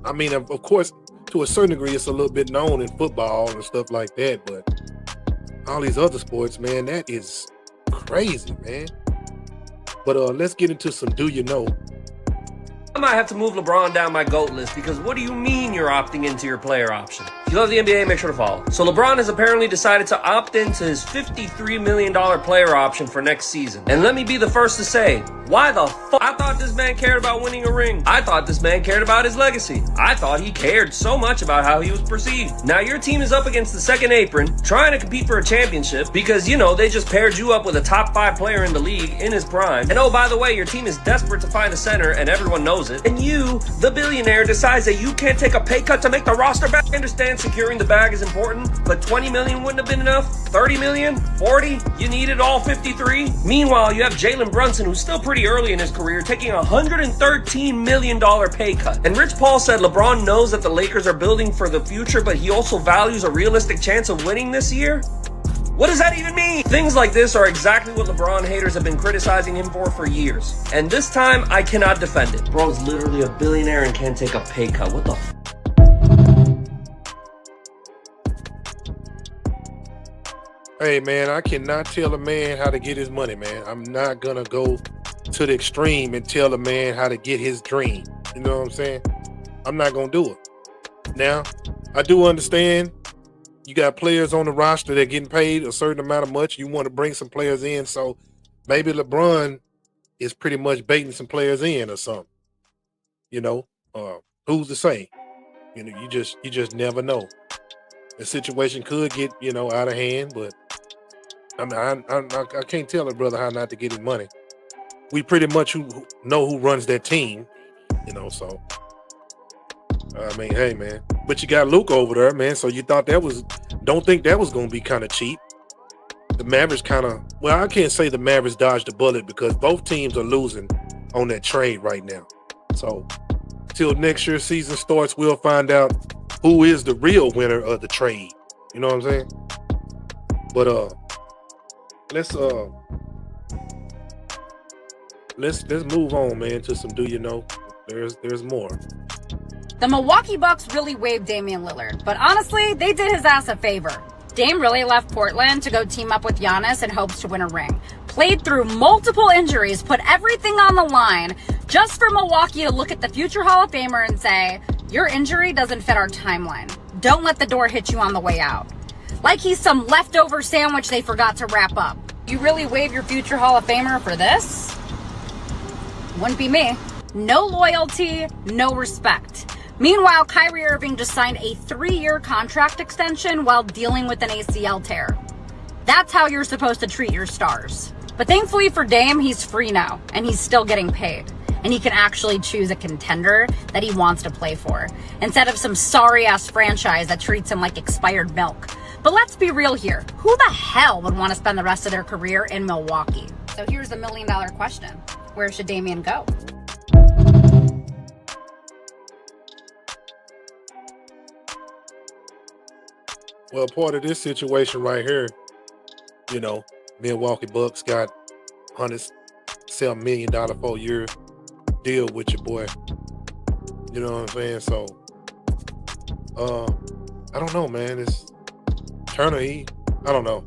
I mean, of course, to a certain degree, it's a little bit known in football and stuff like that, but all these other sports, man, that is crazy, man. But let's get into some do you know. I might have to move LeBron down my GOAT list because what do you mean you're opting into your player option? If you love the NBA, make sure to follow. So LeBron has apparently decided to opt into his $53 million player option for next season. And let me be the first to say, why the fuck? I thought this man cared about winning a ring. I thought this man cared about his legacy. I thought he cared so much about how he was perceived. Now your team is up against the second apron, trying to compete for a championship because, you know, they just paired you up with a top 5 player in the league in his prime. And oh, by the way, your team is desperate to find a center and everyone knows it. And you, the billionaire, decides that you can't take a pay cut to make the roster back. I understand securing the bag is important, but 20 million wouldn't have been enough? 30 million? 40? You needed all 53? Meanwhile, you have Jalen Brunson, who's still pretty early in his career, taking a $113 million pay cut. And Rich Paul said LeBron knows that the Lakers are building for the future, but he also values a realistic chance of winning this year? What does that even mean? Things like this are exactly what LeBron haters have been criticizing him for years. And this time, I cannot defend it. Bro's literally a billionaire and can't take a pay cut. What the f***? Hey, man, I cannot tell a man how to get his money, man. I'm not going to go to the extreme and tell a man how to get his dream. You know what I'm saying? I'm not going to do it. Now, I do understand you got players on the roster that are getting paid a certain amount of much. You want to bring some players in, so maybe LeBron is pretty much baiting some players in or something. You know, who's to say? You know, you just never know. The situation could get, you know, out of hand, but I mean, I can't tell a brother how not to get his money. We pretty much know who runs that team, you know, so I mean, hey, man. But you got Luke over there, man, so you thought don't think that was going to be kind of cheap. The Mavericks well, I can't say the Mavericks dodged a bullet because both teams are losing on that trade right now. So till next year's season starts, we'll find out who is the real winner of the trade. You know what I'm saying? But let's move on, man, to some do you know. There's more. The Milwaukee Bucks really waived Damian Lillard, but honestly, they did his ass a favor. Dame really left Portland to go team up with Giannis in hopes to win a ring. Played through multiple injuries, put everything on the line, just for Milwaukee to look at the future Hall of Famer and say, your injury doesn't fit our timeline. Don't let the door hit you on the way out. Like he's some leftover sandwich they forgot to wrap up. You really waive your future Hall of Famer for this? Wouldn't be me. No loyalty, no respect. Meanwhile, Kyrie Irving just signed a 3-year contract extension while dealing with an ACL tear. That's how you're supposed to treat your stars. But thankfully for Dame, he's free now, and he's still getting paid. And he can actually choose a contender that he wants to play for, instead of some sorry-ass franchise that treats him like expired milk. But let's be real here. Who the hell would want to spend the rest of their career in Milwaukee? So here's the million-dollar question. Where should Damian go? Well, part of this situation right here, you know, Milwaukee Bucks got $107 million 4-year deal with your boy. You know what I'm saying? So, I don't know, man. It's Turner. I don't know.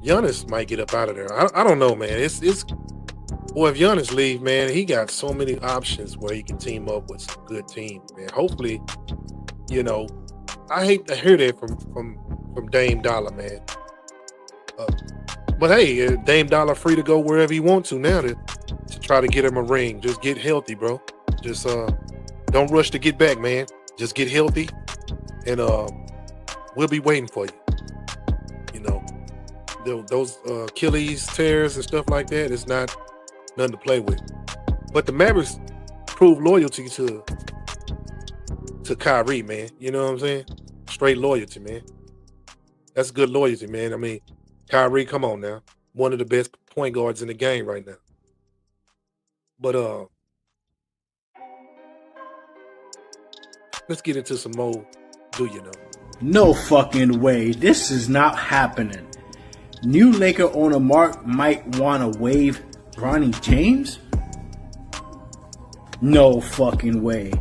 Giannis might get up out of there. I don't know, man. It's boy, if Giannis leave, man, he got so many options where he can team up with some good teams, man. Hopefully, you know, I hate to hear that from Dame Dollar, man. But hey, Dame Dollar free to go wherever he wants to now to try to get him a ring. Just get healthy, bro. Just don't rush to get back, man. Just get healthy, and we'll be waiting for you. You know, those Achilles tears and stuff like that is not nothing to play with. But the Mavericks prove loyalty to Kyrie, man. You know what I'm saying? Straight loyalty, man. That's good loyalty, man. I mean, Kyrie, come on now. One of the best point guards in the game right now. But let's get into some more Do You Know? No fucking way. This is not happening. New Laker owner Mark might want to waive Bronny James? No fucking way.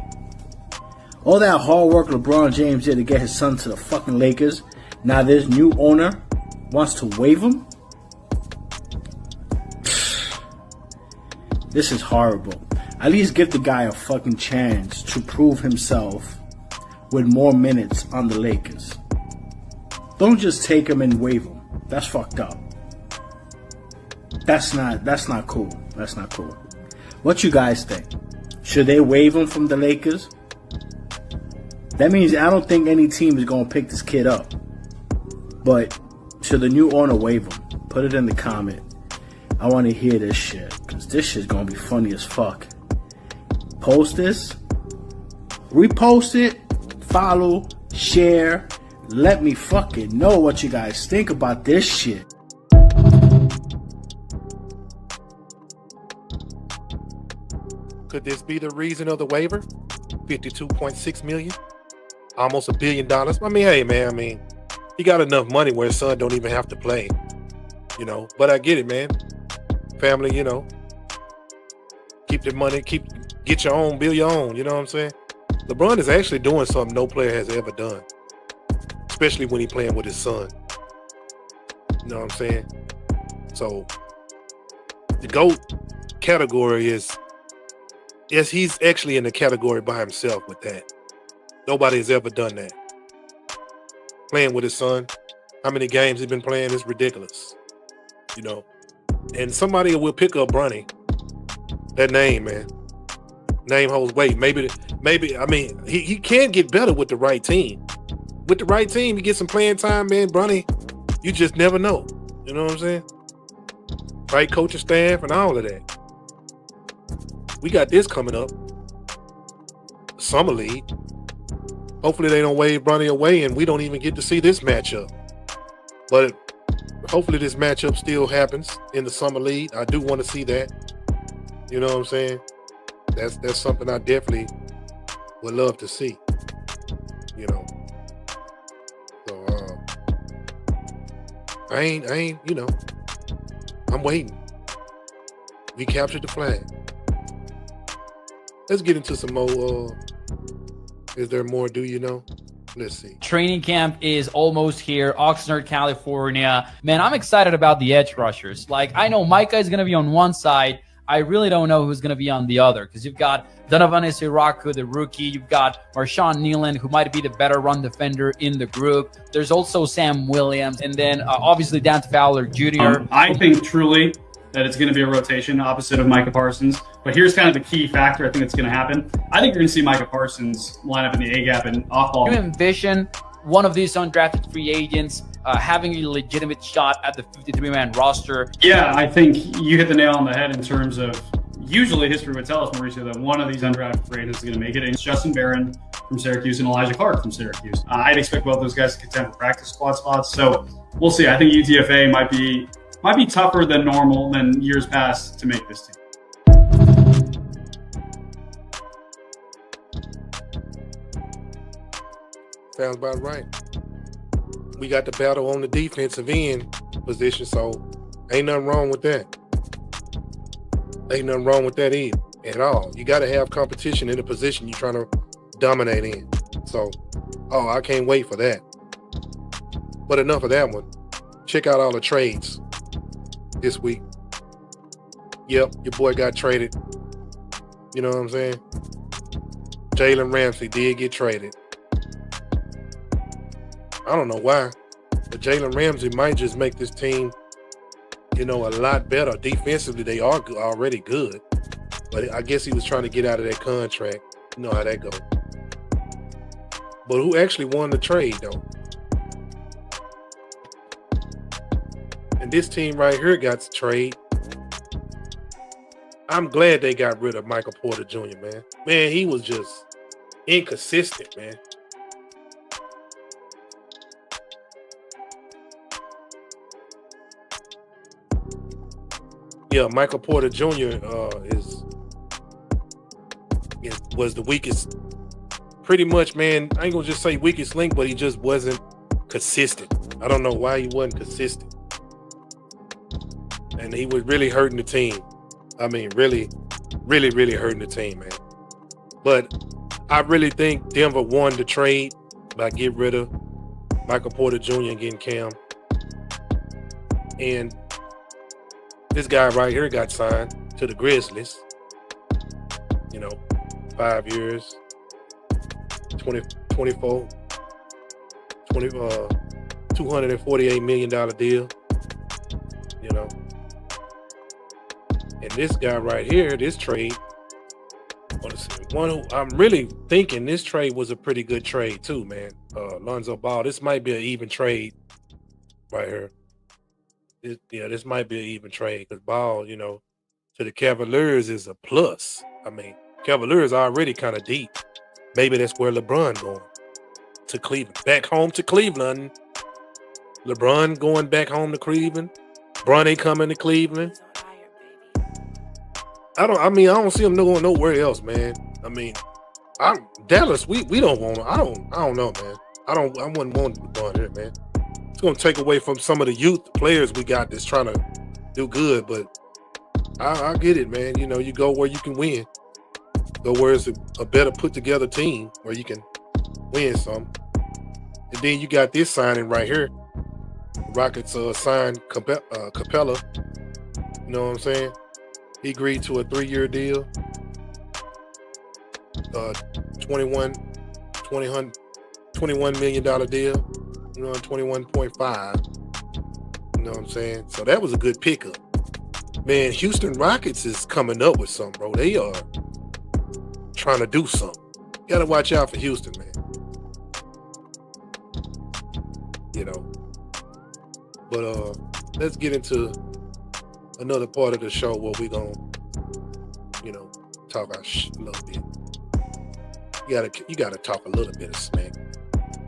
All that hard work LeBron James did to get his son to the fucking Lakers, now this new owner wants to waive him? This is horrible. At least give the guy a fucking chance to prove himself with more minutes on the Lakers. Don't just take him and waive him. That's fucked up. That's not cool. That's not cool. What you guys think? Should they waive him from the Lakers? That means I don't think any team is going to pick this kid up. But should the new owner waive him? Put it in the comment. I want to hear this shit, because this shit's going to be funny as fuck. Post this. Repost it. Follow. Share. Let me fucking know what you guys think about this shit. Could this be the reason of the waiver? $52.6 million? Almost $1 billion. I mean, hey, man, he got enough money where his son don't even have to play. You know, but I get it, man. Family, you know. Keep the money, get your own, build your own, you know what I'm saying? LeBron is actually doing something no player has ever done. Especially when he's playing with his son. You know what I'm saying? So, the GOAT category is, yes, he's actually in the category by himself with that. Nobody has ever done that. Playing with his son. How many games he's been playing is ridiculous. You know. And somebody will pick up Bronny. That name, man. Name holds weight. Maybe, I mean, he can get better with the right team. With the right team, you get some playing time, man. Bronny, you just never know. You know what I'm saying? Right coaching staff and all of that. We got this coming up. Summer League. Hopefully they don't wave Bronny away and we don't even get to see this matchup. But hopefully this matchup still happens in the Summer League. I do want to see that. You know what I'm saying? That's something I definitely would love to see. You know. So I ain't, you know, I'm waiting. We captured the flag. Let's get into some more. Is there more? Do you know? Let's see. Training camp is almost here. Oxnard, California. Man, I'm excited about the edge rushers. Like, I know Micah is going to be on one side. I really don't know who's going to be on the other, because you've got Donovan Isiraku, the rookie. You've got Marshawn Nealon, who might be the better run defender in the group. There's also Sam Williams. And then, obviously, Dante Fowler Jr. I think truly that it's going to be a rotation opposite of Micah Parsons. But here's kind of the key factor I think that's going to happen. I think you're going to see Micah Parsons line up in the A-gap and off-ball. You envision one of these undrafted free agents having a legitimate shot at the 53-man roster. Yeah, I think you hit the nail on the head in terms of usually history would tell us, Mauricio, that one of these undrafted free agents is going to make it. And it's Justin Barron from Syracuse and Elijah Clark from Syracuse. I'd expect both those guys to contend for practice squad spots. So we'll see. I think UTFA might be tougher than normal than years past to make this team. Sounds about right. We got the battle on the defensive end position, so ain't nothing wrong with that. Ain't nothing wrong with that either at all. You got to have competition in the position you're trying to dominate in. So, I can't wait for that. But enough of that one. Check out all the trades this week. Yep, your boy got traded. You know what I'm saying? Jalen Ramsey did get traded. I don't know why, but Jalen Ramsey might just make this team, a lot better. Defensively, they are already good, but I guess he was trying to get out of that contract. You know how that goes. But who actually won the trade, though? And this team right here got the trade. I'm glad they got rid of Michael Porter Jr., man. Man, he was just inconsistent, man. Yeah, Michael Porter Jr. Was the weakest. Pretty much, man. I ain't gonna just say weakest link, but he just wasn't consistent. I don't know why he wasn't consistent, and he was really hurting the team. I mean, really, really, really hurting the team, man. But I really think Denver won the trade by getting rid of Michael Porter Jr. and getting Cam. And this guy right here got signed to the Grizzlies. 5 years, $248 million deal. And this guy right here, this trade, one who I'm really thinking this trade was a pretty good trade too, man. Lonzo Ball. This might be an even trade right here. This might be an even trade because Ball, to the Cavaliers is a plus. I mean, Cavaliers are already kind of deep. Maybe that's where LeBron going to Cleveland, back home to Cleveland. LeBron going back home to Cleveland. Bronny coming to Cleveland. I don't see him going nowhere else, man. I mean, Dallas. We don't want him. I don't know, man. I wouldn't want LeBron here, man. It's gonna take away from some of the youth players we got that's trying to do good, but I get it, man. You go where you can win. Go where it's a better put together team where you can win some. And then you got this signing right here. Rockets signed Capella. You know what I'm saying? He agreed to a 3-year deal. $21 million deal. 21.5. You know what I'm saying? So that was a good pickup. Man, Houston Rockets is coming up with something, bro. They are trying to do something. You gotta watch out for Houston, man. But let's get into another part of the show where we gonna, talk our a little bit. You gotta talk a little bit of smack.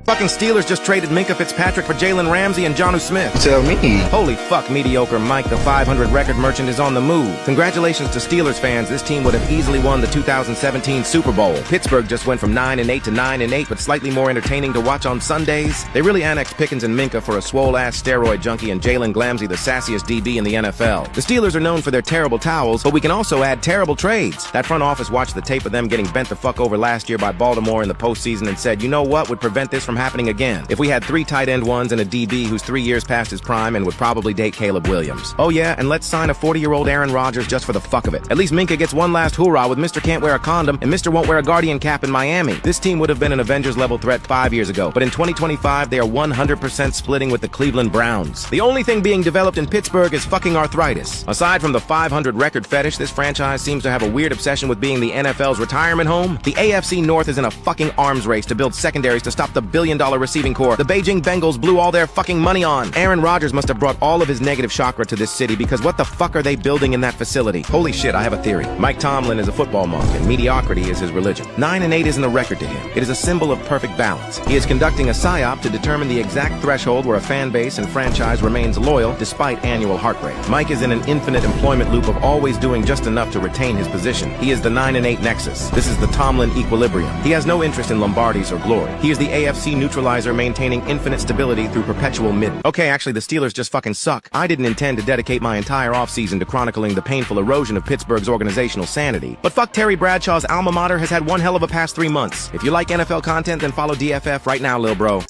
Fucking Steelers just traded Minkah Fitzpatrick for Jalen Ramsey and Jonnu Smith. Tell me. Holy fuck, mediocre Mike, the 500 record merchant is on the move. Congratulations to Steelers fans. This team would have easily won the 2017 Super Bowl. Pittsburgh just went from 9-8 to 9-8, but slightly more entertaining to watch on Sundays. They really annexed Pickens and Minkah for a swole-ass steroid junkie and Jalen Glamsey, the sassiest DB in the NFL. The Steelers are known for their terrible towels, but we can also add terrible trades. That front office watched the tape of them getting bent the fuck over last year by Baltimore in the postseason and said, you know what would prevent this from happening again? If we had 3 tight end ones and a DB who's 3 years past his prime and would probably date Caleb Williams. Oh yeah, and let's sign a 40-year-old Aaron Rodgers just for the fuck of it. At least Minkah gets one last hoorah with Mr. Can't Wear a Condom and Mr. Won't Wear a Guardian Cap in Miami. This team would have been an Avengers-level threat 5 years ago, but in 2025 they are 100% splitting with the Cleveland Browns. The only thing being developed in Pittsburgh is fucking arthritis. Aside from the 500 record fetish, this franchise seems to have a weird obsession with being the NFL's retirement home. The AFC North is in a fucking arms race to build secondaries to stop the billion billion receiving core the Beijing Bengals blew all their fucking money on. Aaron Rodgers must have brought all of his negative chakra to this city, because what the fuck are they building in that facility? Holy shit, I have a theory. Mike Tomlin is a football monk, and mediocrity is his religion. 9-8 isn't a record to him. It is a symbol of perfect balance. He is conducting a psyop to determine the exact threshold where a fan base and franchise remains loyal despite annual heartbreak. Mike is in an infinite employment loop of always doing just enough to retain his position. He is the 9-8 nexus. This is the Tomlin equilibrium. He has no interest in Lombardies or glory. He is the AFC neutralizer maintaining infinite stability through perpetual mid. Okay, actually, the Steelers just fucking suck. I didn't intend to dedicate my entire offseason to chronicling the painful erosion of Pittsburgh's organizational sanity. But fuck Terry Bradshaw's alma mater has had one hell of a past 3 months. If you like NFL content, then follow DFF right now, lil bro.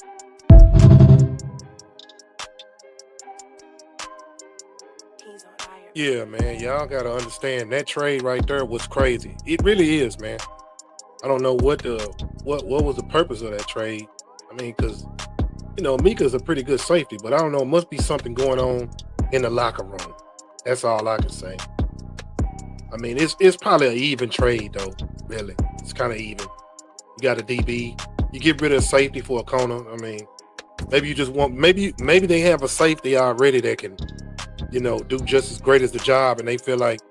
Yeah, man, y'all gotta understand that trade right there was crazy. It really is, man. I don't know what was the purpose of that trade. I mean, because Mika's a pretty good safety, but I don't know, it must be something going on in the locker room. That's all I can say. I mean, it's probably an even trade though. Really, it's kind of even. You got a DB, you get rid of safety for a corner. I mean, maybe you just want maybe they have a safety already that can, do just as great as the job, and they feel like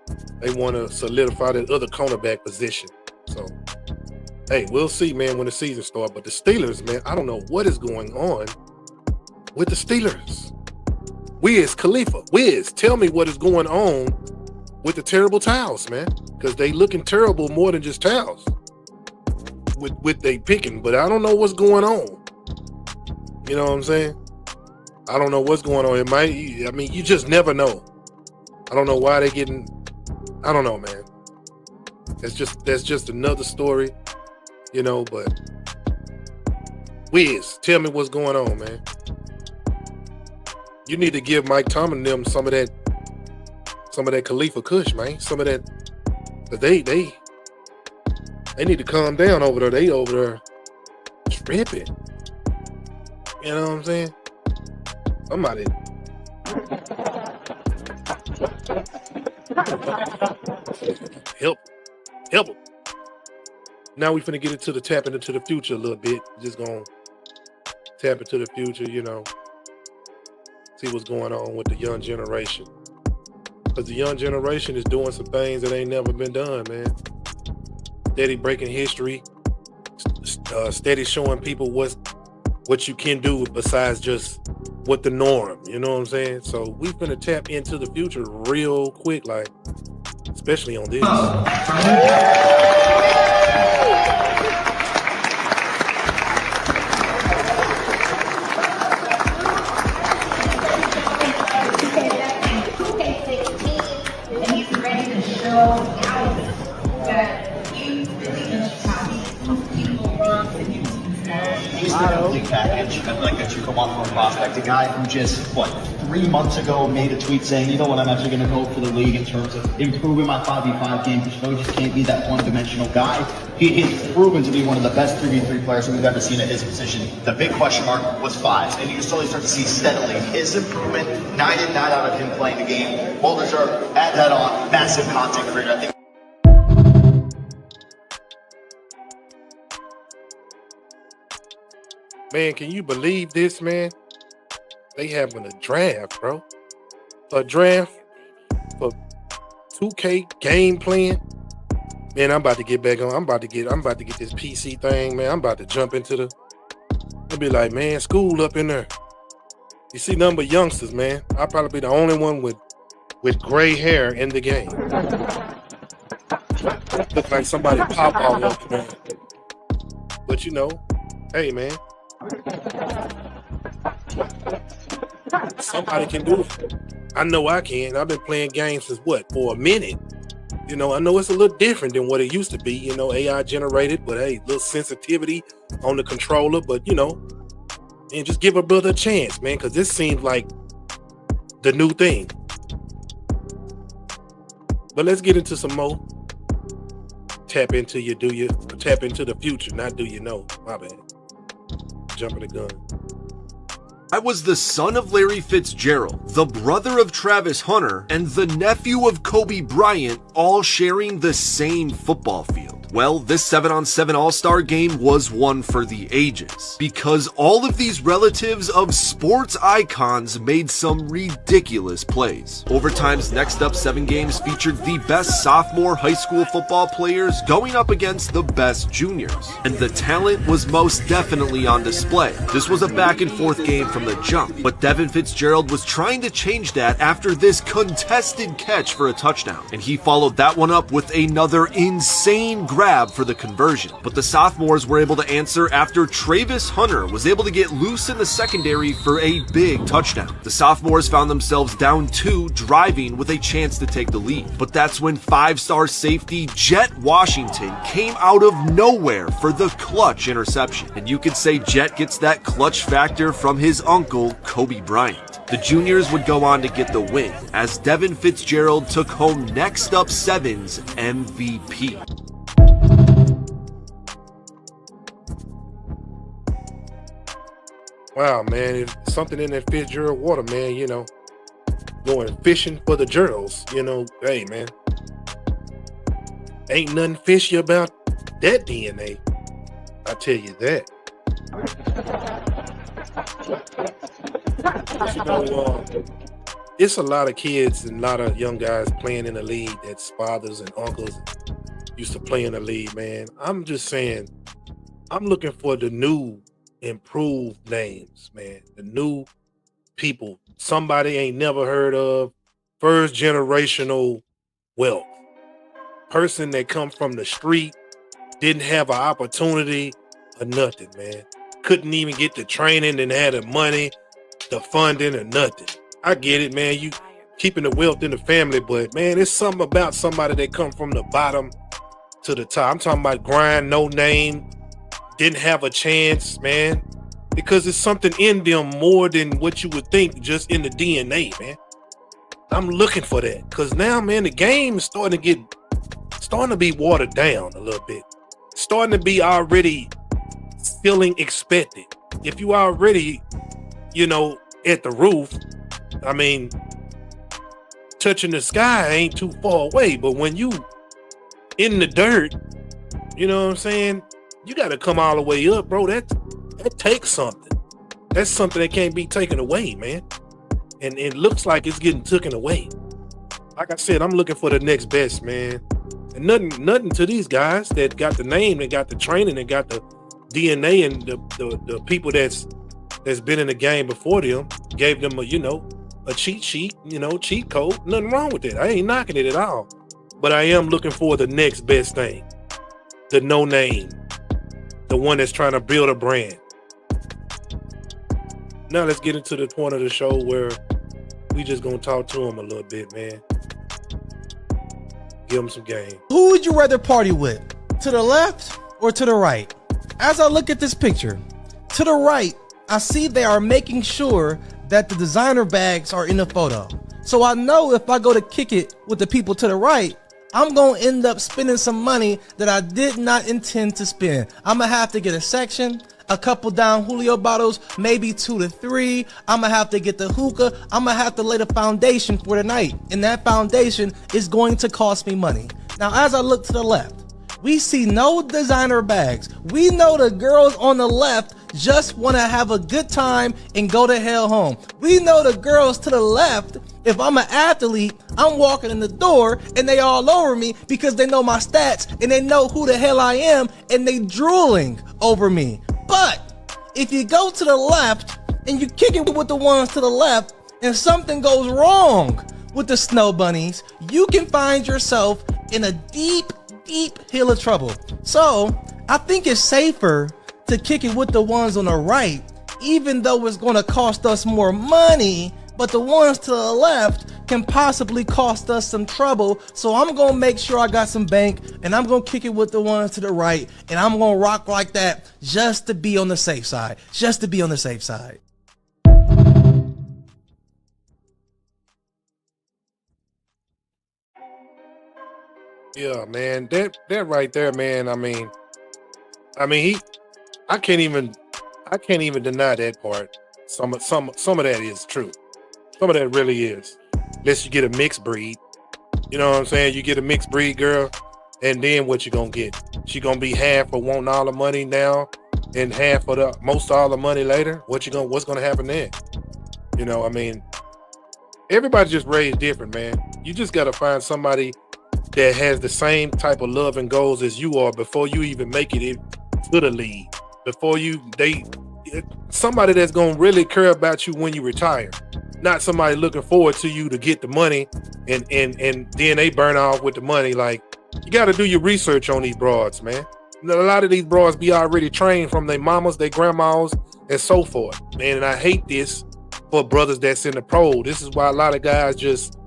they want to solidify that other cornerback position. So, hey, we'll see, man, when the season starts. But the Steelers, man, I don't know what is going on with the Steelers. Wiz, tell me what is going on with the terrible towels, man, because they looking terrible more than just towels with they picking. But I don't know what's going on. You know what I'm saying? I don't know what's going on. You just never know. I don't know why they're getting, I don't know, man. That's just another story, but Wiz, tell me what's going on, man. You need to give Mike Tomlin them some of that Khalifa Kush, man. Some of that, but they need to calm down over there. They over there tripping. You know what I'm saying? Somebody. Help them. Now we finna get into the tapping into the future a little bit. Just gonna tap into the future, see what's going on with the young generation. Because the young generation is doing some things that ain't never been done, man. Steady breaking history, steady showing people what you can do besides just what the norm, you know what I'm saying? So we finna tap into the future real quick, like, especially on this. Package. I'd like that you come on from a prospect, a guy who just 3 months ago made a tweet saying, you know what, I'm actually going to go for the league in terms of improving my 5v5 game, because he just can't be that one-dimensional guy. He's proven to be one of the best 3v3 players we've ever seen at his position. The big question mark was 5s, and you can slowly start to see steadily his improvement, 9 and 9 out of him playing the game. Well deserved, add that on, massive content creator. I think. Man, can you believe this, man? They having a draft, bro. A draft for 2K game playing. Man, I'm about to get back on. I'm about to get this PC thing, man. I'm about to jump into I'll be like, man, school up in there. You see nothing but youngsters, man. I'll probably be the only one with gray hair in the game. Look like somebody pop all up, man. But hey, man. Somebody can do it. I know I can. I've been playing games since for a minute. I know it's a little different than what it used to be, AI generated, but hey, little sensitivity on the controller, but and just give a brother a chance, man, because this seems like the new thing. But let's get into some more. Tap into the future, not do you know. My bad. Jumping the gun. I was the son of Larry Fitzgerald, the brother of Travis Hunter, and the nephew of Kobe Bryant, all sharing the same football field. world? Well, this 7-on-7 All-Star game was one for the ages, because all of these relatives of sports icons made some ridiculous plays. Overtime's next up 7 games featured the best sophomore high school football players going up against the best juniors, and the talent was most definitely on display. This was a back and forth game from the jump, but Devin Fitzgerald was trying to change that after this contested catch for a touchdown, and he followed that one up with another insane grab for the conversion. But the sophomores were able to answer after Travis Hunter was able to get loose in the secondary for a big touchdown. The sophomores found themselves down 2, driving with a chance to take the lead, but that's when 5-star safety Jet Washington came out of nowhere for the clutch interception. And you could say Jet gets that clutch factor from his uncle, Kobe Bryant. The juniors would go on to get the win, as Devin Fitzgerald took home Next Up 7's MVP. Wow, man, it's something in that Fitzgerald water, man, you know, going fishing for the Gerals, you know, hey, man, ain't nothing fishy about that DNA, I tell you that. But, you know, it's a lot of kids and a lot of young guys playing in the league that's fathers and uncles used to play in the league, man. I'm just saying, I'm looking for the new improved names, man. The new people, somebody ain't never heard of, first generational wealth. Person that come from the street, didn't have an opportunity or nothing, man. Couldn't even get the training and had the money, the funding or nothing. I get it, man. You keeping the wealth in the family, but man, it's something about somebody that come from the bottom to the top. I'm talking about grind, no name, didn't have a chance, man, because it's something in them more than what you would think just in the DNA, man. I'm looking for that because now, man, the game is starting to be watered down a little bit. Starting to be already feeling expected. If you already, you know, at the roof, I mean, touching the sky ain't too far away, but when you in the dirt, you know what I'm saying? You got to come all the way up, bro. That takes something. That's something that can't be taken away, man. And it looks like it's getting taken away. Like I said, I'm looking for the next best, man. And nothing to these guys that got the name, that got the training, that got the DNA, and the people that's been in the game before them, gave them a cheat sheet, cheat code. Nothing wrong with it. I ain't knocking it at all. But I am looking for the next best thing. The no name. The one that's trying to build a brand. Now let's get into the point of the show where we just gonna talk to him a little bit, man. Give him some game. Who would you rather party with? To the left or to the right? As I look at this picture, to the right, I see they are making sure that the designer bags are in the photo. So I know if I go to kick it with the people to the right, I'm going to end up spending some money that I did not intend to spend. I'm going to have to get a section, a couple down Julio bottles, maybe 2 to 3. I'm going to have to get the hookah. I'm going to have to lay the foundation for the night. And that foundation is going to cost me money. Now, as I look to the left, we see no designer bags. We know the girls on the left just want to have a good time and go to hell home. We know the girls to the left, if I'm an athlete, I'm walking in the door and they all over me because they know my stats and they know who the hell I am and they drooling over me. But if you go to the left and you kick it with the ones to the left and something goes wrong with the snow bunnies, you can find yourself in a deep hill of trouble. So I think it's safer to kick it with the ones on the right, even though it's going to cost us more money, but the ones to the left can possibly cost us some trouble. So I'm going to make sure I got some bank and I'm going to kick it with the ones to the right, and I'm going to rock like that just to be on the safe side, just to be on the safe side. Yeah, man, that right there, man. I mean, I can't even deny that part. Some of that is true. Some of that really is. Unless you get a mixed breed, you know what I'm saying? You get a mixed breed girl, And then what you gonna get? She gonna be half for wanting all the money now and half for the most all the money later. What's gonna happen then? You know, I mean, everybody's just raised different, man. You just gotta find somebody that has the same type of love and goals as you are before you even make it to the league. Before you somebody that's gonna really care about you when you retire. Not somebody looking forward to you to get the money and then they burn off with the money. Like, you got to do your research on these broads, man. A lot of these broads be already trained from their mamas, their grandmas, and so forth, man. And I hate this for brothers that's in the pro. This is why a lot of guys just,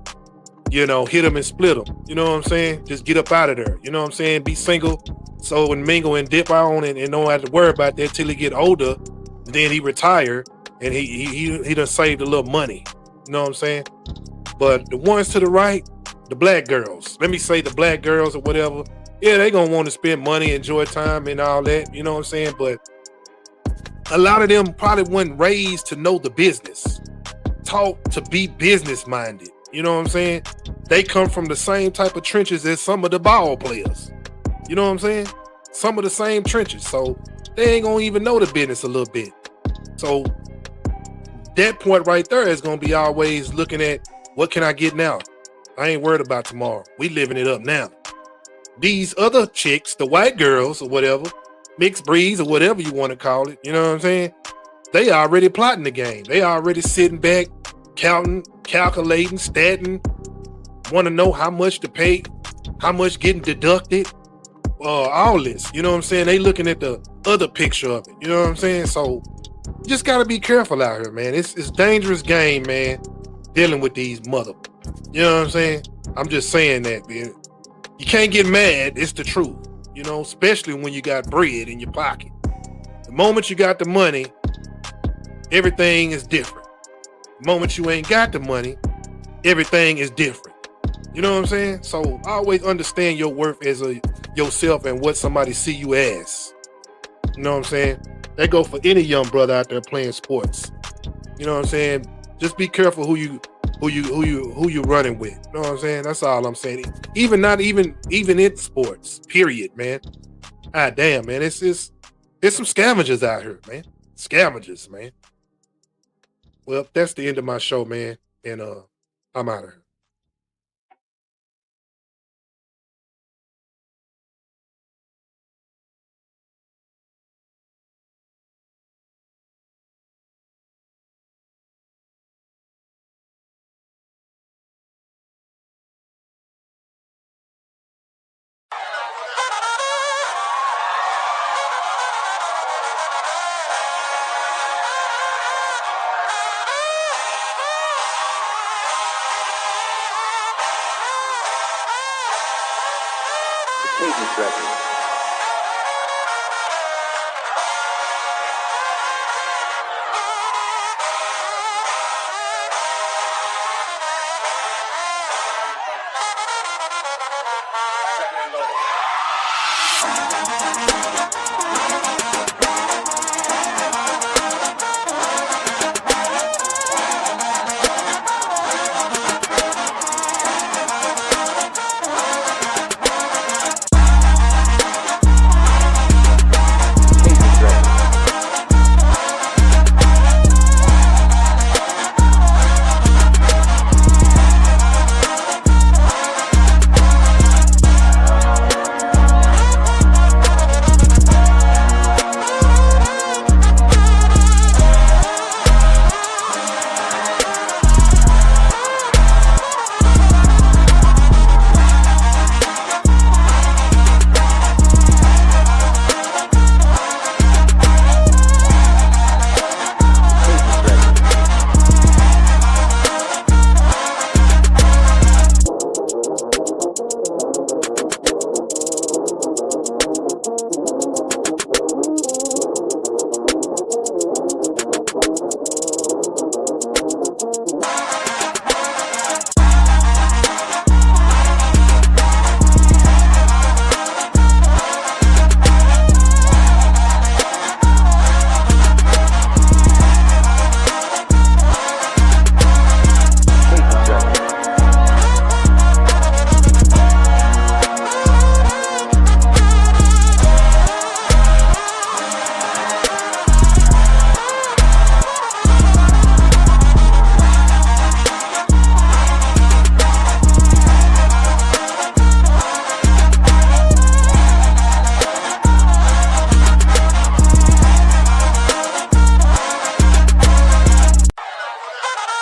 you know, hit them and split them. You know what I'm saying? Just get up out of there. You know what I'm saying? Be single, so and mingle and dip on and don't have to worry about that till he get older. Then he retire and he done saved a little money. You know what I'm saying? But the ones to the right, the black girls, let me say the black girls or whatever, yeah, they gonna want to spend money, enjoy time and all that, you know what I'm saying? But a lot of them probably weren't raised to know the business, taught to be business minded, you know what I'm saying? They come from the same type of trenches as some of the ball players, you know what I'm saying? Some of the same trenches, so they ain't gonna even know the business a little bit. So that point right there is gonna be always looking at, what can I get now? I ain't worried about tomorrow. We living it up now. These other chicks, the white girls or whatever, mixed breeds or whatever you want to call it, you know what I'm saying? They already plotting the game. They already sitting back, counting, calculating, statting, want to know how much to pay, how much getting deducted, all this, you know what I'm saying? They looking at the other picture of it, you know what I'm saying? So you just got to be careful out here, man. It's dangerous game, man, dealing with these mother. You know what I'm saying? I'm just saying that, man. You can't get mad. It's the truth, you know, especially when you got bread in your pocket. The moment you got the money, everything is different. The moment you ain't got the money, everything is different. You know what I'm saying? So always understand your worth as yourself and what somebody see you as. You know what I'm saying? That go for any young brother out there playing sports. You know what I'm saying? Just be careful who you running with. You know what I'm saying? That's all I'm saying. Even in sports, period, man. Ah, damn, man. It's some scavengers out here, man. Scavengers, man. Well, that's the end of my show, man. And I'm out of here. Record.